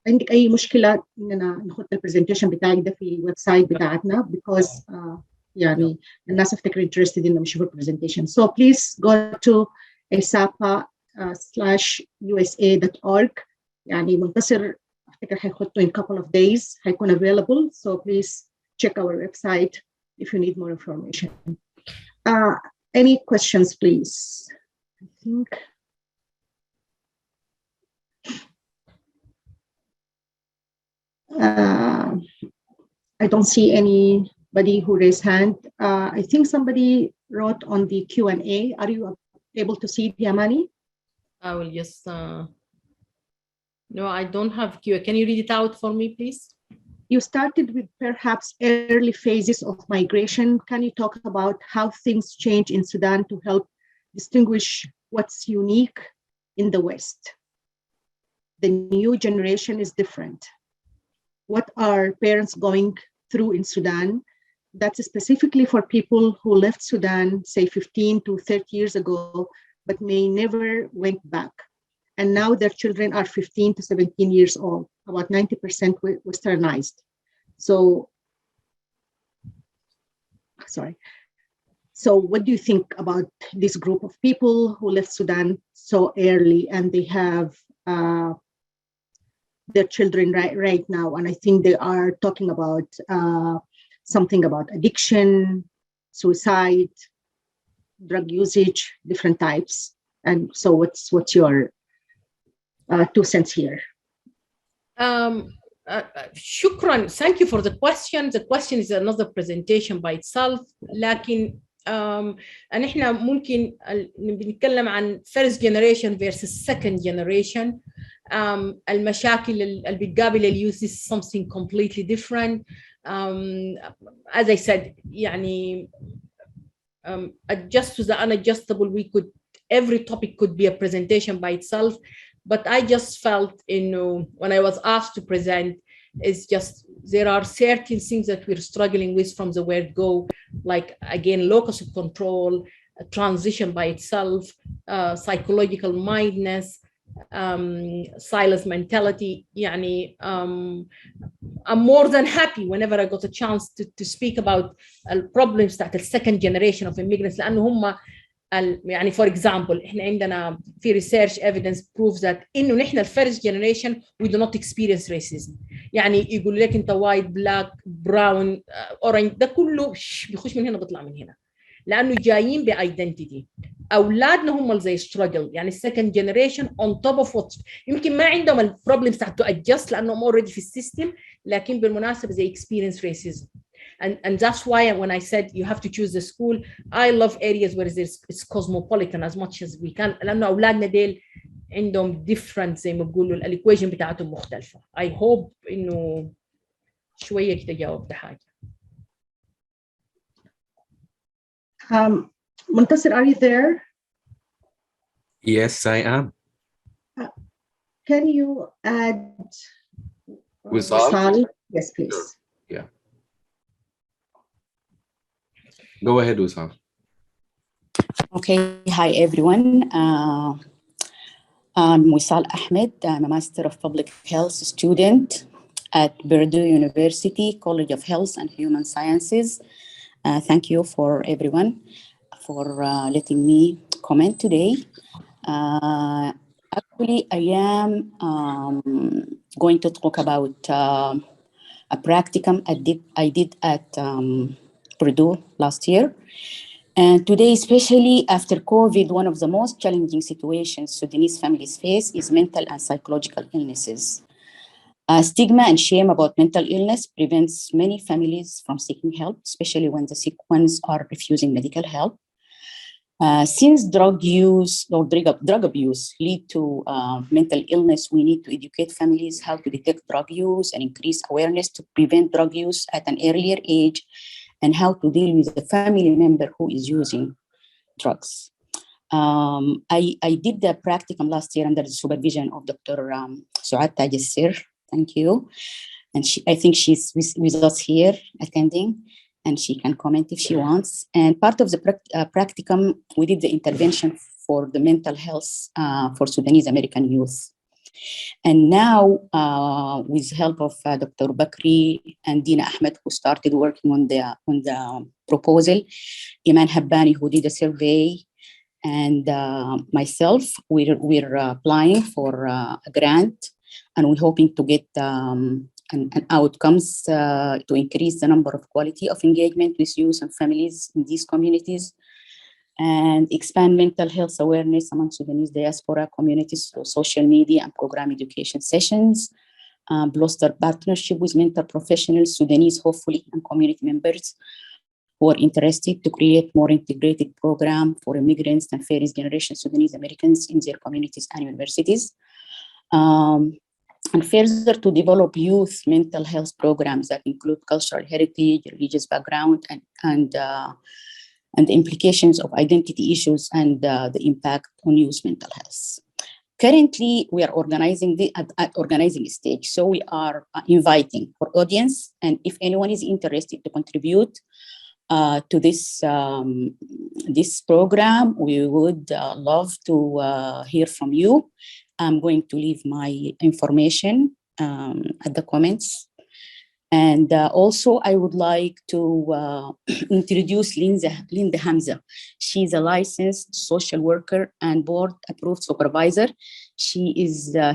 Speaker 6: عندك أي مشكلة إننا نحط البرزنتيشن بتاعك ده في الويب سايت بتاعتنا because يعني الناس افتكر interested إنهم يشوفوا البرزنتيشن. So please go to asapa/usa.org. يعني منتصر أفتكر هيحطه in a couple of days هيكون available. So please check our website if you need more information. Any questions, please? I think. I don't see anybody who raised hand. I think somebody wrote on the Q&A. Are you able to see the Amani?
Speaker 7: I will just. No, I don't have Q. Can you read it out for me, please?
Speaker 6: You started with perhaps early phases of migration. Can you talk about how things change in Sudan to help distinguish what's unique in the West? The new generation is different. What are parents going through in Sudan? That's specifically for people who left Sudan, say 15 to 30 years ago, but may never went back. And now their children are 15 to 17 years old, about 90% westernized. So, sorry. So what do you think about this group of people who left Sudan so early and they have their children right now? And I think they are talking about something about addiction, suicide, drug usage, different types. And so what's your 2 cents here?
Speaker 7: شكرا. Thank you for the question. The question is another presentation by itself. لكن احنا ممكن بنتكلم عن first generation versus second generation. المشاكل اللي بتقابل اليوث is something completely different. As I said, يعني adjust to the unadjustable. We could every topic could be a presentation by itself. But I just felt, when I was asked to present, it's just there are certain things that we're struggling with from the word go, like again, locus of control, transition by itself, psychological mindedness, silence mentality. I'm more than happy whenever I got a chance to speak about problems that the second generation of immigrants, لأنه هم يعني for example احنا عندنا في research evidence proves that انه نحن first generation we do not experience racism. يعني يقول لك انت white, black, brown, orange، ده كله بيخش من هنا بيطلع من هنا، لانه جايين بايدنتيتي. اولادنا هم اللي زي struggle، يعني second generation on top of what يمكن ما عندهم البروبلمز بتاعت to adjust لانهم already في السيستم، لكن بالمناسبه زي experience racism. And that's why when I said you have to choose the school, I love areas where it's cosmopolitan as much as we can، لأنه أولادنا ديل عندهم different زي ما بقولوا الإيكويشن بتاعتهم مختلفة. I hope إنه شوية كده جاوبت حاجة.
Speaker 6: Montasir, are you there?
Speaker 1: Yes, I am.
Speaker 6: Can you add
Speaker 1: Wissal?
Speaker 6: Yes, please.
Speaker 1: Sure. Yeah. Go ahead, Wissal.
Speaker 8: Okay, hi everyone. I'm Wissal Ahmed. I'm a Master of Public Health student at Purdue University College of Health and Human Sciences. Thank you for everyone for letting me comment today. Actually, I am going to talk about a practicum I did at Purdue last year. And today, especially after COVID, one of the most challenging situations Sudanese families face is mental and psychological illnesses. Stigma and shame about mental illness prevents many families from seeking help, especially when the sick ones are refusing medical help. Since drug use or drug abuse lead to mental illness, we need to educate families how to detect drug use and increase awareness to prevent drug use at an earlier age, and how to deal with a family member who is using drugs. I did the practicum last year under the supervision of Dr. Sudanese-American. Thank you. And I think she's with us here attending, and she can comment if she wants. And part of the practicum, we did the intervention for the mental health for Sudanese-American youth. And now, with the help of Dr. Bakri and Dina Ahmed, who started working on the proposal, Iman Habbani, who did a survey, and myself, we're applying for a grant, and we're hoping to get an outcomes to increase the number of quality of engagement with youth and families in these communities, and expand mental health awareness among Sudanese diaspora communities through social media and program education sessions, bolster partnership with mental professionals, Sudanese, hopefully, and community members who are interested to create more integrated program for immigrants and first generation Sudanese-Americans in their communities and universities. And further to develop youth mental health programs that include cultural heritage, religious background, and the implications of identity issues and the impact on youth mental health. Currently, we are organizing at organizing stage. So we are inviting for audience, and if anyone is interested to contribute to this program, we would love to hear from you. I'm going to leave my information at the comments. And also, I would like to introduce Linda Hamza. She's a licensed social worker and board-approved supervisor. She's a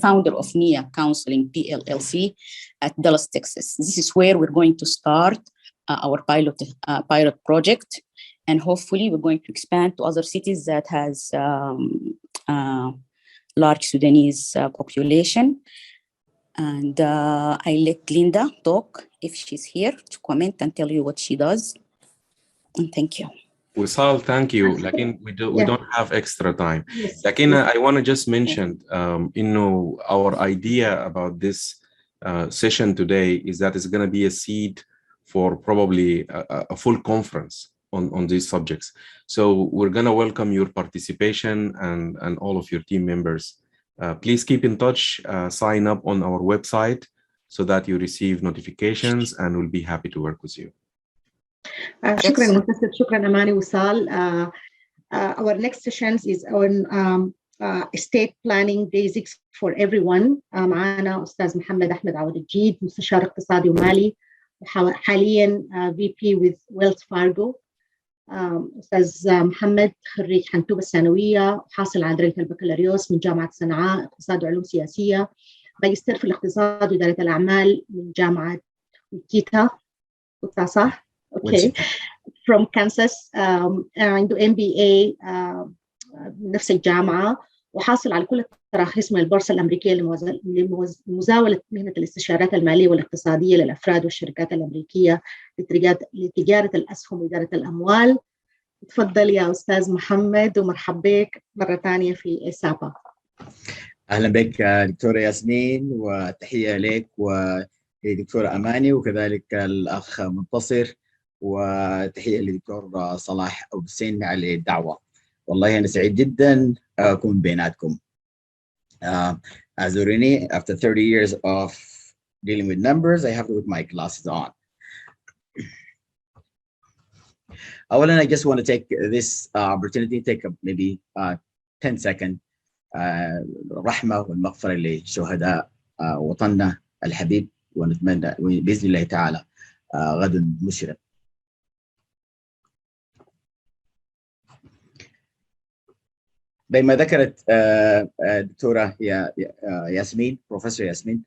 Speaker 8: founder of NIA Counseling PLLC at Dallas, Texas. This is where we're going to start our pilot project, and hopefully we're going to expand to other cities that has large Sudanese population. And I let Linda talk if she's here to comment and tell you what she does. And thank you.
Speaker 1: Wissal, thank you. We don't have extra time. Lakin, I want to just mention, our idea about this session today is that it's going to be a seed for probably a full conference. on these subjects. So we're going to welcome your participation and all of your team members. Please keep in touch, sign up on our website so that you receive notifications, and we'll be happy to work with you.
Speaker 6: شكرا منتصر، شكرا أماني وصال. Our next sessions is on estate planning basics for everyone. معانا أستاذ محمد أحمد عوادلجيد، مستشار اقتصادي ومالي، حاليا VP with Wells Fargo. أستاذ محمد خريج حنتوب الثانوية، حاصل على درجة البكالوريوس من جامعة صنعاء، اقتصاد وعلوم سياسية، ماجستير في الاقتصاد وإدارة الأعمال من جامعة ويكيتا، صح؟ أوكي. From Kansas. عنده MBA من نفس الجامعة، وحاصل على كل التراخيص من البورصة الأمريكية لمزاولة مهنة الاستشارات المالية والاقتصادية للأفراد والشركات الأمريكية لتجارة الأسهم وإدارة الأموال. تفضل يا أستاذ محمد، ومرحب بك مرة ثانية في ASAPA.
Speaker 5: أهلا بك دكتورة ياسمين، وتحية لك ولدكتورة أماني، وكذلك الأخ منتصر، وتحية لدكتور صلاح أبو حسين على الدعوة. والله أنا سعيد جدا أكون بيناتكم. أعذروني, after 30 years of dealing with numbers, I have to put my glasses on. I just want to take this opportunity, take maybe 10 seconds. الرحمة والمغفرة لشهداء وطننا الحبيب، ونتمنى بإذن الله تعالى غد مشرق. بما ذكرت دكتورة ياسمين، بروفيسور ياسمين،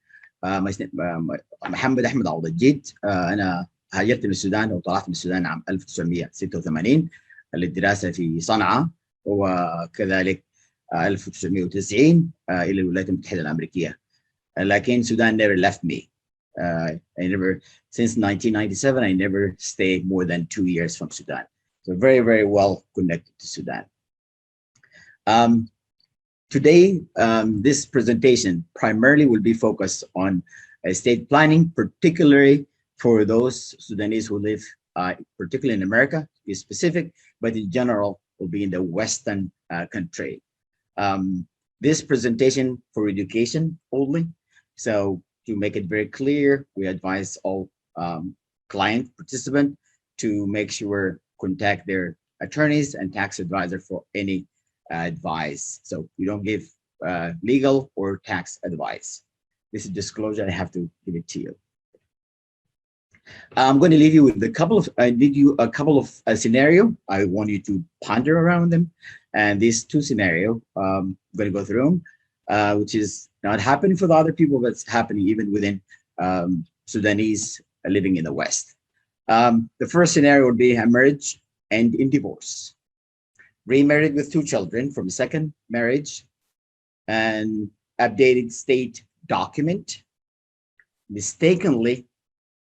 Speaker 5: محمد أحمد عوضلجيد. أنا هاجرت من السودان وطلعت من السودان عام 1986 للدراسة في صنعاء، وكذلك 1990 إلى الولايات المتحدة الأمريكية. لكن السودان never left me. Since 1997, I never stayed more than 2 years from Sudan. So very, very well connected to Sudan. Today, this presentation primarily will be focused on estate planning, particularly for those Sudanese who live, particularly in America, to be specific, but in general will be in the Western country. This presentation for education only. So to make it very clear, we advise all client participants to make sure contact their attorneys and tax advisor for any advice. So we don't give legal or tax advice. This is disclosure. I have to give it to you. I'm going to leave you with a couple of scenario. I want you to ponder around them, and these two scenario I'm going to go through them, which is not happening for the other people, but it's happening even within Sudanese living in the West. The first scenario would be a marriage and in divorce. Remarried with 2 children from the second marriage, and updated state document, mistakenly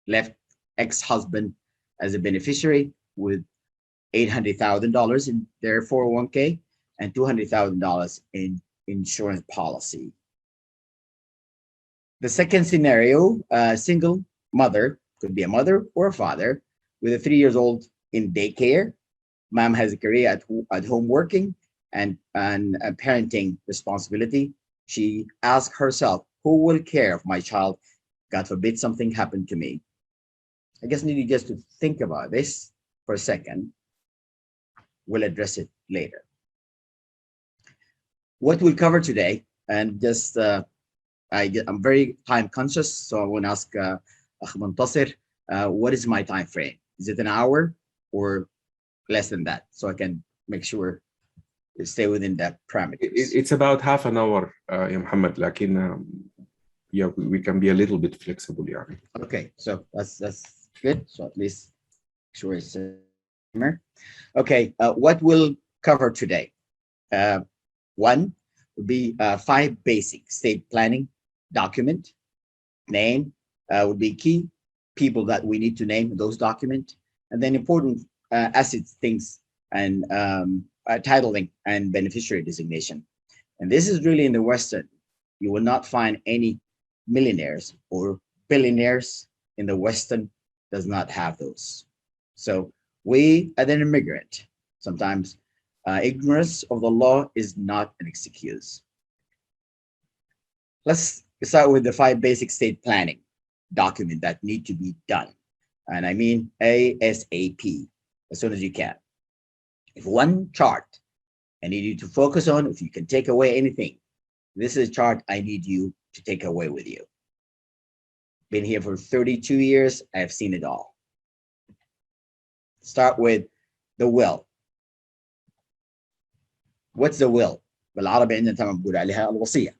Speaker 5: left ex-husband as a beneficiary with $800,000 in their 401k and $200,000 in insurance policy. The second scenario, a single mother, could be a mother or a father, with a 3-year-old in daycare. Mom has a career at home working and a parenting responsibility. She asked herself, who will care if my child, God forbid, something happened to me? I just need you just to think about this for a second. We'll address it later. What we'll cover today, and just I'm very time conscious, so I want to ask Montasir, what is my time frame? Is it an hour or less than that, so I can make sure to stay within that parameters?
Speaker 1: It's about half an hour, Mohammad. Lakin, yeah, we can be a little bit flexible, yeah.
Speaker 5: Okay, so that's good. So at least sure it's there. Okay, what we'll cover today? One would be 5 basic state planning document. Name would be key. People that we need to name those documents, and then important assets, things, and titling and beneficiary designation. And this is really in the Western. You will not find any millionaires or billionaires in the Western does not have those. So we, as an immigrant, sometimes ignorance of the law is not an excuse. Let's start with the 5 basic state planning documents that need to be done. And I mean ASAP, as soon as you can. If one chart I need you to focus on, if you can take away anything, this is a chart I need you to take away with you. Been here for 32 years, I've seen it all. Start with the will. What's the will? بالعربي عندنا طبعا بنقول عليها الوصية.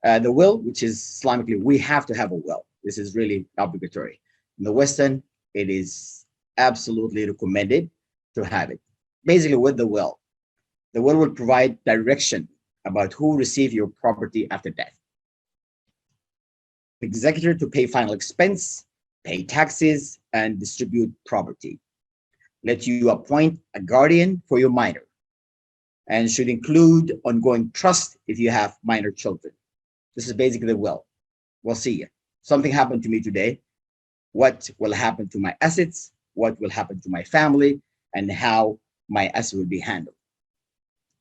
Speaker 5: The will, which is Islamically, we have to have a will. This is really obligatory. In the Western, it is absolutely recommended to have it. Basically, with the will will provide direction about who receive your property after death. Executor to pay final expense, pay taxes, and distribute property. Let you appoint a guardian for your minor, and should include ongoing trust if you have minor children. This is basically the will. We'll see. Something happened to me today. What will happen to my assets? What will happen to my family? And how my assets will be handled.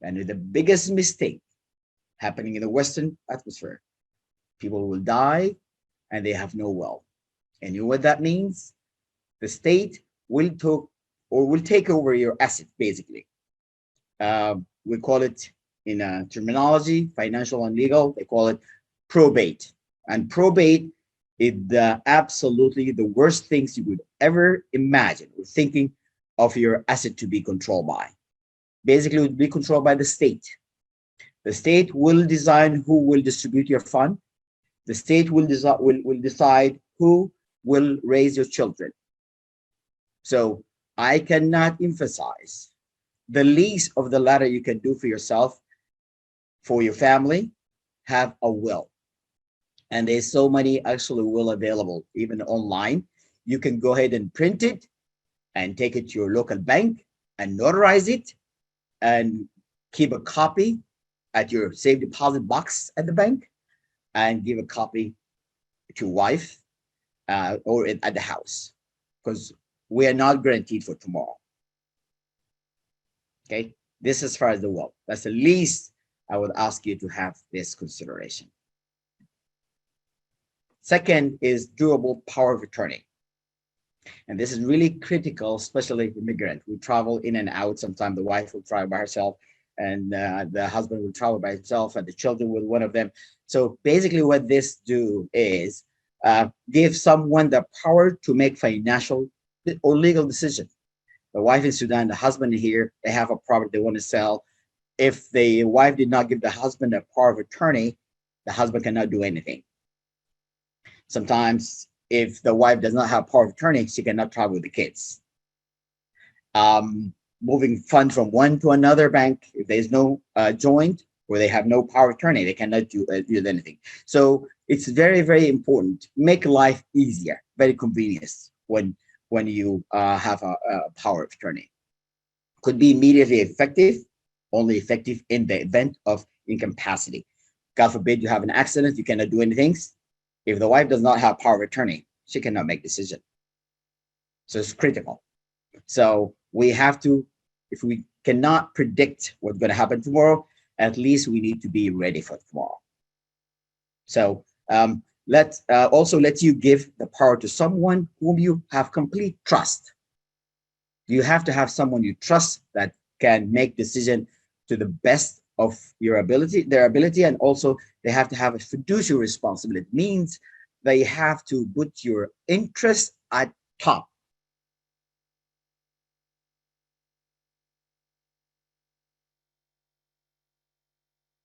Speaker 5: And the biggest mistake happening in the Western atmosphere, people will die and they have no will. And you know what that means? The state will take over your asset, basically. We call it in terminology, financial and legal, they call it probate. And probate is absolutely the worst things you would ever imagine or thinking of your asset to be controlled by. Basically, it would be controlled by the state. The state will design who will distribute your fund. The state will decide who will raise your children. So I cannot emphasize the least of the latter you can do for yourself, for your family, have a will. And there's so many actually will available, even online. You can go ahead and print it and take it to your local bank and notarize it and keep a copy at your safe deposit box at the bank and give a copy to wife or at the house, because we are not guaranteed for tomorrow. Okay, this as far as the will. That's the least I would ask you to have this consideration. Second is durable power of attorney. And this is really critical, especially immigrant. We travel in and out. Sometimes the wife will travel by herself and the husband will travel by himself and the children with one of them. So basically what this do is give someone the power to make financial or legal decision. The wife in Sudan, the husband here, they have a property they want to sell. If the wife did not give the husband a power of attorney, the husband cannot do anything. Sometimes if the wife does not have power of attorney, she cannot travel with the kids. Moving funds from one to another bank, if there's no joint or they have no power of attorney, they cannot do anything. So it's very, very important. Make life easier, very convenient when you have a power of attorney. Could be immediately effective, only effective in the event of incapacity. God forbid you have an accident, you cannot do anything. If the wife does not have power of attorney, she cannot make decision. So it's critical. So we have to, if we cannot predict what's going to happen tomorrow, at least we need to be ready for tomorrow. So let's also let you give the power to someone whom you have complete trust. You have to have someone you trust that can make decision to the best of their ability, and also they have to have a fiduciary responsibility. It means they have to put your interest at top.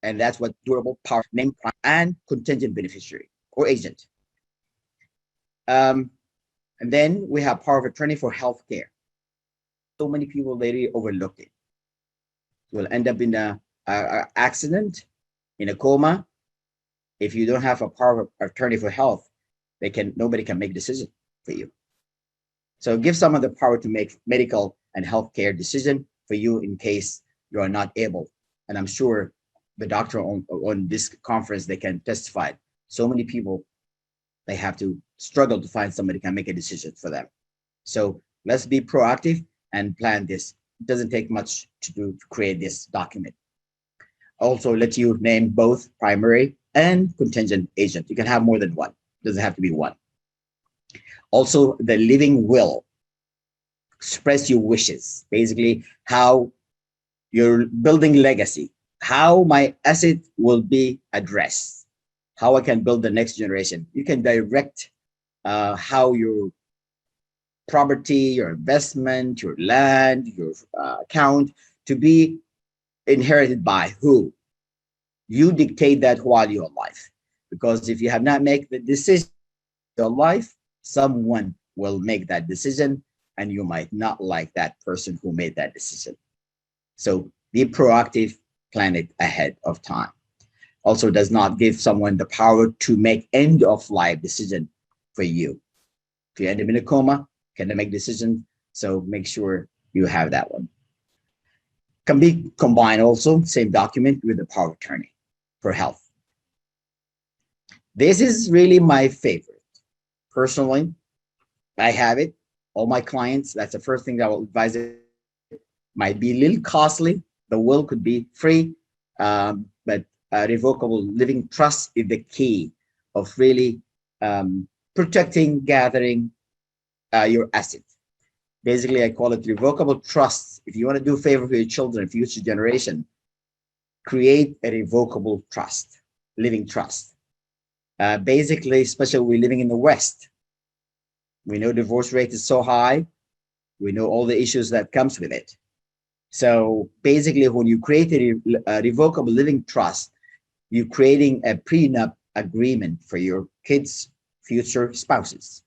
Speaker 5: And that's what durable power, name, and contingent beneficiary or agent. And then we have power of attorney for healthcare. So many people literally overlook it. Will end up in a accident, in a coma. If you don't have a power of attorney for health, nobody can make decision for you. So give someone the power to make medical and healthcare decision for you in case you are not able. And I'm sure the doctor on this conference, they can testify. So many people, they have to struggle to find somebody who can make a decision for them. So let's be proactive. and plan this. It doesn't take much to do to create this document. Also let you name both primary and contingent agent. You can have more than one. It doesn't have to be one. Also, the living will. Express your wishes. Basically, how you're building legacy, how my asset will be addressed, how I can build the next generation. You can direct how your property, your investment, your land, your account to be inherited by who. You dictate that while you're alive, because if you have not made the decision in your life, someone will make that decision, and you might not like that person who made that decision. So be proactive, plan it ahead of time. Also does not give someone the power to make end of life decision for you. If you end up in a coma, can they make decisions? So make sure you have that one. Can be combined also, same document with the power of attorney for health. This is really my favorite. Personally, I have it. All my clients, that's the first thing that I will advise. It might be a little costly. The will could be free, but revocable living trust is the key of really protecting, gathering your assets. Basically, I call it revocable trusts. If you want to do a favor for your children, future generation, create a revocable trust, living trust. Basically, especially we're living in the West. We know divorce rate is so high. We know all the issues that comes with it. So basically, when you create a revocable living trust, you're creating a prenup agreement for your kids' future spouses.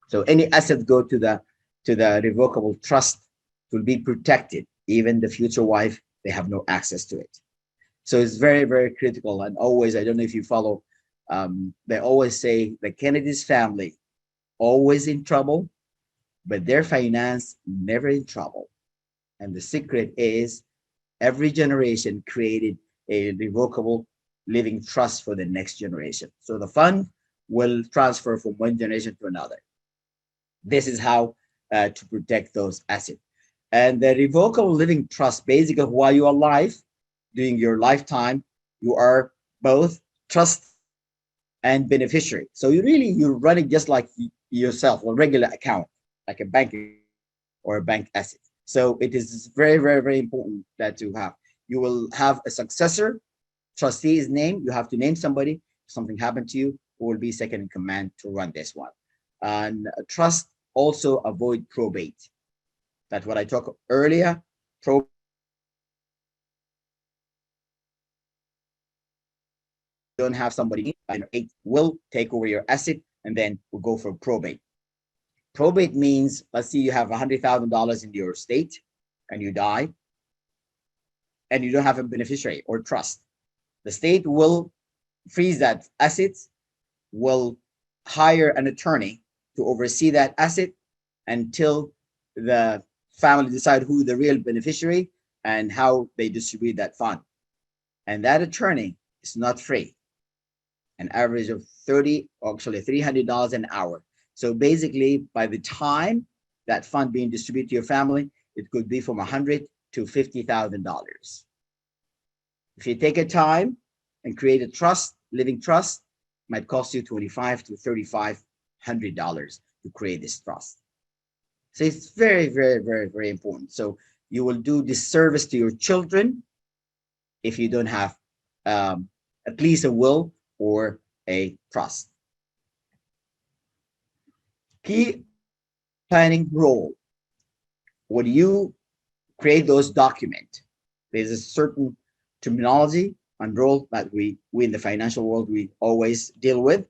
Speaker 5: So any assets go to the revocable trust will be protected. Even the future wife, they have no access to it. So it's very, very critical. And always, I don't know if you follow, they always say the Kennedy's family always in trouble, but their finance never in trouble. And the secret is every generation created a revocable living trust for the next generation. So the fund will transfer from one generation to another. This is how to protect those assets. And the revocable living trust, basically while you're alive, during your lifetime, you are both trust and beneficiary. So you're running just like yourself, a regular account, like a bank or a bank asset. So it is very, very, very important that you have. You will have a successor. Trustee is named. You have to name somebody. If something happened to you, who will be second in command to run this one. And trust also avoid probate. That's what I talked earlier. Don't have somebody it will take over your asset, and then we'll go for probate. Probate means, let's say you have $100,000 in your estate and you die and you don't have a beneficiary or trust. The state will freeze that asset, will hire an attorney to oversee that asset until the family decide who the real beneficiary and how they distribute that fund. And that attorney is not free. An average of $300 an hour. So basically, by the time that fund being distributed to your family, it could be from $100,000 to $50,000. If you take a time and create a trust, living trust, it might cost you $2,500 to $3,500 to create this trust. So it's very, very, very, very important. So you will do disservice to your children if you don't have at least a will or a trust. Key planning role. When you create those documents, there's a certain terminology and role that we in the financial world, we always deal with.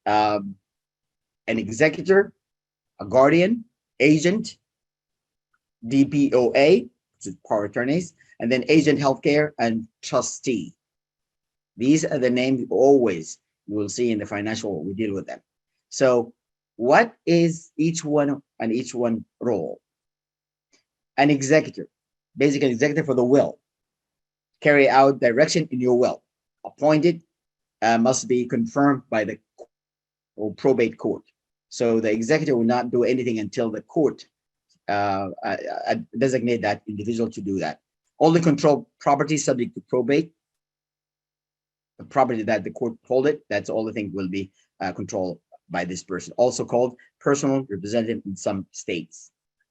Speaker 5: An executor, a guardian, agent, DPOA, which is power attorneys, and then agent healthcare and trustee. These are the names always you will see in the financial world. We deal with them. So what is each one and each one role? An executor, basically executor for the will, carry out direction in your will. Appointed, must be confirmed by the or probate court. So the executor will not do anything until the court designate that individual to do that. Only control property subject to probate. The property that the court hold it, that's all the thing will be controlled by this person. Also called personal representative in some states.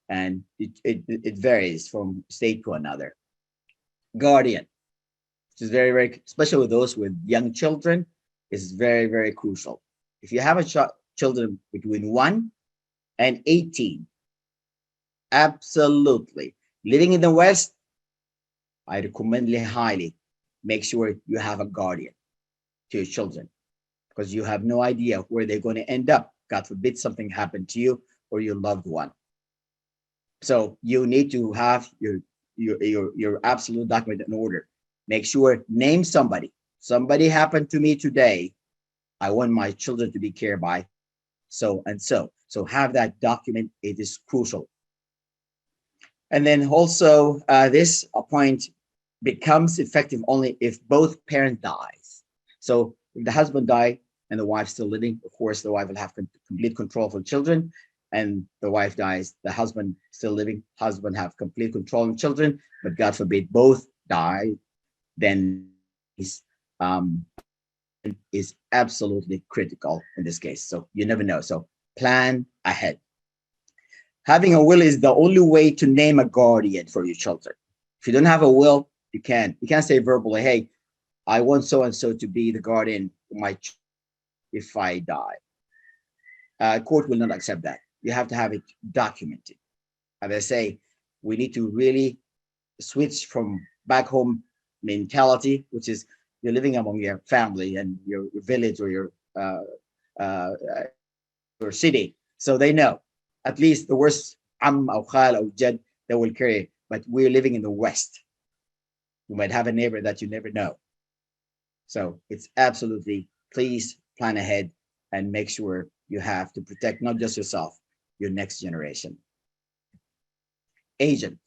Speaker 5: And it varies from state to another. Guardian, which is very, very, especially with those with young children, is very, very crucial. If you have a children between 1 and 18, absolutely. Living in the West, I recommend highly, make sure you have a guardian to your children, because you have no idea where they're going to end up. God forbid something happened to you or your loved one. So you need to have your absolute document in order. Make sure, name somebody. Somebody happened to me today. I want my children to be cared by so and so. So have that document. It is crucial. And then also this point becomes effective only if both parents dies. So if the husband died and the wife still living, of course, the wife will have complete control for children. And the wife dies, the husband still living, husband have complete control of children, but God forbid both die, then is absolutely critical in this case. So you never know. So plan ahead. Having a will is the only way to name a guardian for your children. If you don't have a will, you can't say verbally, hey, I want so and so to be the guardian for my child if I die. Court will not accept that. You have to have it documented. As I say, we need to really switch from back home mentality, which is you're living among your family and your village or your city. So they know at least the worst or khal or jad they will carry it. But we're living in the West. You might have a neighbor that you never know. So it's absolutely, please plan ahead and make sure you have to protect not just yourself, your next generation. Agent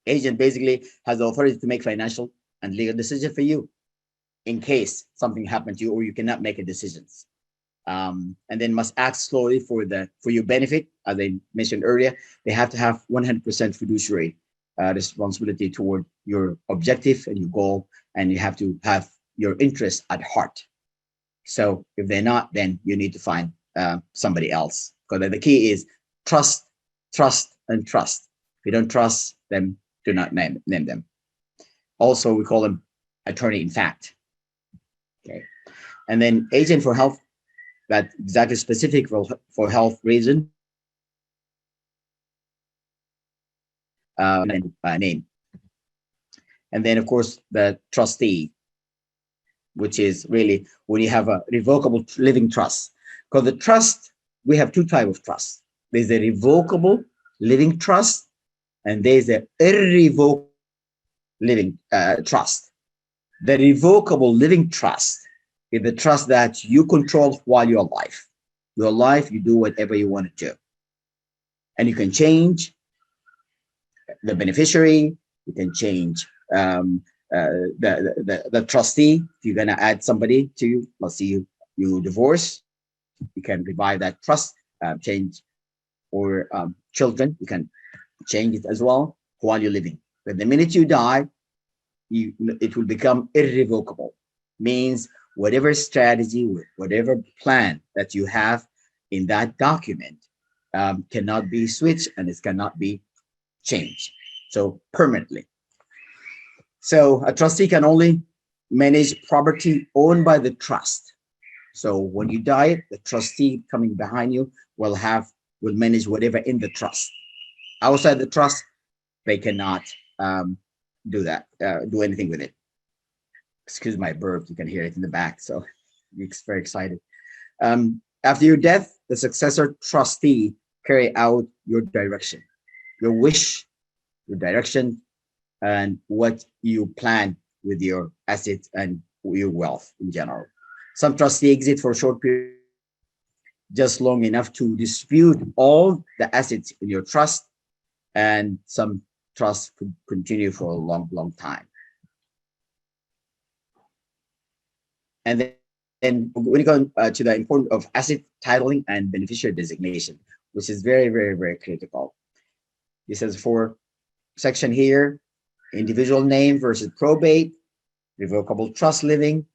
Speaker 5: basically has the authority to make financial and legal decisions for you in case something happened to you or you cannot make a decisions. And then must act slowly for your benefit. As I mentioned earlier, they have to have 100% fiduciary responsibility toward your objective and your goal, and you have to have your interest at heart. So if they're not, then you need to find somebody else. Because the key is trust, and trust. If you don't trust them, do not name them. Also, we call them attorney in fact. Okay, and then agent for health, that exactly specific for health reason. Name. And then, of course, the trustee, which is really when you have a revocable living trust. Because the trust, we have two types of trust. There's a revocable living trust, and there's an irrevocable living trust. The revocable living trust is the trust that you control while you're alive. You're alive, you do whatever you want to do. And you can change the beneficiary, you can change the trustee. If you're going to add somebody to you, let's see you divorce, you can revive that trust, change, or children, you can change it as well while you're living. But the minute you die, it will become irrevocable. Means whatever strategy, whatever plan that you have in that document cannot be switched, and it cannot be changed. So permanently. So a trustee can only manage property owned by the trust. So when you die, the trustee coming behind you will manage whatever in the trust. Outside the trust, they cannot do anything with it. Excuse my burp, you can hear it in the back, so it's very excited. After your death, the successor trustee carry out your direction, your wish, your direction, and what you plan with your assets and your wealth in general. Some trustee exit for a short period, just long enough to distribute all the assets in your trust, and some trusts could continue for a long, long time. And then when you go to the importance of asset titling and beneficiary designation, which is very, very, very critical. This is for section here, individual name versus probate, revocable trust living,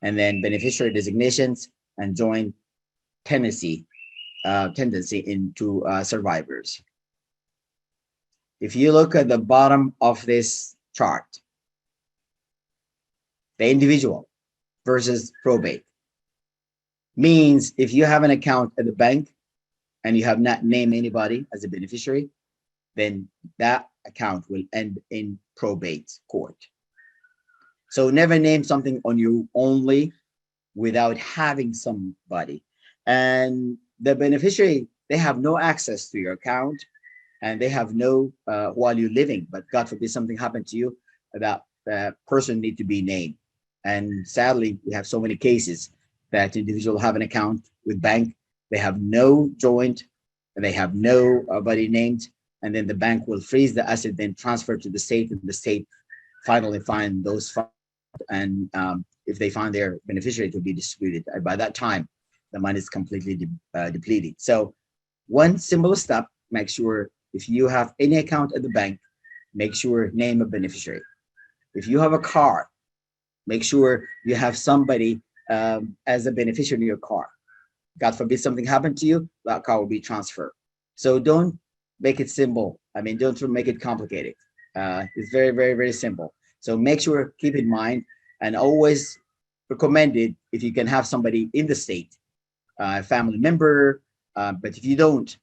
Speaker 5: and then beneficiary designations and joint tendency into survivors. If you look at the bottom of this chart, the individual versus probate means if you have an account at the bank and you have not named anybody as a beneficiary, then that account will end in probate court. So never name something on you only without having somebody. And the beneficiary, they have no access to your account, and they have no, while you're living, but God forbid something happened to you, that person need to be named. And sadly, we have so many cases that individuals have an account with bank, they have no joint, they have nobody named, and then the bank will freeze the asset, then transfer to the state, and the state finally find those funds. And if they find their beneficiary to be distributed, by that time, the money is completely depleted. So one simple step, make sure if you have any account at the bank, make sure name a beneficiary. If you have a car, make sure you have somebody as a beneficiary in your car. God forbid something happened to you, that car will be transferred. So don't make it simple. I mean, don't make it complicated. It's very, very, very simple. So make sure, keep in mind, and always recommend it if you can have somebody in the state, a family member, but if you don't,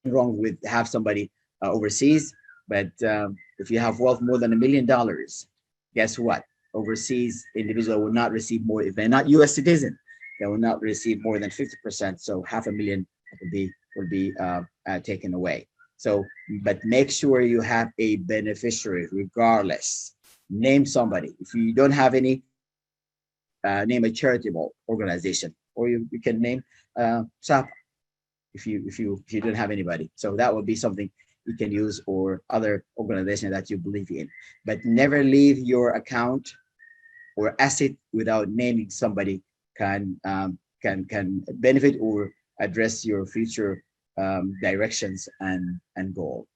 Speaker 5: wrong with have somebody overseas. But if you have wealth more than $1 million, guess what? Overseas individual will not receive more. If they're not U.S. citizen, they will not receive more than 50%. So $500,000 will be taken away. So, but make sure you have a beneficiary regardless. Name somebody. If you don't have any, name a charitable organization, or you can name ASAPA if you don't have anybody. So that would be something you can use, or other organization that you believe in. But never leave your account or asset without naming somebody can benefit or address your future directions and goal.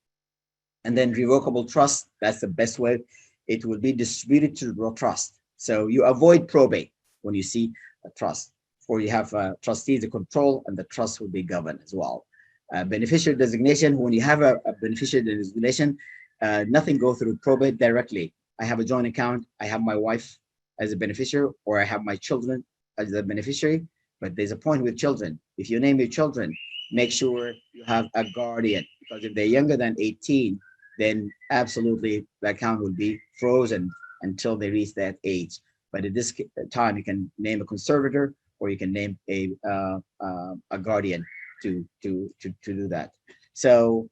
Speaker 5: And then revocable trust, that's the best way. It will be distributed to the trust. So you avoid probate when you see a trust, or you have trustees to control, and the trust will be governed as well. Beneficiary designation, when you have a beneficiary designation, nothing go through probate directly. I have a joint account, I have my wife as a beneficiary, or I have my children as a beneficiary, but there's a point with children. If you name your children, make sure you have a guardian, because if they're younger than 18, then absolutely the account will be frozen until they reach that age. But at this time, you can name a conservator, or you can name a guardian to do that. So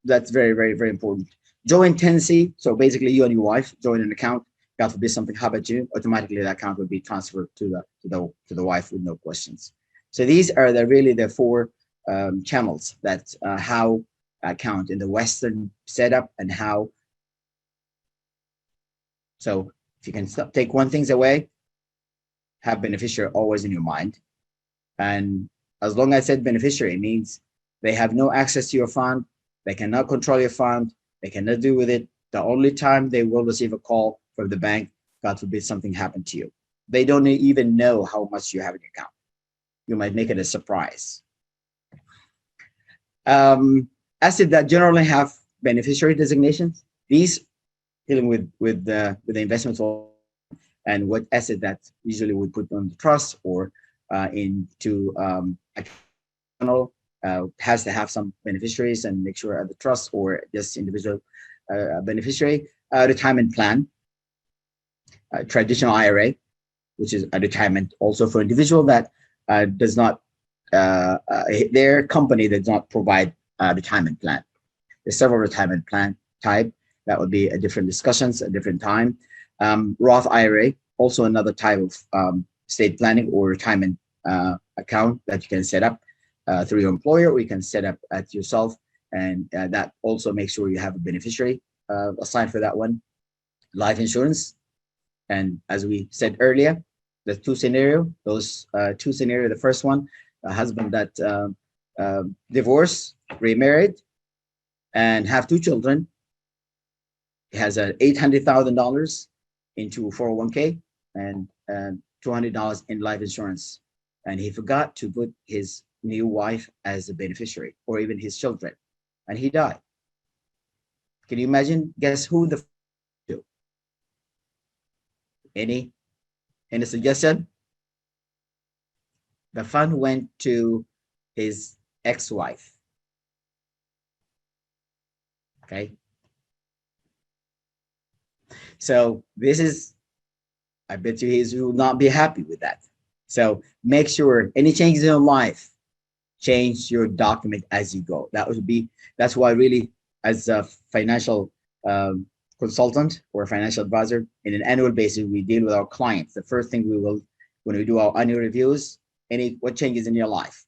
Speaker 5: that's very, very, very important. Joint tenancy. So basically, you and your wife join an account. God forbid something happened to you, automatically the account will be transferred to the wife with no questions. So these are really the four channels that how account in the Western setup and how. So if you can take one thing away, have beneficiary always in your mind. And as long as I said beneficiary, means they have no access to your fund, they cannot control your fund, they cannot do with it. The only time they will receive a call from the bank, God forbid something happened to you, they don't even know how much you have in your account. You might make it a surprise. Assets that generally have beneficiary designations, these dealing with the investments, and what asset that usually would put on the trust or into a channel has to have some beneficiaries, and make sure at the trust or just individual beneficiary. Retirement plan, traditional IRA, which is a retirement also for individual that does not, their company does not provide a retirement plan. There's several retirement plan type. That would be a different discussions, a different time. Roth IRA, also another type of estate planning or retirement account that you can set up through your employer, or you can set up at yourself, and that also makes sure you have a beneficiary assigned for that one. Life insurance, and as we said earlier, the two scenario, two scenario. The first one, a husband that divorced, remarried, and have 2 children. He has $800,000 into 401k and $200 in life insurance. And he forgot to put his new wife as a beneficiary, or even his children, and he died. Can you imagine? Guess who the to? Any suggestion? The fund went to his ex-wife. Okay. So this is, I bet you he will not be happy with that. So make sure any changes in your life, change your document as you go. That's why really, as a financial consultant or financial advisor, in an annual basis, we deal with our clients. The first thing we will, when we do our annual reviews, what changes in your life,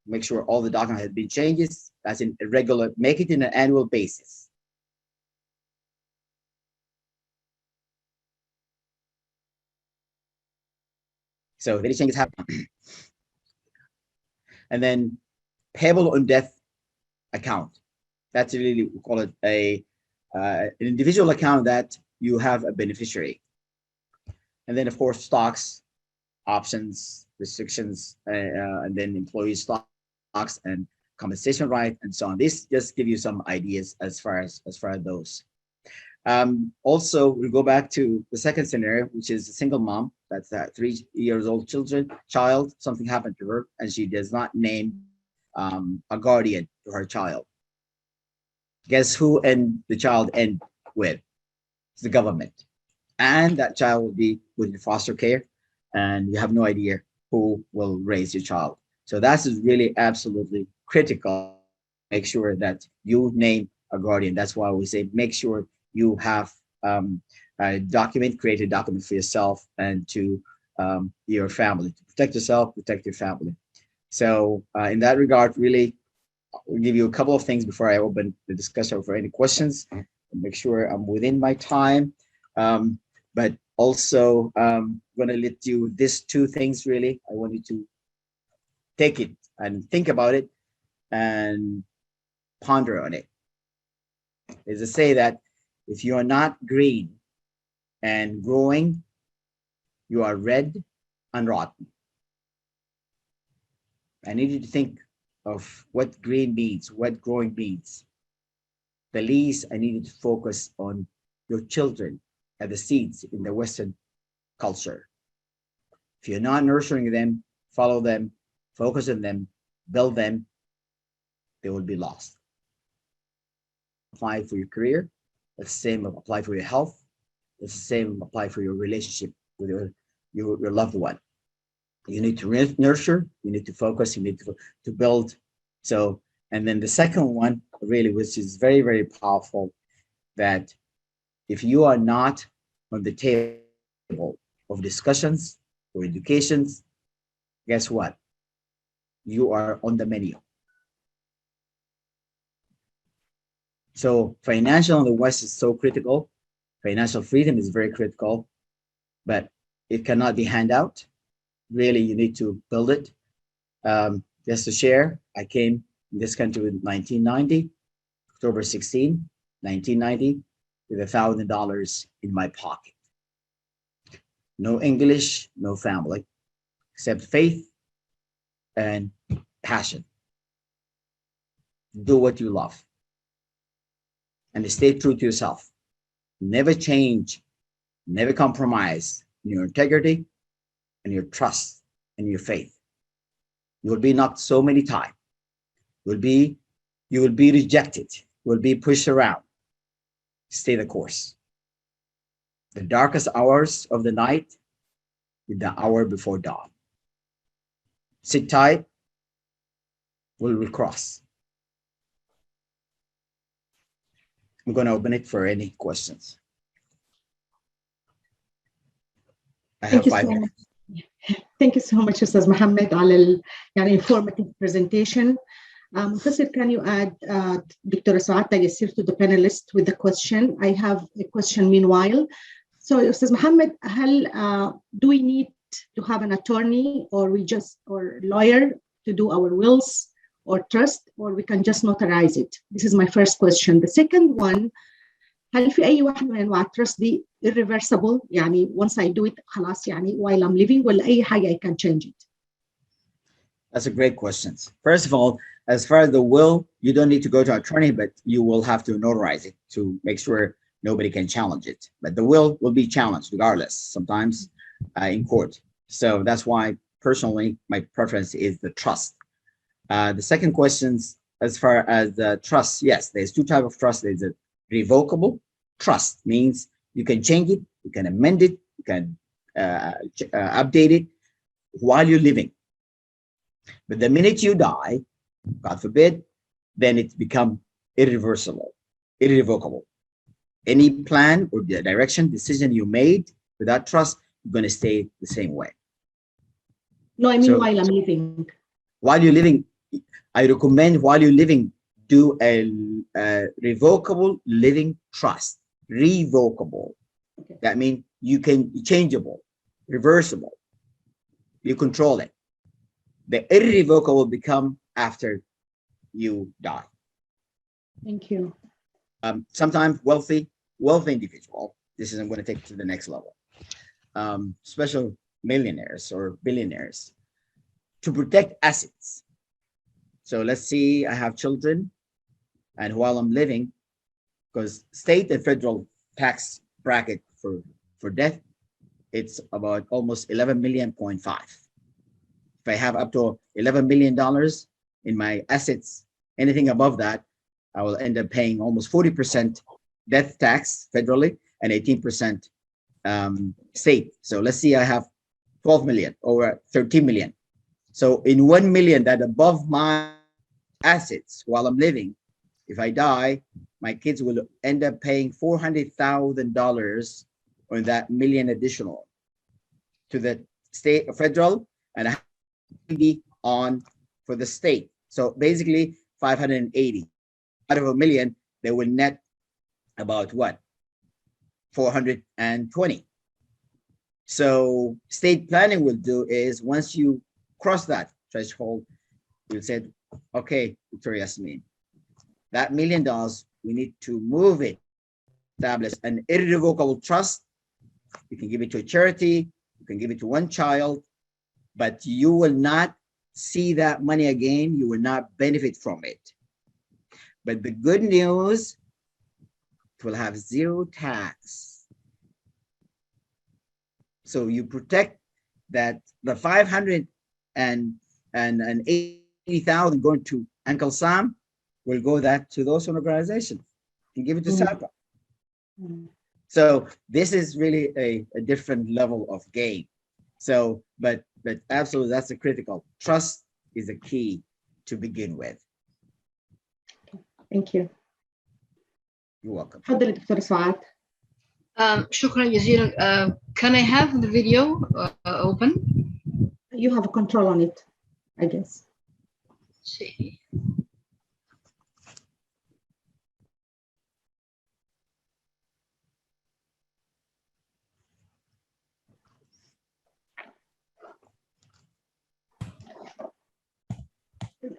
Speaker 5: make sure all the document has been changes. That's in a regular, make it in an annual basis. So if any changes happen, and then payable on death account. That's really, we call it an individual account that you have a beneficiary. And then of course, stocks, options, restrictions, and then employee stocks and compensation right, and so on. This just give you some ideas as far as those. Also, we go back to the second scenario, which is a single mom. That's that 3 years old child, something happened to her, and she does not name a guardian to her child. Guess who and the child end with? It's the government. And that child will be with foster care, and you have no idea who will raise your child. So that's really absolutely critical. Make sure that you name a guardian. That's why we say make sure you have a document, create a document for yourself and to your family, to protect yourself, protect your family. So in that regard, really, I'll give you a couple of things before I open the discussion for any questions. Make sure I'm within my time. But also, I'm going to let you, these 2 things really, I want you to take it and think about it and ponder on it. Is to say that if you are not green and growing, you are red and rotten. I need you to think of what green means, what growing means. The least, I need you to focus on your children as the seeds in the Western culture. If you're not nurturing them, follow them, focus on them, build them, they will be lost. Apply for your career. The same apply for your health. It's the same apply for your relationship with your loved one. You need to nurture, you need to focus, you need to build. So, and then the second one, really, which is very, very powerful, that if you are not on the table of discussions or educations, guess what? You are on the menu. So financial in the West is so critical. Financial freedom is very critical, but it cannot be handed out. Really, you need to build it. Just to share, I came in this country in 1990, October 16, 1990, with $1,000 in my pocket. No English, no family, except faith and passion. Do what you love. And stay true to yourself. Never change, never compromise in your integrity and your trust and your faith. You will be knocked so many times. You will be rejected. You will be pushed around. Stay the course. The darkest hours of the night is the hour before dawn. Sit tight. We will cross. I'm going to open it for any questions. I have 5 minutes.
Speaker 6: Thank you so much, Ustaz Mohamed, على informative presentation. Montasir, can you add Dr. Saad Tagesir to the panelist with the question? I have a question meanwhile. So, Ustaz Mohamed, do we need to have an attorney or lawyer to do our wills, or trust, or we can just notarize it? This is my first question. The second one, هل في أي واحد من أنواع الترست دي irreversible يعني once I do it خلاص يعني while I'm living ولا أي حاجة I can change it?
Speaker 5: That's a great question. First of all, as far as the will, you don't need to go to an attorney, but you will have to notarize it to make sure nobody can challenge it. But the will be challenged regardless, sometimes in court. So that's why personally, my preference is the trust. The second question, as far as the trust, yes, there's two types of trust. There's a revocable trust, means you can change it, you can amend it, you can update it while you're living. But the minute you die, God forbid, then it's become irreversible, irrevocable. Any plan or the direction, decision you made without trust, you're going to stay the same way.
Speaker 6: No, I mean while I'm living.
Speaker 5: While you're living, I recommend while you're living, do a revocable living trust. Revocable. Okay. That means you can changeable, reversible. You control it. The irrevocable become after you die.
Speaker 6: Thank you.
Speaker 5: Sometimes wealthy individual, this is I'm going to take it to the next level. Special millionaires or billionaires to protect assets. So let's see, I have children, and while I'm living, because state and federal tax bracket for death, it's about almost 11.5 million. If I have up to $11 million in my assets, anything above that, I will end up paying almost 40% death tax federally and 18% state. So let's see, I have 12 million or 13 million. So in 1 million that above my assets while I'm living, if I die, my kids will end up paying $400,000 on that million additional to the state, federal, and on for the state. So basically 580 out of a million, they will net about what? 420. So state planning will do is once you cross that threshold, you'll say, okay, Dr. Yasmin, that $1 million, we need to move it, establish an irrevocable trust. You can give it to a charity, you can give it to one child, but you will not see that money again. You will not benefit from it. But the good news, it will have zero tax. So you protect that the 580,000 going to Uncle Sam will go that to those organizations and give it to ASAPA. So this is really a different level of game. So, but absolutely, that's a critical. Trust is a key to begin with.
Speaker 6: Thank you.
Speaker 5: You're welcome.
Speaker 6: تفضلي دكتور سعاد.
Speaker 9: شكرا جزيلا. Can I have the video open?
Speaker 6: You have a control on it, I guess.
Speaker 9: See.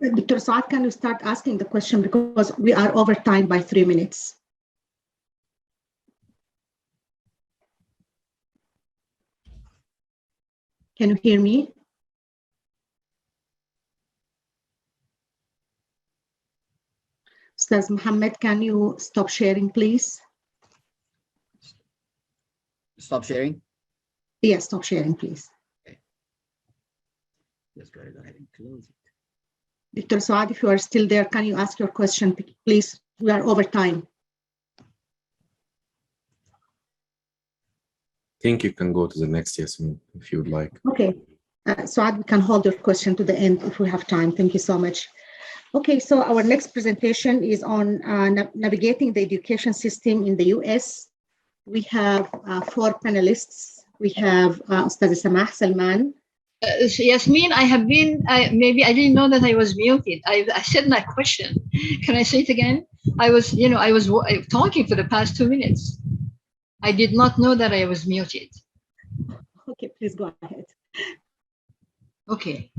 Speaker 6: Dr. Saad, can you start asking the question because we are over time by 3 minutes. Can you hear me? Ustaz Mohammad, can you stop sharing, please?
Speaker 5: Stop sharing?
Speaker 6: Yes, stop sharing, please.
Speaker 5: Okay. Let's go ahead and close it.
Speaker 6: Dr. Saad, if you are still there, can you ask your question, please? We are over time.
Speaker 1: I think you can go to the next, Yasmin, if you would like.
Speaker 6: Okay. Saad, we can hold your question to the end if we have time. Thank you so much. Okay, so our next presentation is on navigating the education system in the US. We have 4 panelists. We have Ustaz Samah, Salman.
Speaker 9: Yasmin, I have been, maybe I didn't know that I was muted. I said my question. Can I say it again? I was talking for the past 2 minutes. I did not know that I was muted.
Speaker 6: Okay, please go ahead.
Speaker 9: Okay.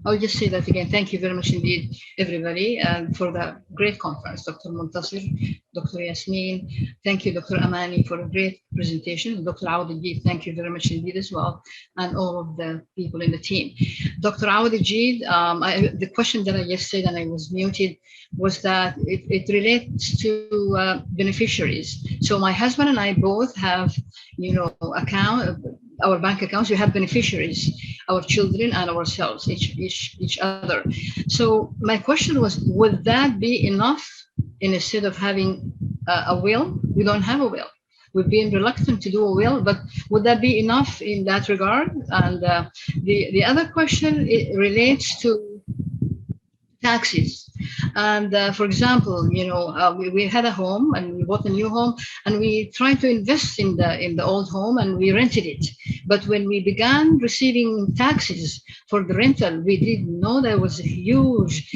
Speaker 9: I'll just say that again. Thank you very much indeed, everybody, and for the great conference, Dr. Montasir, Dr. Yasmin. Thank you, Dr. Amani, for a great presentation. Dr. Awadeljied, thank you very much indeed as well, and all of the people in the team. Dr. Awadeljied, the question that I just said and I was muted was that it relates to beneficiaries. So my husband and I both have, our bank accounts. We have beneficiaries, our children and ourselves, each other. So my question was, would that be enough instead of having a will? We don't have a will. We've been reluctant to do a will, but would that be enough in that regard? And the other question, it relates to taxes. And for example, we had a home and we bought a new home and we tried to invest in the old home and we rented it. But when we began receiving taxes for the rental, we didn't know there was a huge,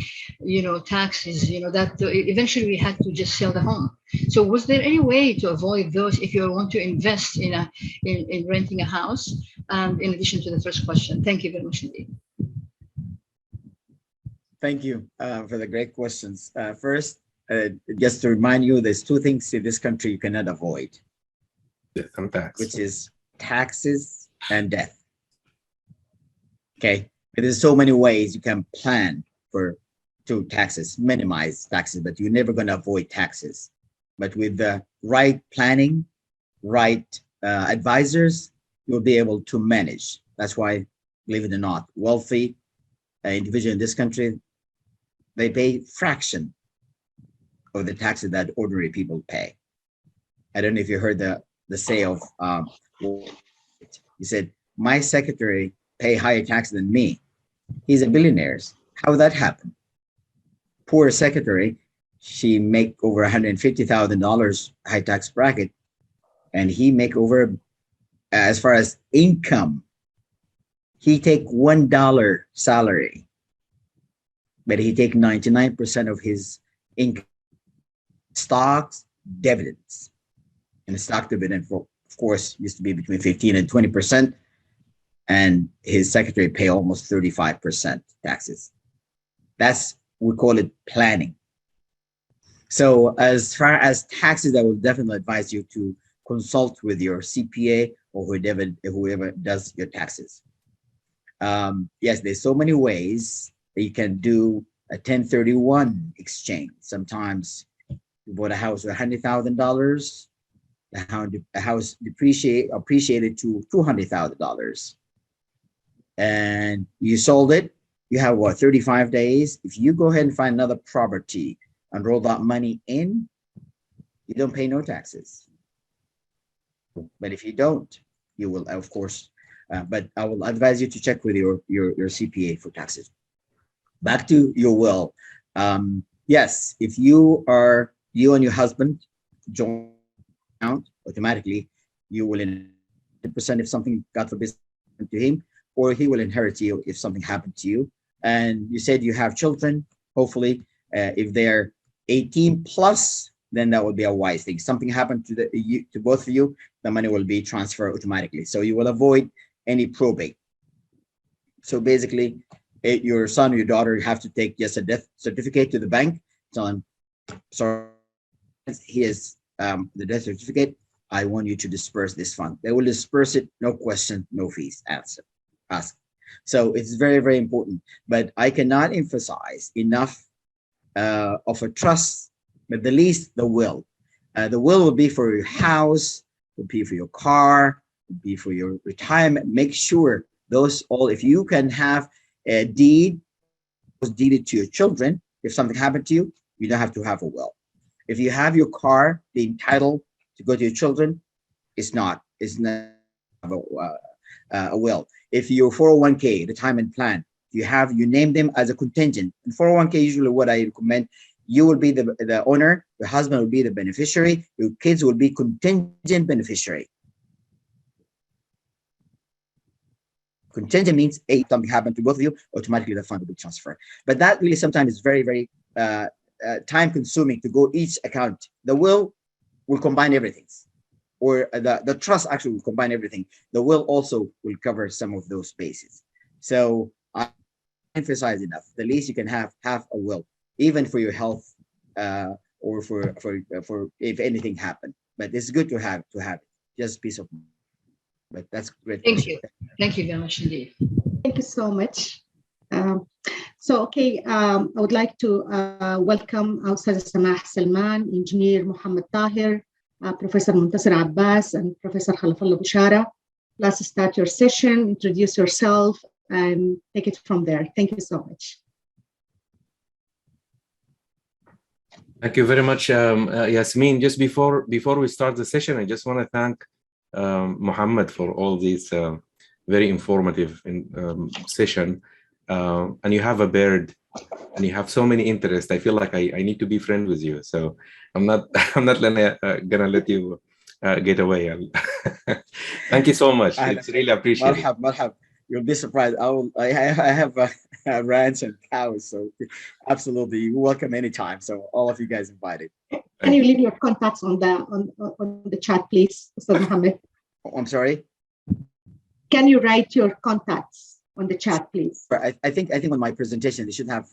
Speaker 9: taxes, that eventually we had to just sell the home. So was there any way to avoid those if you want to invest in renting a house? And in addition to the first question, thank you very much indeed.
Speaker 5: Thank you for the great questions. First, just to remind you, there's two things in this country you cannot avoid, which is taxes and death. Okay, there's so many ways you can plan to taxes, minimize taxes, but you're never going to avoid taxes. But with the right planning, right advisors, you'll be able to manage. That's why, believe it or not, wealthy individual in this country, they pay fraction of the taxes that ordinary people pay. I don't know if you heard the say of, he said, my secretary pay higher tax than me. He's a billionaire. How would that happen? Poor secretary, she make over $150,000 high tax bracket, and he make over, as far as income, he take $1 salary, but he take 99% of his income, stocks, dividends. And the stock dividend, of course, used to be between 15 and 20%. And his secretary pay almost 35% taxes. We call it planning. So as far as taxes, I will definitely advise you to consult with your CPA or whoever does your taxes. Yes, there's so many ways that you can do a 1031 exchange. Sometimes you bought a house with $100,000, the house appreciated to $200,000, and you sold it. You have 35 days. If you go ahead and find another property and roll that money in, you don't pay no taxes. But if you don't, you will, of course. But I will advise you to check with your CPA for taxes. Back to your will. Yes, if you and your husband join account, automatically you will inherit 10% if something, God forbid, happened to him, or he will inherit you if something happened to you. And you said you have children. Hopefully, if they're 18 plus, then that would be a wise thing. Something happened to both of you, the money will be transferred automatically. So you will avoid any probate. So basically, your son or your daughter have to take just a death certificate to the bank. Tell them, sorry, here's the death certificate. I want you to disperse this fund. They will disperse it, no question, no fees. Ask. So it's very, very important. But I cannot emphasize enough of a trust, but the least the will. The will be for your house, will be for your car, will be for your retirement. Make sure those all, if you can have a deed was deeded to your children, if something happened to you, you don't have to have a will. If you have your car being entitled to go to your children, it's not a will. If your 401k, retirement plan, you name them as a contingent. In 401k, usually what I recommend, you will be the owner, your husband will be the beneficiary, your kids will be contingent beneficiary. Contingent means something happened to both of you, automatically the fund will be transferred. But that really sometimes is very, very time consuming to go each account. The will combine everything, or the trust actually will combine everything. The will also will cover some of those bases. So emphasize enough. The least you can have a will, even for your health, or for if anything happened. But it's good to have it. Just peace of mind. But that's great.
Speaker 9: Thank you. Thank you very much indeed.
Speaker 6: Thank you so much. I would like to welcome Ustaz Samah Salman, Engineer Mohamed Tahir, Professor Montasir Abbas, and Professor Khalafalla Bushara. Let's start your session, introduce yourself, and take it from there. Thank you so much.
Speaker 1: Thank you very much, Yasmin. Just before we start the session, I just want to thank Mohammad for all these very informative session. And you have a bird, and you have so many interests. I feel like I need to be friends with you. So I'm not gonna let you get away. Thank you so much. It's really appreciated.
Speaker 5: Marhab. You'll be surprised. I have ranch and cows, so absolutely, you're welcome anytime. So all of you guys invited.
Speaker 6: Can you leave your contacts on the chat, please, Mr. Mohamed?
Speaker 5: I'm sorry.
Speaker 6: Can you write your contacts on the chat, please?
Speaker 5: I think on my presentation they should have.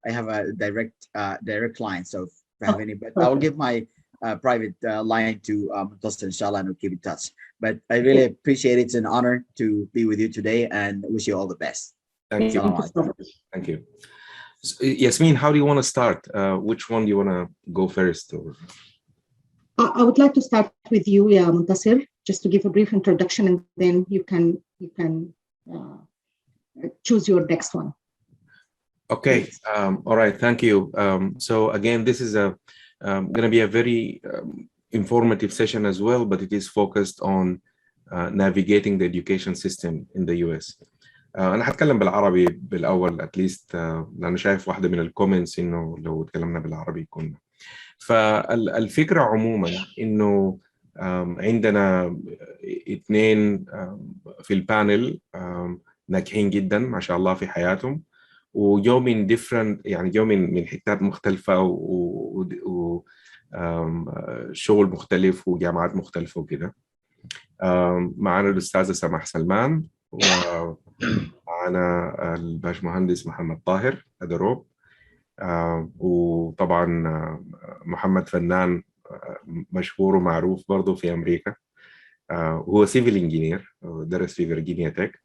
Speaker 5: I have a direct line, so if I have any, but I will give my private line to Montasir, inshallah, and we'll keep in touch. But I really appreciate it. It's an honor to be with you today, and wish you all the best.
Speaker 1: Thank you. Thank you. So, Yasmin, how do you want to start? Which one do you want to go first? Or?
Speaker 6: I would like to start with you, Montasir, just to give a brief introduction, and then you can choose your next one.
Speaker 1: Okay. All right. Thank you. So again, this is going to be a very informative session as well, but it is focused on navigating the education system in the US. أنا هتكلم بالعربي بالأول at least لأنه شايف واحدة من الكومنتس إنه لو تكلمنا بالعربي يكون. فالفكرة عموما إنه عندنا اثنين في البانل ناجحين جدا ما شاء الله في حياتهم، وجو من different يعني جو من حتات مختلفة وشغل مختلف وجامعات مختلفة وكده. معنا الأستاذة سماح سلمان، ومعنا الباشمهندس محمد طاهر أدروب، وطبعا محمد فنان مشهور ومعروف برضه في أمريكا، هو سيفل انجينير درس في فيرجينيا تك.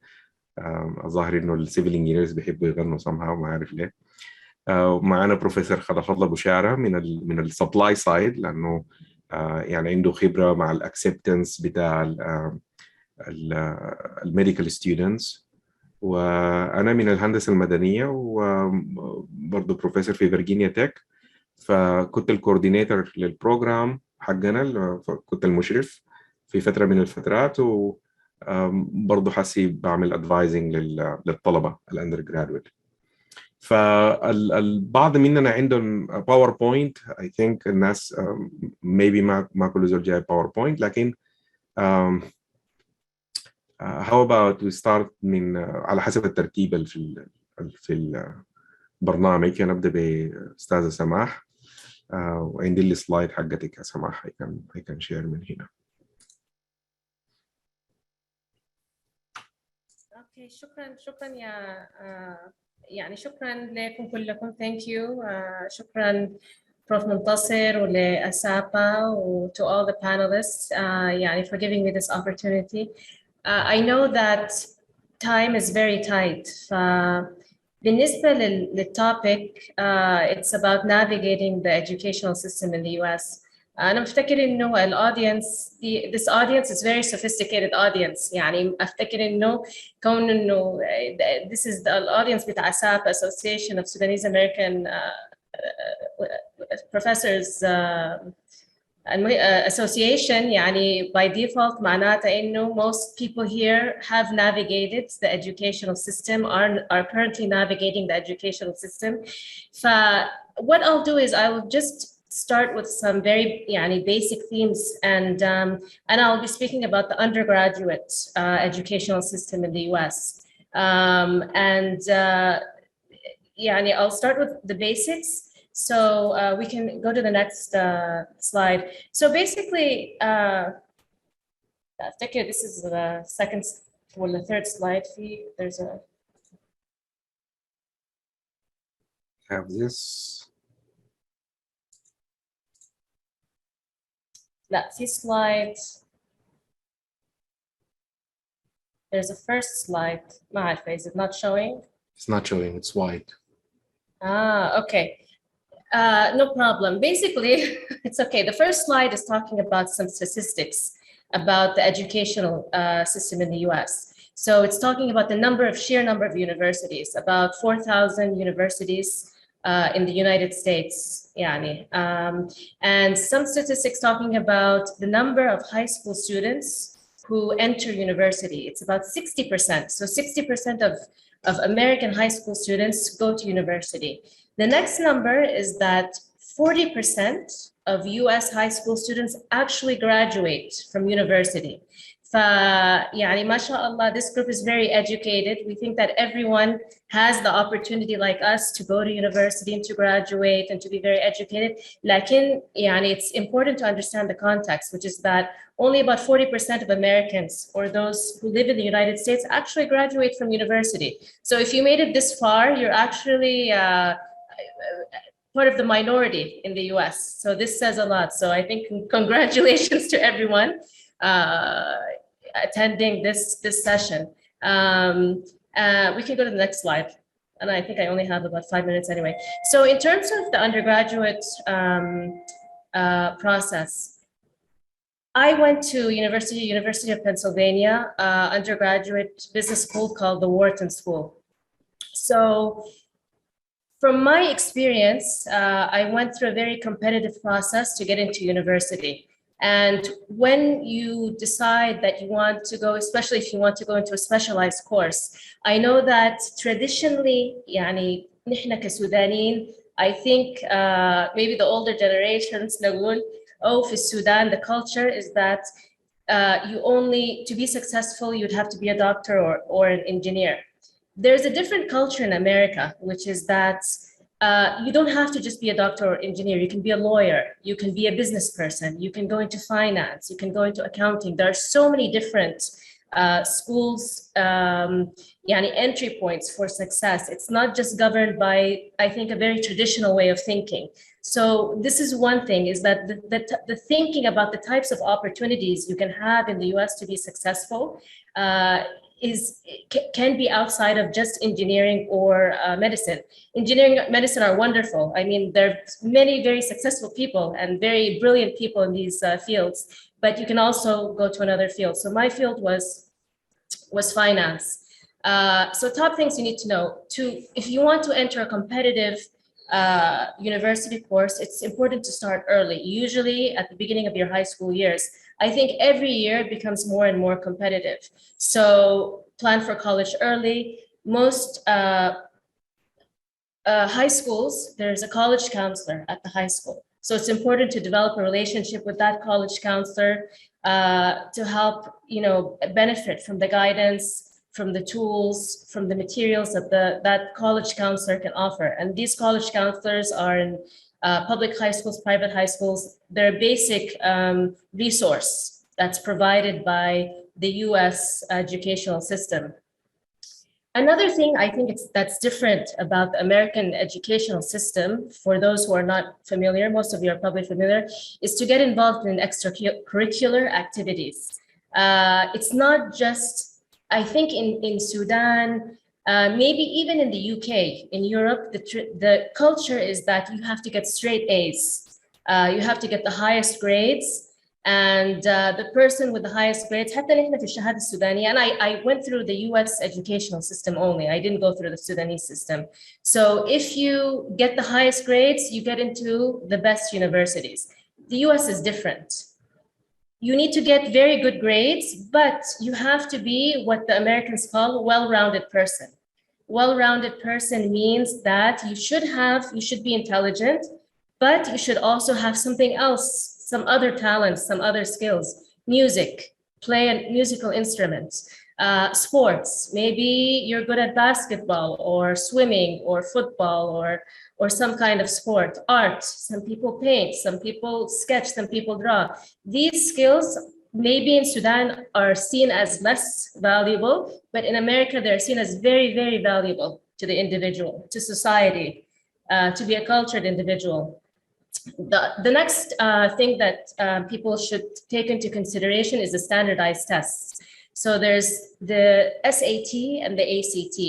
Speaker 1: الظاهر إنه السيفل انجينيرز بيحبوا يغنوا somehow ما عارف ليه. ومعنا بروفيسور خلافalla بوشارة من السبلاي سايد، لأنه يعني عنده خبرة مع الأكسبتنس بتاع الميديكال ستودنتس، وأنا من الهندسة المدنية وبرضه بروفيسور في فيرجينيا تك، فكنت الكوردينيتور للبروجرام حقنا، كنت المشرف في فترة من الفترات، وبرضه حسي بعمل ادفايزنج للطلبة الاندر جرادويت. فالبعض مننا عندهم باوربوينت، I think الناس maybe ما كل زول جاي باوربوينت، لكن how about we start من على حسب الترتيب في البرنامج. نبدأ بأستاذة سماح، وعندي السلايد حقتك يا سماح، I can share من هنا.
Speaker 7: اوكي، شكرا يا يعني شكرا لكم كلكم. thank you. شكرا Prof Montasir ول ASAPA to all the panelists يعني for giving me this opportunity. I know that time is very tight. بالنسبة للtopic it's about navigating the educational system in the US. أنا مفتكر إنه this audience is very sophisticated audience. يعني أفتكر إنه كون إنه this is the audience بتاع ASAPA Association of Sudanese-American Professors Association. يعني by default معناته إنه most people here have navigated the educational system, are currently navigating the educational system. What I'll do is I will just start with some very basic themes, and I'll be speaking about the undergraduate educational system in the US. I'll start with the basics, so we can go to the next slide. So basically, this is the second or the third slide. There's a
Speaker 1: have this.
Speaker 10: That's his slide. There's a first slide. Is it not showing?
Speaker 1: It's not showing, it's white.
Speaker 10: Okay. No problem. Basically, it's okay. The first slide is talking about some statistics about the educational system in the US. So it's talking about the sheer number of universities, about 4,000 universities in the United States. And some statistics talking about the number of high school students who enter university. It's about 60%. So 60% of American high school students go to university. The next number is that 40% of US high school students actually graduate from university. MashaAllah, this group is very educated. We think that everyone has the opportunity like us to go to university and to graduate and to be very educated. It's important to understand the context, which is that only about 40% of Americans or those who live in the United States actually graduate from university. So if you made it this far, you're actually part of the minority in the US. So this says a lot. So I think congratulations to everyone attending this session. We can go to the next slide. And I think I only have about 5 minutes anyway. So in terms of the undergraduate process, I went to University of Pennsylvania, undergraduate business school called the Wharton School. So from my experience, I went through a very competitive process to get into university. And when you decide that you want to go, especially if you want to go into a specialized course, I know that traditionally, نحن كسودانيين, I think maybe the older generations نقول, في Sudan, the culture is that to be successful, you'd have to be a doctor or an engineer. There's a different culture in America, which is that you don't have to just be a doctor or engineer. You can be a lawyer. You can be a business person. You can go into finance. You can go into accounting. There are so many different schools, entry points for success. It's not just governed by, I think, a very traditional way of thinking. So this is one thing, is that the thinking about the types of opportunities you can have in the US to be successful can be outside of just engineering or medicine. Engineering and medicine are wonderful. I mean, there are many very successful people and very brilliant people in these fields, but you can also go to another field. So my field was finance. So top things you need to know. If you want to enter a competitive university course, it's important to start early, usually at the beginning of your high school years. I think every year it becomes more and more competitive. So plan for college early. Most high schools, there's a college counselor at the high school. So it's important to develop a relationship with that college counselor to help, benefit from the guidance, from the tools, from the materials that college counselor can offer. And these college counselors are in public high schools, private high schools. They're a basic resource that's provided by the US educational system. Another thing I think that's different about the American educational system, for those who are not familiar, most of you are probably familiar, is to get involved in extracurricular activities. It's not just, I think in Sudan, maybe even in the UK, in Europe, the culture is that you have to get straight A's. You have to get the highest grades. And the person with the highest grades, حتى نحن في الشهادة السودانية, and I went through the US educational system only. I didn't go through the Sudanese system. So if you get the highest grades, you get into the best universities. The US is different. You need to get very good grades, but you have to be what the Americans call a well-rounded person. Well-rounded person means that you should be intelligent, but you should also have something else, some other talents, some other skills, music, play a musical instruments, sports. Maybe you're good at basketball or swimming or football or some kind of sport, art. Some people paint, some people sketch, some people draw. These skills maybe in Sudan are seen as less valuable, but in America, they're seen as very, very valuable to the individual, to society. to be a cultured individual. The next thing that people should take into consideration is the standardized tests. So there's the SAT and the ACT.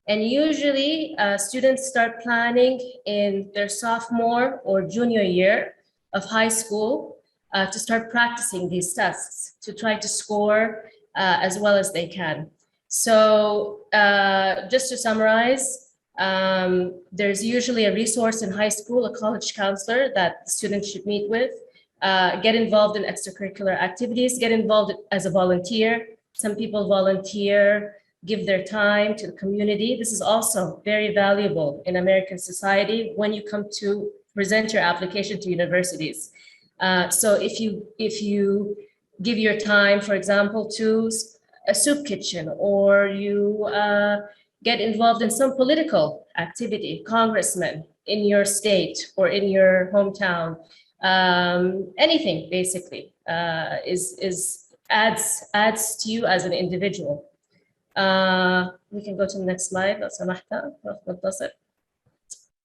Speaker 10: And usually students start planning in their sophomore or junior year of high school to start practicing these tests to try to score as well as they can. So just to summarize, there's usually a resource in high school, a college counselor that students should meet with, get involved in extracurricular activities, get involved as a volunteer. Some people volunteer, give their time to the community. This is also very valuable in American society when you come to present your application to universities. So if you give your time, for example, to a soup kitchen, or you get involved in some political activity, congressman in your state or in your hometown, anything basically adds to you as an individual. We can go to the next slide. Prof. Montasir.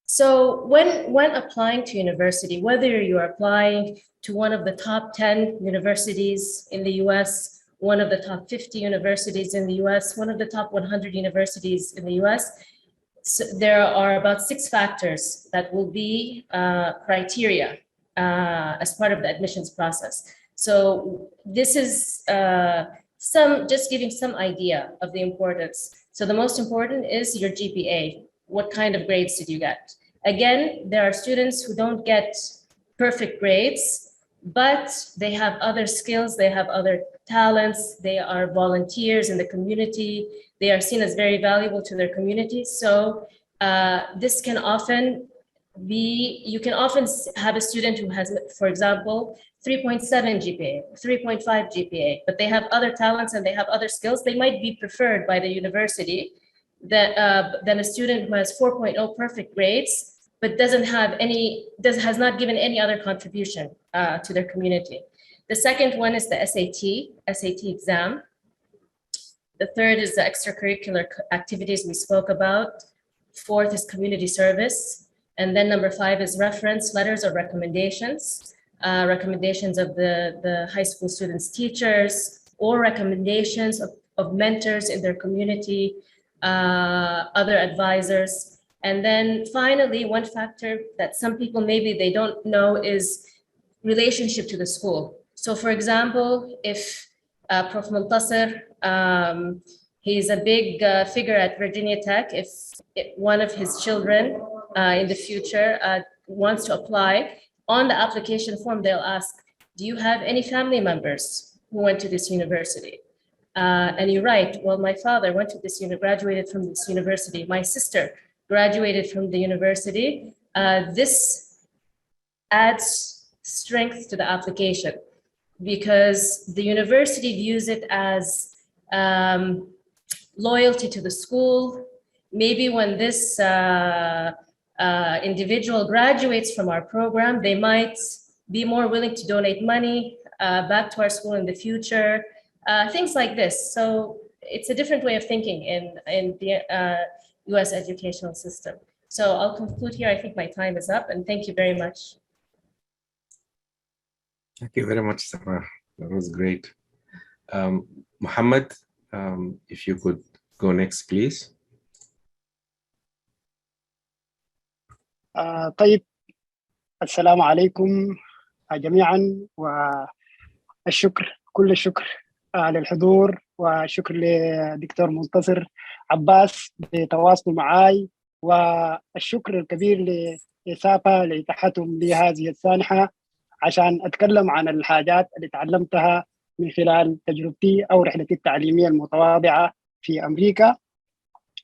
Speaker 10: So when applying to university, whether you're applying to one of the top 10 universities in the US, one of the top 50 universities in the US, one of the top 100 universities in the US, so there are about 6 factors that will be criteria as part of the admissions process. So this is just giving some idea of the importance. So the most important is your GPA. What kind of grades did you get? Again, there are students who don't get perfect grades, but they have other skills, they have other talents, they are volunteers in the community, they are seen as very valuable to their community. So this can often be, you can often have a student who has, for example, 3.7 GPA, 3.5 GPA, but they have other talents and they have other skills. They might be preferred by the university than a student who has 4.0 perfect grades, but has not given any other contribution to their community. The second one is the SAT exam. The third is the extracurricular activities we spoke about. Fourth is community service. And then number 5 is reference letters or recommendations. Recommendations of the high school students' teachers, or recommendations of mentors in their community, other advisors. And then finally, one factor that some people maybe they don't know is relationship to the school. So for example, if Prof. Montasir, he's a big figure at Virginia Tech, if one of his children in the future wants to apply, on the application form, they'll ask, do you have any family members who went to this university? And you write, well, my father went to this graduated from this university. My sister graduated from the university. This adds strength to the application because the university views it as loyalty to the school. Maybe when this individual graduates from our program, they might be more willing to donate money back to our school in the future, things like this. So it's a different way of thinking in the US educational system. So I'll conclude here. I think my time is up, and thank you very much.
Speaker 1: Thank you very much, Samah. That was great. Mohammad, if you could go next, please.
Speaker 11: طيب السلام عليكم جميعا، والشكر كل الشكر على الحضور، وشكر لدكتور منتصر عباس لتواصله معي، والشكر الكبير لأسابا لإتاحتهم لهذه السانحة عشان أتكلم عن الحاجات اللي تعلمتها من خلال تجربتي أو رحلتي التعليمية المتواضعة في أمريكا.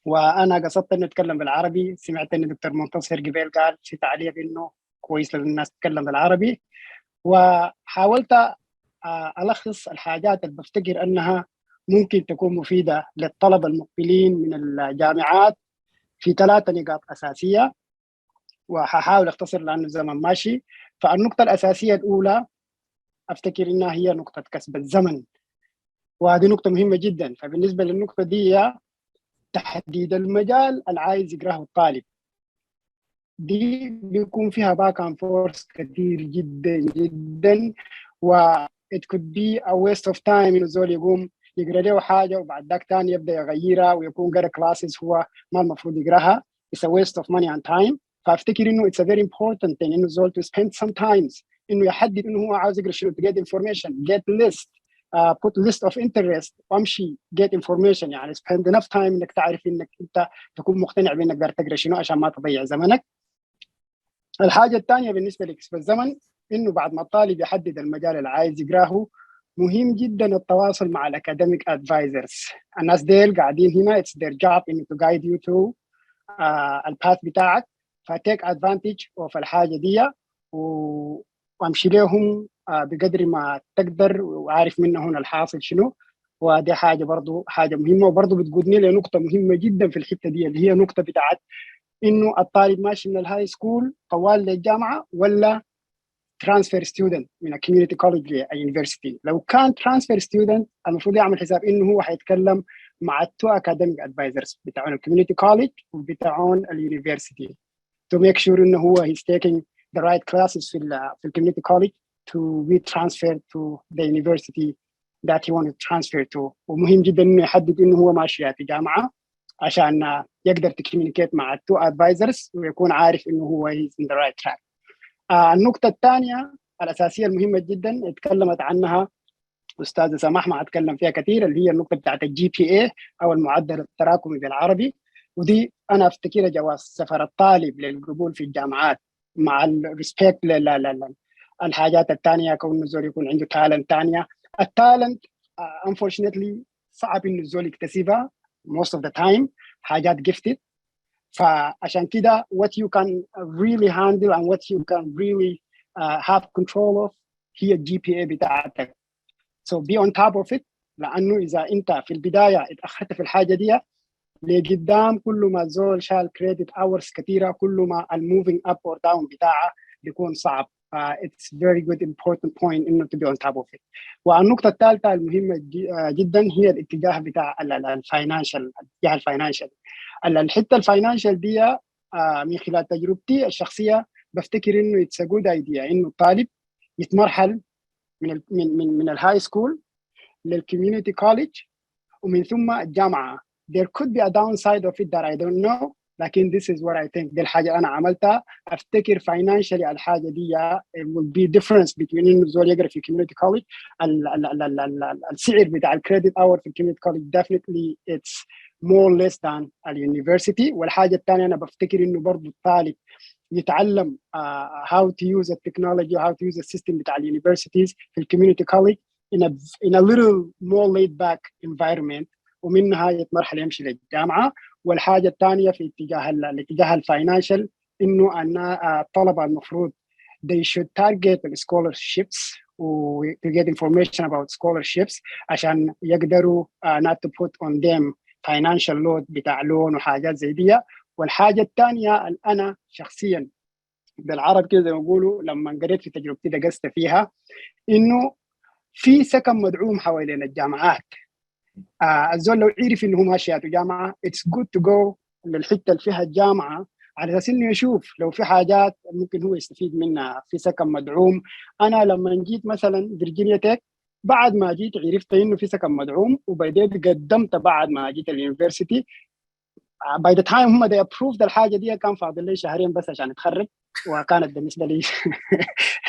Speaker 11: وأنا قصدت أن أتكلم بالعربي، سمعت أن دكتور منتصر قبل قال في تعليق إنه كويس للناس تتكلم بالعربي، وحاولت ألخص الحاجات اللي بفتكر أنها ممكن تكون مفيدة للطلبة المقبلين من الجامعات في 3 نقاط أساسية، وحاول أختصر لأنه الزمن ماشي. فالنقطة الأساسية الأولى أفتكر إنها هي نقطة كسب الزمن، وهذه نقطة مهمة جدا. فبالنسبة للنقطة دي تحديد المجال اللي عايز يقراه الطالب، دي بيكون فيها باك اند فورس كثير جدا جدا، و it could be a waste of time انه الزول يقوم يقرا له حاجه وبعد ذاك ثاني يبدا يغيرها ويكون قرا كلاسز هو ما المفروض يقراها. it's a waste of money and time. فافتكر انه it's a very important thing انه الزول to spend some times انه يحدد انه هو عاوز يقرا شنو، to get information, get list, put list of interest وامشي get information. يعني spend enough time انك تعرف انك انت تكون مقتنع بانك قاعد تقرا شنو عشان ما تضيع زمنك. الحاجه الثانيه بالنسبه لكسب الزمن انه بعد ما الطالب يحدد المجال اللي عايز يقراه، مهم جدا التواصل مع الاكاديميك ادفايزرز. الناس ديل قاعدين هنا it's their job انه to guide you through الباث بتاعك. فتيك ادفانتج اوف الحاجه دي وامشي لهم بقدر ما تقدر وعارف منهم الحاصل شنو. ودي حاجه برضو حاجه مهمه، وبرضو بتقودني لنقطه مهمه جدا في الحته دي اللي هي نقطه بتاعت انه الطالب ماشي من الهاي سكول طوال للجامعه ولا ترانسفير ستودنت من الكوميونتي كولج لليونيفرسيتي. لو كان ترانسفير ستودنت المفروض يعمل حساب انه هو حيتكلم مع التو اكاديميك ادفايزرز بتاعون الكوميونتي كولج وبتاعون اليونيفرسيتي to make sure انه هو he's taking the right classes في الكوميونتي كولج to be transferred to the university that he wanted to transfer to. ومهم جدا انه يحدد انه هو ماشي في جامعه عشان يقدر تكوميونيكيت مع التو ادفايزرز ويكون عارف انه هو he's in the right track. النقطة الثانية الأساسية المهمة جدا اتكلمت عنها أستاذة سماح ما أتكلم فيها كثير، اللي هي النقطة بتاعت GPA أو المعدل التراكمي بالعربي. ودي أنا أفتكر جواز سفر الطالب للقبول في الجامعات مع الريسبكت الحاجات الثانية، كون الزول يكون عنده تالنت ثانية. التالنت unfortunately صعب إنه الزول يكتسبها most of the time، حاجات gifted. فعشان كده what you can really handle and what you can really have control of هي GPA بتاعتك. so be on top of it، لأنه إذا أنت في البداية اتأخرت في الحاجة دي لقدام كل ما الزول شال credit hours كثيرة كل ما moving up or down بتاعه بيكون صعب. it's very good important point إنه to be on top of it. والنقطة الثالثة المهمة جدا هي الاتجاه بتاع الفاينانشال، الاتجاه الفاينانشال. الحته الفاينانشال دي من خلال تجربتي الشخصيه بفتكر انه اتس جود ايديا انه الطالب يتمرحل من الهاي سكول للكوميونتي كولج ومن ثم الجامعه. there could be a downside of it that I don't know، لكن this is what I think. دي الحاجه انا عملتها. افتكر financially الحاجه دي it will be difference between انه الزول يقرا في community college. السعر بتاع الكريدت اور في community college definitely it's more less than اليونيفرسيتي. والحاجه الثانيه انا بفتكر انه برضه الطالب يتعلم how to use التكنولوجي how to use the system بتاع اليونيفرسيتيز في الكوميونتي كولج in a little more laid back environment، ومنها يتمرحل يمشي للجامعه. والحاجه الثانيه في الاتجاه الفاينانشال انه ان الطلبه المفروض they should target the scholarships to get information about scholarships عشان يقدروا not to put on them financial load بتاع لون وحاجات زي دي. والحاجه الثانيه انا شخصيا بالعرب كده زي ما بيقولوا لما قريت في تجربتي دقست فيها انه في سكن مدعوم حوالين الجامعات. الزول لو عرف انه ماشي في جامعه it's good to go للحته اللي فيها الجامعه على اساس انه يشوف لو في حاجات ممكن هو يستفيد منها في سكن مدعوم. انا لما جيت مثلا فيرجينيا تك بعد ما جيت عرفت انه في سكن مدعوم وبديت قدمت بعد ما جيت اليونيفرسيتي. by the time هم they approved الحاجه دي كان فاضل لي شهرين بس عشان اتخرج وكانت بالنسبه لي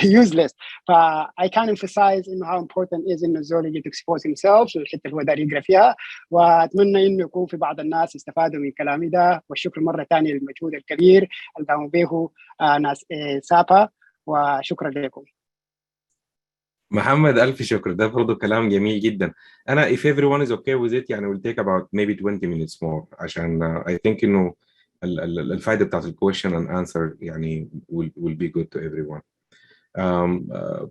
Speaker 11: useless. ف I can emphasize انه how important is انه الزول يجي expose himself والحته اللي هو داير يقرا فيها. واتمنى انه يكون في بعض الناس يستفادوا من كلامي ده. والشكر مره ثانيه للمجهود الكبير اللي قاموا به ناس سابا، وشكرا لكم.
Speaker 1: محمد ألف شكر، ده برضه كلام جميل جدا. أنا if everyone is okay with it يعني we'll take about maybe 20 minutes more عشان I think إنه الفائدة بتاعت ال question and answer يعني will be good to everyone.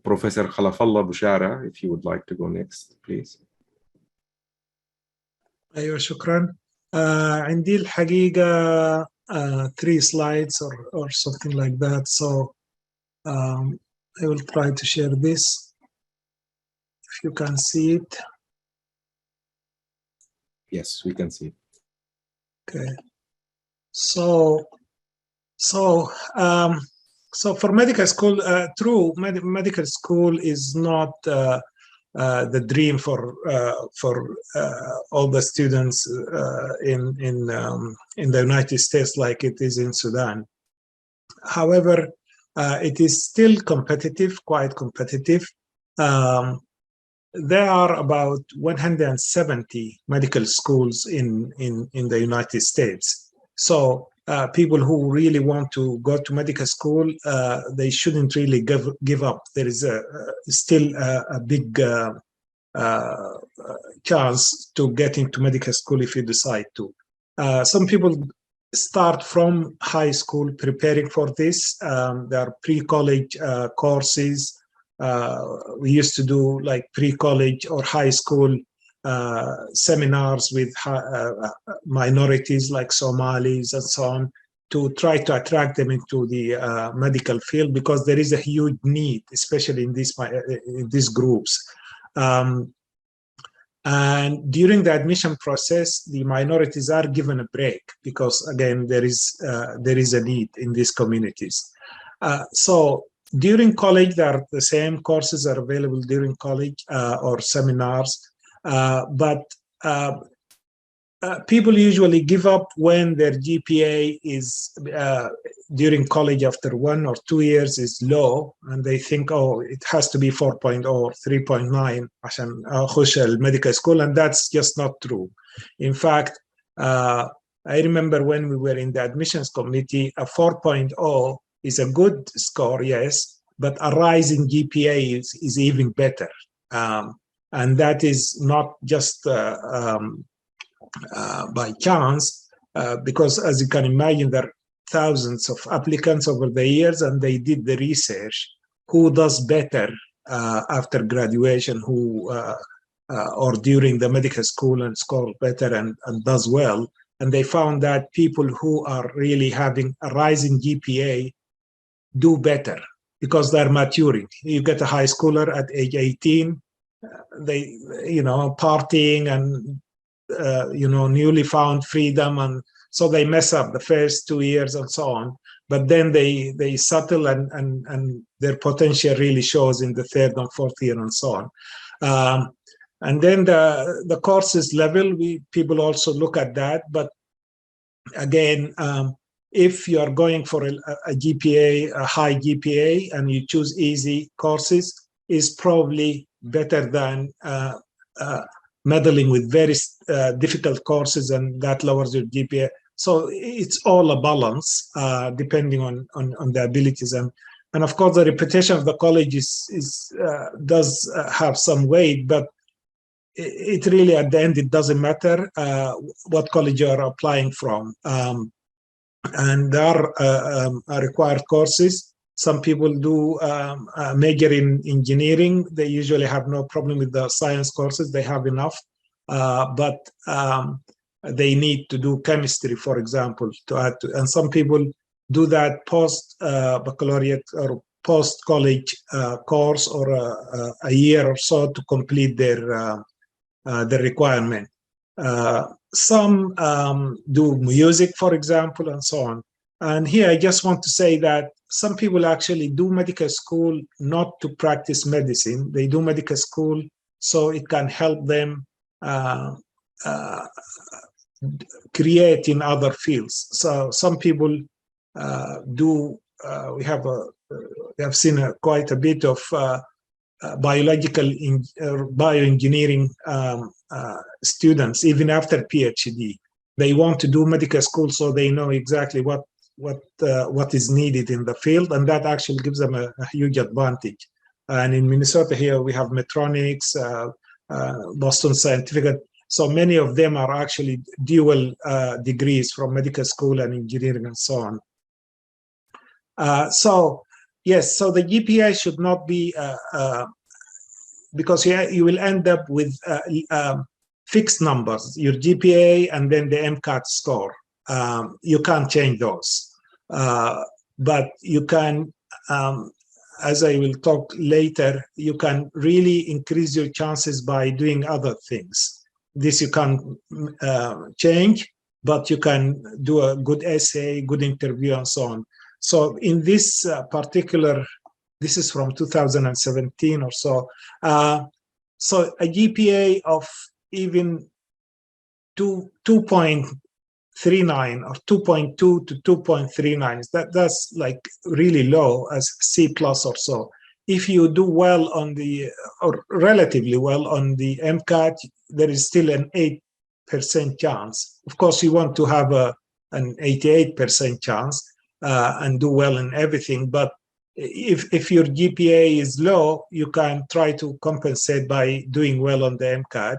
Speaker 1: Professor Khalafalla Bushara, if you would like to go next please.
Speaker 2: أيوة شكرا. عندي الحقيقة 3 slides or something like that, so I will try to share this. If you can see it.
Speaker 1: Yes, we can see it.
Speaker 2: Okay. So So, so for medical school, true, medical school is not the dream for all the students in the United States like it is in Sudan. However, it is still competitive, quite competitive. There are about 170 medical schools in the United States. So people who really want to go to medical school, they shouldn't really give up. There is still a big chance to get into medical school if you decide to. Some people start from high school preparing for this. There are pre-college courses. We used to do like pre-college or high school seminars with minorities like Somalis and so on, to try to attract them into the medical field, because there is a huge need, especially in these groups. And during the admission process, the minorities are given a break because, again, there is a need in these communities. So during college, the same courses are available during college or seminars, but people usually give up when their GPA is during college after 1 or 2 years is low, and they think, oh, it has to be 4.0 or 3.9 عشان أخش medical school, and that's just not true. In fact, I remember when we were in the admissions committee, a 4.0 is a good score, yes, but a rise in GPA is even better. And that is not just by chance, because as you can imagine, there are thousands of applicants over the years, and they did the research. Who does better after graduation, or during the medical school and score better and does well? And they found that people who are really having a rising GPA do better because they're maturing. You get a high schooler at age 18, they, partying and newly found freedom, and so they mess up the first 2 years and so on. But then they settle, and their potential really shows in the 3rd and 4th year and so on. And then the courses level, people also look at that. But again, if you are going for a GPA, a high GPA, and you choose easy courses, is probably better than meddling with very difficult courses, and that lowers your GPA. So it's all a balance, depending on the abilities. And of course, the reputation of the college does have some weight, but it really, at the end, it doesn't matter what college you are applying from. And there are required courses. Some people do major in engineering. They usually have no problem with the science courses. They have enough. But they need to do chemistry, for example, to add to. And some people do that post-baccalaureate or post-college course, or a year or so to complete their requirement. Some do music, for example, and so on. And here I just want to say that some people actually do medical school not to practice medicine. They do medical school so it can help them create in other fields. So some people we have seen quite a bit of bioengineering students, even after PhD. They want to do medical school so they know exactly what is needed in the field, and that actually gives them a huge advantage. And in Minnesota here, we have Medtronics, Boston Scientific. So many of them are actually dual degrees from medical school and engineering and so on. So yes, so the GPA should not be, because you will end up with fixed numbers, your GPA and then the MCAT score. You can't change those. But you can, as I will talk later, you can really increase your chances by doing other things. This you can't change, but you can do a good essay, good interview, and so on. So in this particular, this is from 2017 or so. So a GPA of even 2.39 or 2.2 to 2.39, that's like really low as C plus or so. If you do well on the, or relatively well on the MCAT, there is still an 8% chance. Of course, you want to have an 88% chance and do well in everything. But if your GPA is low, you can try to compensate by doing well on the MCAT.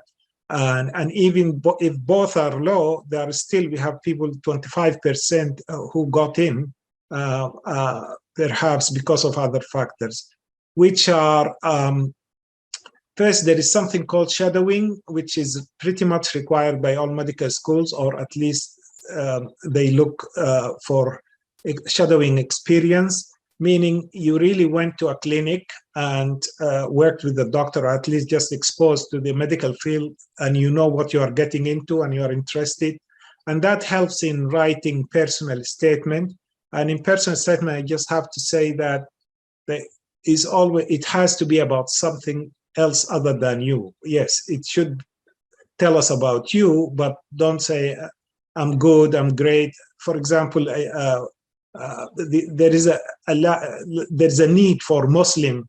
Speaker 2: And even if both are low, there are still, we have people, 25% who got in, perhaps because of other factors, which are, first, there is something called shadowing, which is pretty much required by all medical schools, or at least they look for shadowing experience, meaning you really went to a clinic and worked with the doctor, or at least just exposed to the medical field, and you know what you are getting into and you are interested. And that helps in writing personal statement. And in personal statement, I just have to say that it has to be about something else other than you. Yes, it should tell us about you, but don't say, I'm good, I'm great. For example, there is a need for Muslim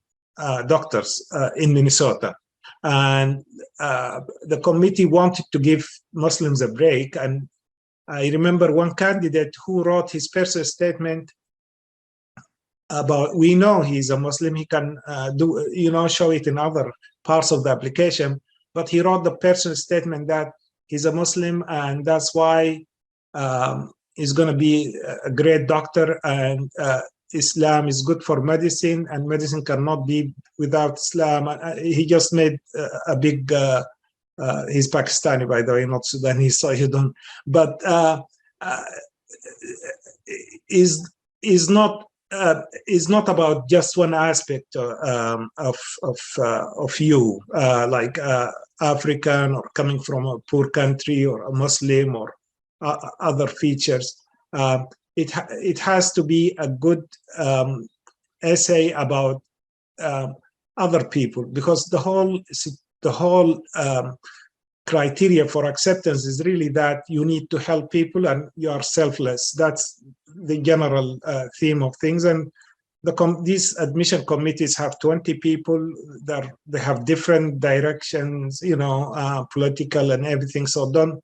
Speaker 2: doctors in Minnesota, and the committee wanted to give Muslims a break. And I remember one candidate who wrote his personal statement about, we know he's a Muslim, he can show it in other parts of the application, but he wrote the personal statement that he's a Muslim and that's why he's going to be a great doctor, and Islam is good for medicine, and medicine cannot be without Islam. He just made a big, he's Pakistani, by the way, not Sudanese, so you don't, but is not about just one aspect of you, like African or coming from a poor country or a Muslim or other features. It has to be a good essay about other people, because the whole criteria for acceptance is really that you need to help people and you are selfless. That's the general theme of things. And these admission committees have 20 people that they have different directions, political and everything. So don't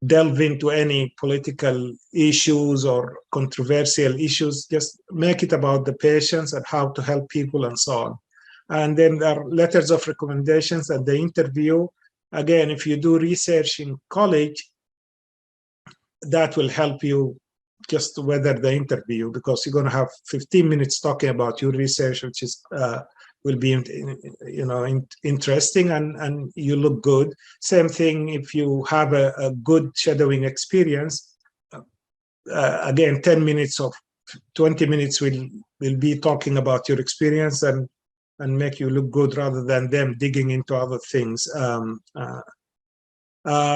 Speaker 2: delve into any political issues or controversial issues. Just make it about the patients and how to help people and so on. And then there are letters of recommendations at the interview. Again, if you do research in college, that will help you just weather the interview, because you're going to have 15 minutes talking about your research, which is will be interesting, and you look good. Same thing if you have a good shadowing experience. Again, 10 minutes or 20 minutes will be talking about your experience and make you look good, rather than them digging into other things.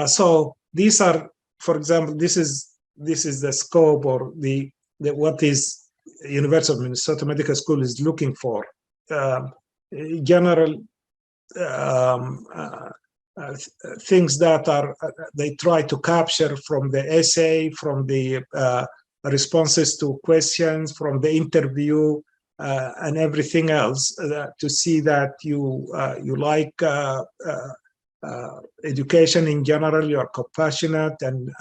Speaker 2: So these are, for example, this is the scope, or the what is University of Minnesota Medical School is looking for. General things that they try to capture from the essay, from the responses to questions, from the interview, and everything else, to see that you like education in general, you are compassionate and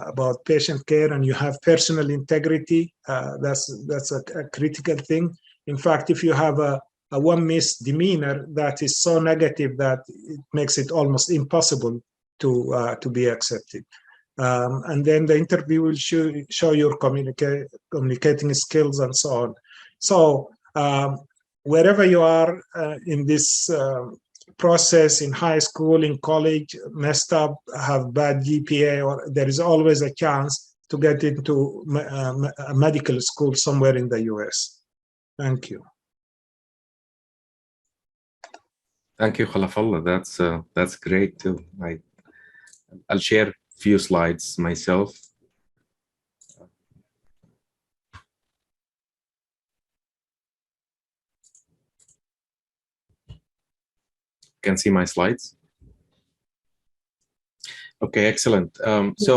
Speaker 2: about patient care, and you have personal integrity. That's a critical thing. In fact, if you have a one misdemeanor that is so negative that it makes it almost impossible to be accepted. And then the interview will show your communicating skills and so on. So wherever you are in this process, in high school, in college, messed up, have bad GPA, or there is always a chance to get into a medical school somewhere in the US. Thank you.
Speaker 1: Thank you, Khalafalla. That's great too. I'll share a few slides myself. can see my slides. Okay, excellent. So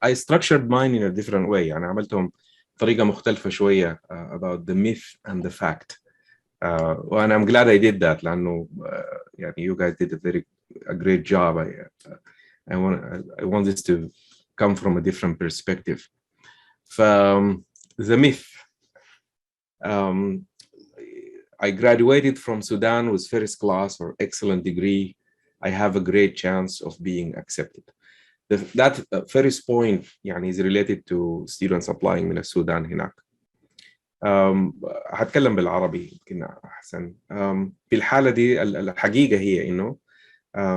Speaker 1: I structured mine in a different way. يعني عملتهم طريقة مختلفة شوية about the myth and the fact. And I'm glad I did that لأنه يعني you guys did a great job. I want this to come from a different perspective. The myth. I graduated from Sudan with first class or excellent degree. I have a great chance of being accepted. That first point يعني is related to students applying من السودان هناك. هتكلم بالعربي يمكن أحسن. في الحالة دي الحقيقة هي إنه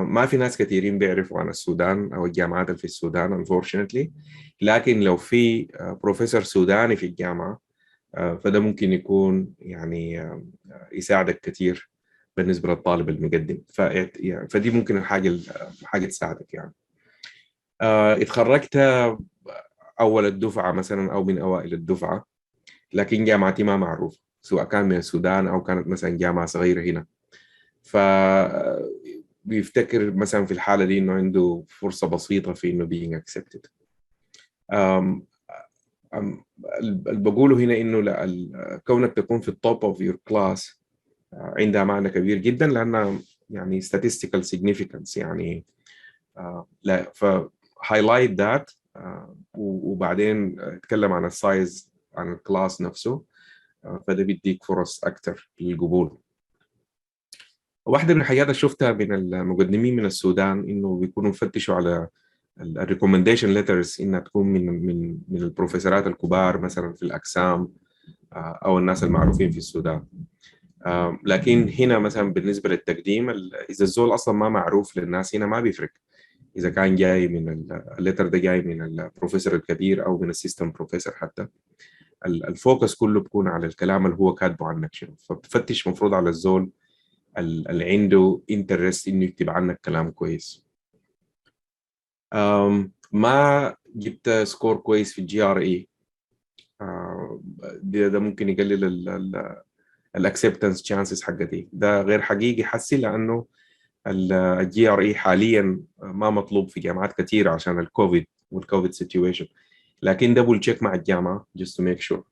Speaker 1: ما في ناس كثيرين بيعرفوا عن السودان أو الجامعات اللي في السودان unfortunately. لكن لو في بروفيسور سوداني في الجامعة فده ممكن يكون يعني يساعدك كثير بالنسبة للطالب المقدم. فدي ممكن حاجة تساعدك يعني. اتخرجت أول الدفعة مثلا أو من أوائل الدفعة، لكن جامعتي ما معروف سواء كان من السودان أو كانت مثلا جامعة صغيرة هنا. بيفتكر مثلا في الحالة دي إنه عنده فرصة بسيطة في إنه being accepted. اللي بقوله هنا إنه كونك تكون في التوب of your class عندها معنى كبير جدا، لأنها يعني statistical significance يعني لا highlight that وبعدين اتكلم عن السايز عن الكلاس نفسه، فده بيديك فرص أكتر للقبول. واحدة من الحاجات اللي شفتها من المقدمين من السودان إنه بيكونوا مفتشوا على الريكومنديشن ليترز إنها تكون من البروفيسورات الكبار مثلا في الأقسام أو الناس المعروفين في السودان. لكن هنا مثلا بالنسبة للتقديم إذا الزول أصلا ما معروف للناس هنا ما بيفرق إذا كان جاي من الليتر ده جاي من البروفيسور الكبير أو من السيستم بروفيسور حتى. الفوكس كله بيكون على الكلام اللي هو كاتبه عنك شنو، فبتفتش مفروض على الزول اللي عنده انترست إنه يكتب عنك كلام كويس. ما جبت سكور كويس في GRE، ده ممكن يقلل الاكسبتنس تشانسز حقتي. ده غير حقيقي حسي لأنه GRE حاليا ما مطلوب في جامعات كثيرة عشان الكوفيد والكوفيد سيتويشن، لكن دبل تشيك مع الجامعة just to make sure.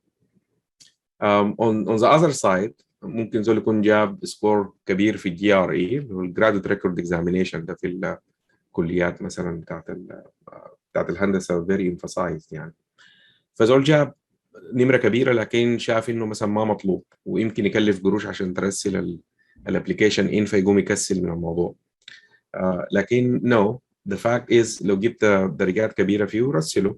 Speaker 1: On the other side ممكن زول يكون جاب سكور كبير في GRE اللي هو Graduate Record Examination، ده في الكليات مثلا بتاعت الهندسة very emphasized يعني. فزول جاب نمرة كبيرة لكن شاف إنه مثلا ما مطلوب ويمكن يكلف قروش عشان ترسل الابليكيشن إن فيقوم يكسل من الموضوع. لكن no, the fact is لو جبت درجات كبيرة فيه رسله،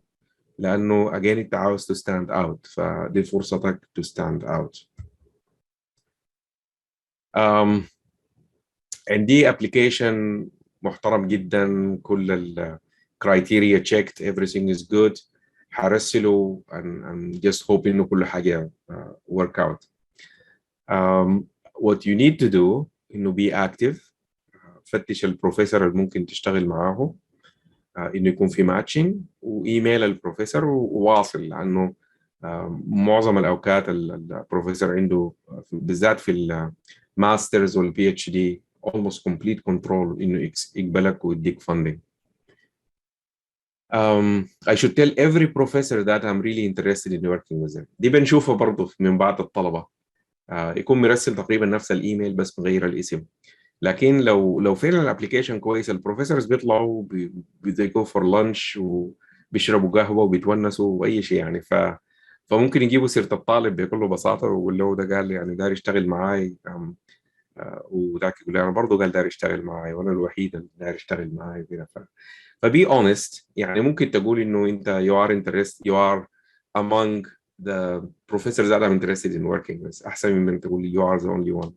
Speaker 1: لأنه again أنت عاوز to stand out، فدي فرصتك to stand out. عندي application محترم جدا، كل ال criteria checked, everything is good. هرسله and just hope إنه كل حاجة work out. What you need to do إنه be active. فتش البروفيسور اللي ممكن تشتغل معاه، إنه يكون في ماتشنج، وإيميل البروفيسور وواصل، لأنه معظم الأوقات البروفيسور عنده بالذات في الماسترز والبي اتش دي almost complete control إنه يقبلك ويديك funding. I should tell every professor that I'm really interested in working with them. دي بنشوفه برضه من بعض الطلبة، يكون مرسل تقريبا نفس الإيميل بس مغير الاسم. لكن لو فعلا الابلكيشن كويس، البروفيسورز بيطلعوا they go for lunch وبيشربوا قهوة وبيتونسوا وأي شيء يعني. فممكن يجيبوا سيرة الطالب بكل بساطة ويقول له ده قال يعني داير يشتغل معاي، وذاك يقول أنا برضه قال داير يشتغل معاي وأنا الوحيد اللي داير يشتغل معاي كده. فبي honest يعني ممكن تقول إنه أنت you are among the professors that I'm interested in working with، أحسن من تقول you are the only one.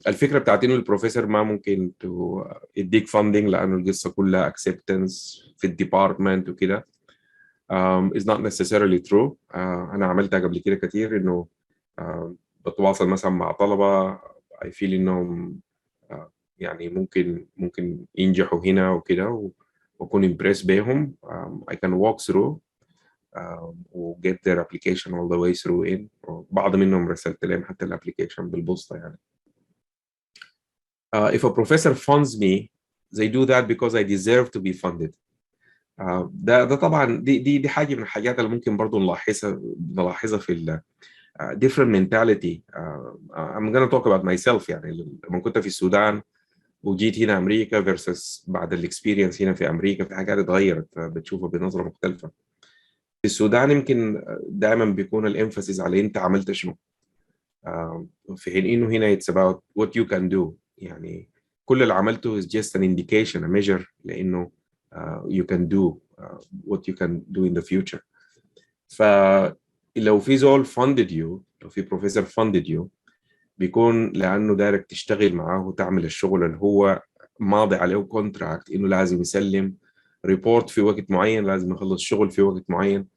Speaker 1: الفكرة بتاعت إنه البروفيسور ما ممكن يديك funding لأنه القصة كلها acceptance في الديبارتمنت وكده is not necessarily true. أنا عملتها قبل كده كتير، إنه بتواصل مثلا مع طلبة I feel إنهم يعني ممكن ينجحوا هنا وكده وأكون impressed بيهم. I can walk through و get their application all the way through in. بعض منهم رسلت لهم حتى الابليكيشن بالبوسطة يعني. if a professor funds me, they do that because I deserve to be funded. ده طبعا دي حاجه من الحاجات اللي ممكن برضه نلاحظها في ال different mentality. I'm going to talk about myself. يعني لما كنت في السودان وجيت هنا امريكا versus بعد الاكسبيرينس هنا في امريكا، في حاجات اتغيرت بتشوفها بنظره مختلفه. في السودان يمكن دائما بيكون الامفاسيس على انت عملت شنو، في حين انه هنا it's about what you can do. يعني كل اللي عملته is just an indication, a measure لانه you can do what you can do in the future. فلو في زول funded you، لو في بروفيسور funded you، بيكون لانه دايرك تشتغل معاه وتعمل الشغل اللي هو ماضي عليه كونتراكت انه لازم يسلم ريبورت في وقت معين، لازم يخلص شغل في وقت معين،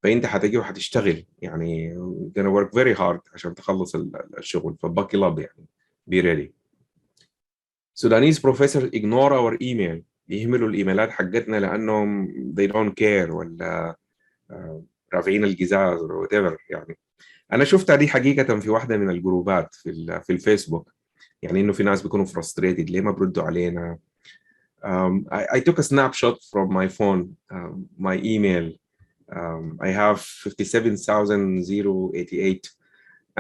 Speaker 1: فانت حتجي وحتشتغل يعني gonna work very hard عشان تخلص الشغل. فباكي لاب يعني be ready. Sudanese professors ignore our email، يهملوا الايميلات حقتنا لانهم they don't care ولا رافعين القزاز or whatever. يعني انا شفتها دي حقيقه في واحده من الجروبات في الفيسبوك، يعني انه في ناس بيكونوا frustrated ليه ما بردوا علينا. I took a snapshot from my phone, my email. I have 57,088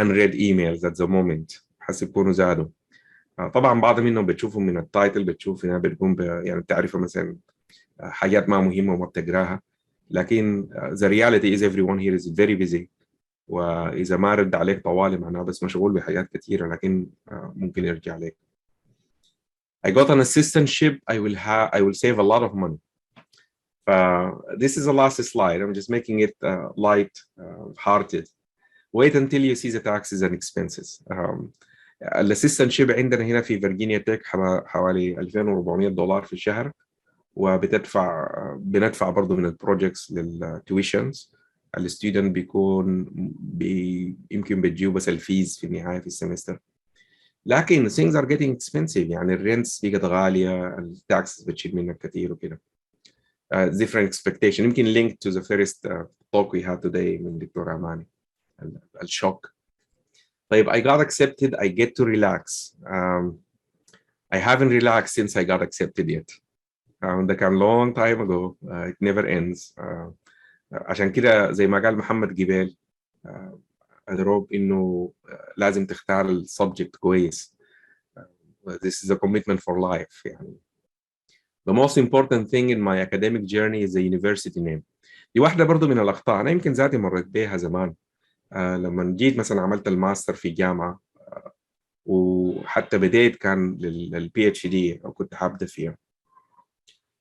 Speaker 1: unread emails at the moment. حسب كونوا زادوا. طبعا بعض منهم بتشوفوا من التايتل، بتشوف هنا بتكون يعني بتعرفوا مثلا حاجات ما مهمه وما بتقراها، لكن the reality is everyone here is very busy. واذا ما رد عليك طوالي معناه بس مشغول بحاجات كثيره، لكن ممكن يرجع عليك. I got an assistantship. I will save a lot of money. This is the last slide. I'm just making it light hearted. Wait until you see the taxes and expenses. الاسيستنشيب عندنا هنا في فيرجينيا تك حوالي $2,400 في الشهر، بندفع برضه من البروجكتس للتويشنز. الستودنت بيكون يمكن بتجيب بس الفيز في النهايه في السمستر، لكن things are getting expensive. يعني الرينتس بقت غاليه، التاكسز بتشيل منك كثير وكده. different expectation. يمكن linked to the first talk we had today من دكتور أماني، الشوك. طيب I got accepted, I get to relax. I haven't relaxed since I got accepted yet. ده كان long time ago. It never ends. عشان كده زي ما قال محمد جبال أدروب إنه لازم تختار السبجكت كويس. This is a commitment for life. يعني the most important thing in my academic journey is the university name. دي واحدة برضو من الأخطاء أنا يمكن ذاتي مريت بيها زمان. لما جيت مثلا عملت الماستر في جامعة وحتى بديت كان للبي اتش دي أو كنت حابدأ فيها،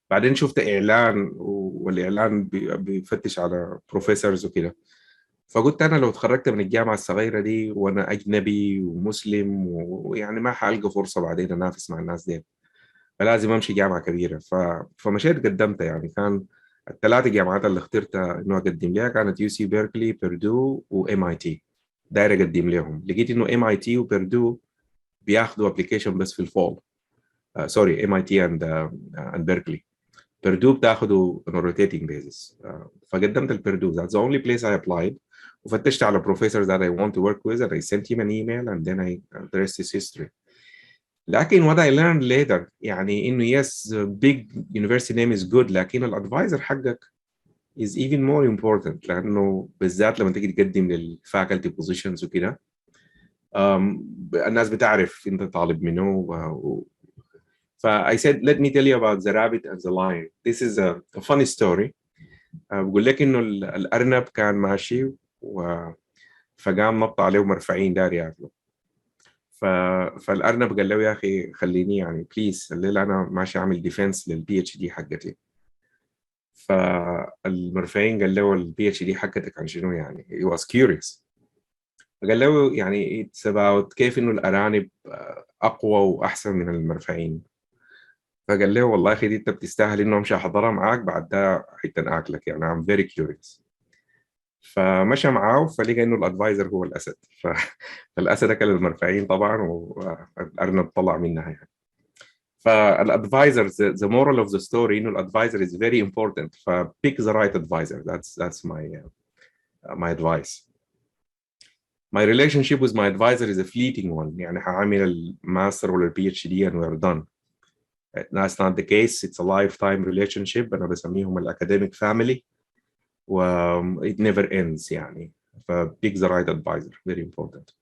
Speaker 1: بعدين شفت إعلان والإعلان بيفتش على بروفيسورز وكده، فقلت أنا لو تخرجت من الجامعة الصغيرة دي وأنا أجنبي ومسلم ويعني ما حلقى فرصة بعدين أنافس مع الناس دي، فلازم أمشي جامعة كبيرة. فمشيت قدمت. يعني كان الثلاثة جامعات اللي اخترتها إنه أقدم لها كانت UC بيركلي، بيردو وMIT. داير أقدم لهم، لقيت إنه MIT وبيردو بياخدوا أبليكيشن بس في الفول. سوري MIT and بيركلي. بيردو بتاخدوا on a rotating basis. فقدمت البيردو. That's the only place I applied. وفتشت على professors that I want to work with and I sent him an email and then the rest is history. لكن what I learned later يعني إنه yes, big university name is good، لكن الادفايزر حقك is even more important، لأنه بالذات لما تيجي تقدم للفاكولتي بوزيشنز وكده الناس بتعرف أنت طالب منه. I said let me tell you about the rabbit and the lion. This is a funny story. بقول لك إنه الأرنب كان ماشي فقام نط عليه مرفعين داري ياكله. فالأرنب قال له يا أخي خليني يعني بليز الليلة أنا ماشي أعمل ديفنس للبي اتش دي حقتي. فالمرفعين قال له البي اتش دي حقتك عن شنو يعني؟ he was curious. فقال له يعني it's about كيف إنه الأرانب أقوى وأحسن من المرفعين. فقال له والله يا أخي دي أنت بتستاهل إنه أمشي أحضرها معاك بعد ده حتى أكلك يعني I'm very curious. فمشى معاه فلقى انه الادفايزر هو الاسد. فالاسد اكل المرفعين طبعا والارنب طلع منها يعني. فالادفايزر the moral of the story انه الادفايزر is very important. pick the right advisor. That's my advice. My relationship with my advisor is a fleeting one. يعني هعمل الماستر ولا PhD and we're done. That's not the case. It's a lifetime relationship. أنا بسميهم الacademic family. It never ends يعني. Pick the right advisor. Very important.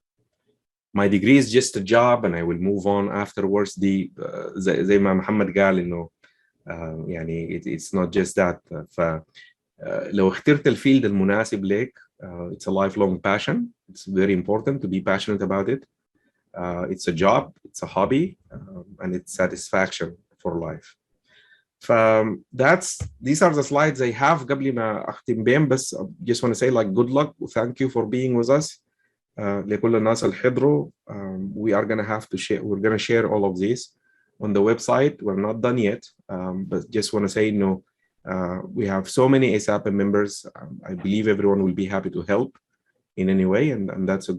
Speaker 1: My degree is just a job and I will move on afterwards. دي زي ما محمد قال إنه يعني it's not just that. لو اخترت الفيلد المناسب لك, it's a lifelong passion. It's very important to be passionate about it. It's a job, it's a hobby, and it's satisfaction for life. These are the slides I have. قبل ما أختم بهم بس just want to say like good luck. Thank you for being with us. لكل الناس اللي حضروا. We are gonna have to share. We're gonna share all of this on the website. We're not done yet, but just want to say no. We have so many ASAPA members. I believe everyone will be happy to help in any way, and that's a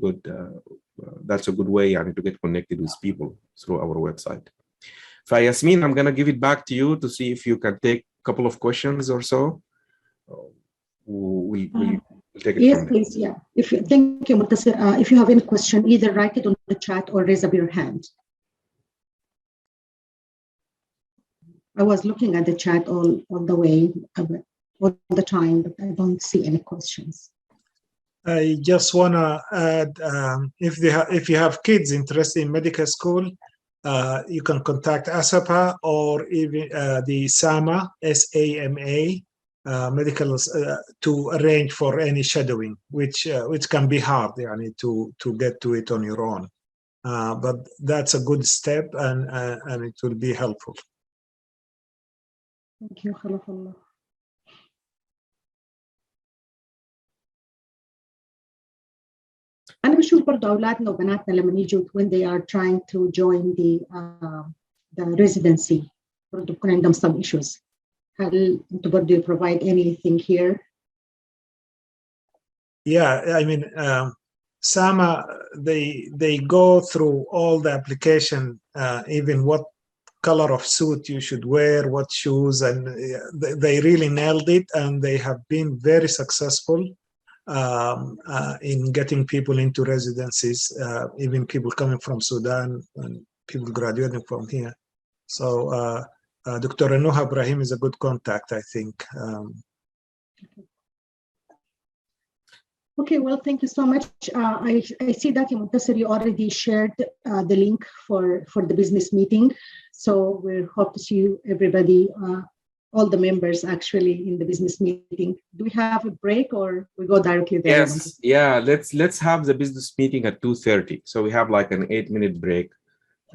Speaker 1: good way to get connected with people through our website. Yasmin, I'm gonna give it back to you to see if you can take a couple of questions or so. We'll take it.
Speaker 6: Yes, please. Yeah. Thank you, Montasir. If you have any question, either write it on the chat or raise up your hand. I was looking at the chat all the way, all the time, but I don't see any questions.
Speaker 2: I just want to add, if you have kids interested in medical school, you can contact ASAPA or even the Samah, SAMA, medical to arrange for any shadowing, which can be hard to get to it on your own. But that's a good step, and it will be helpful.
Speaker 6: Thank you, Khalafalla. أنا بشوف برضه أولادنا وبناتنا لما يجوا when they are trying to join the residency برضه بيكون عندهم some issues. هل أنتوا برضه provide anything here?
Speaker 2: Yeah, I mean, Samah, they go through all the application, even what color of suit you should wear, what shoes, and they really nailed it, and they have been very successful in getting people into residencies, even people coming from Sudan and people graduating from here. So Dr. Nuha Ibrahim is a good contact, I think.
Speaker 6: Okay, well, thank you so much. I see that Montasir, you already shared the link for the business meeting. So we hope to see you, everybody, all the members actually in the business meeting. Do we have a break or we go directly there?
Speaker 1: Yes, yeah, let's have the business meeting at 2:30. So we have like an 8-minute break.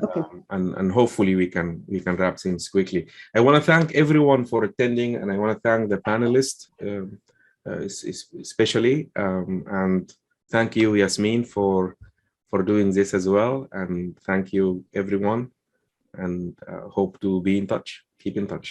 Speaker 6: Okay.
Speaker 1: And hopefully we can wrap things quickly. I want to thank everyone for attending, and I want to thank the panelists especially, and thank you, Yasmin, for doing this as well, and thank you everyone, and hope to be in touch. Keep in touch.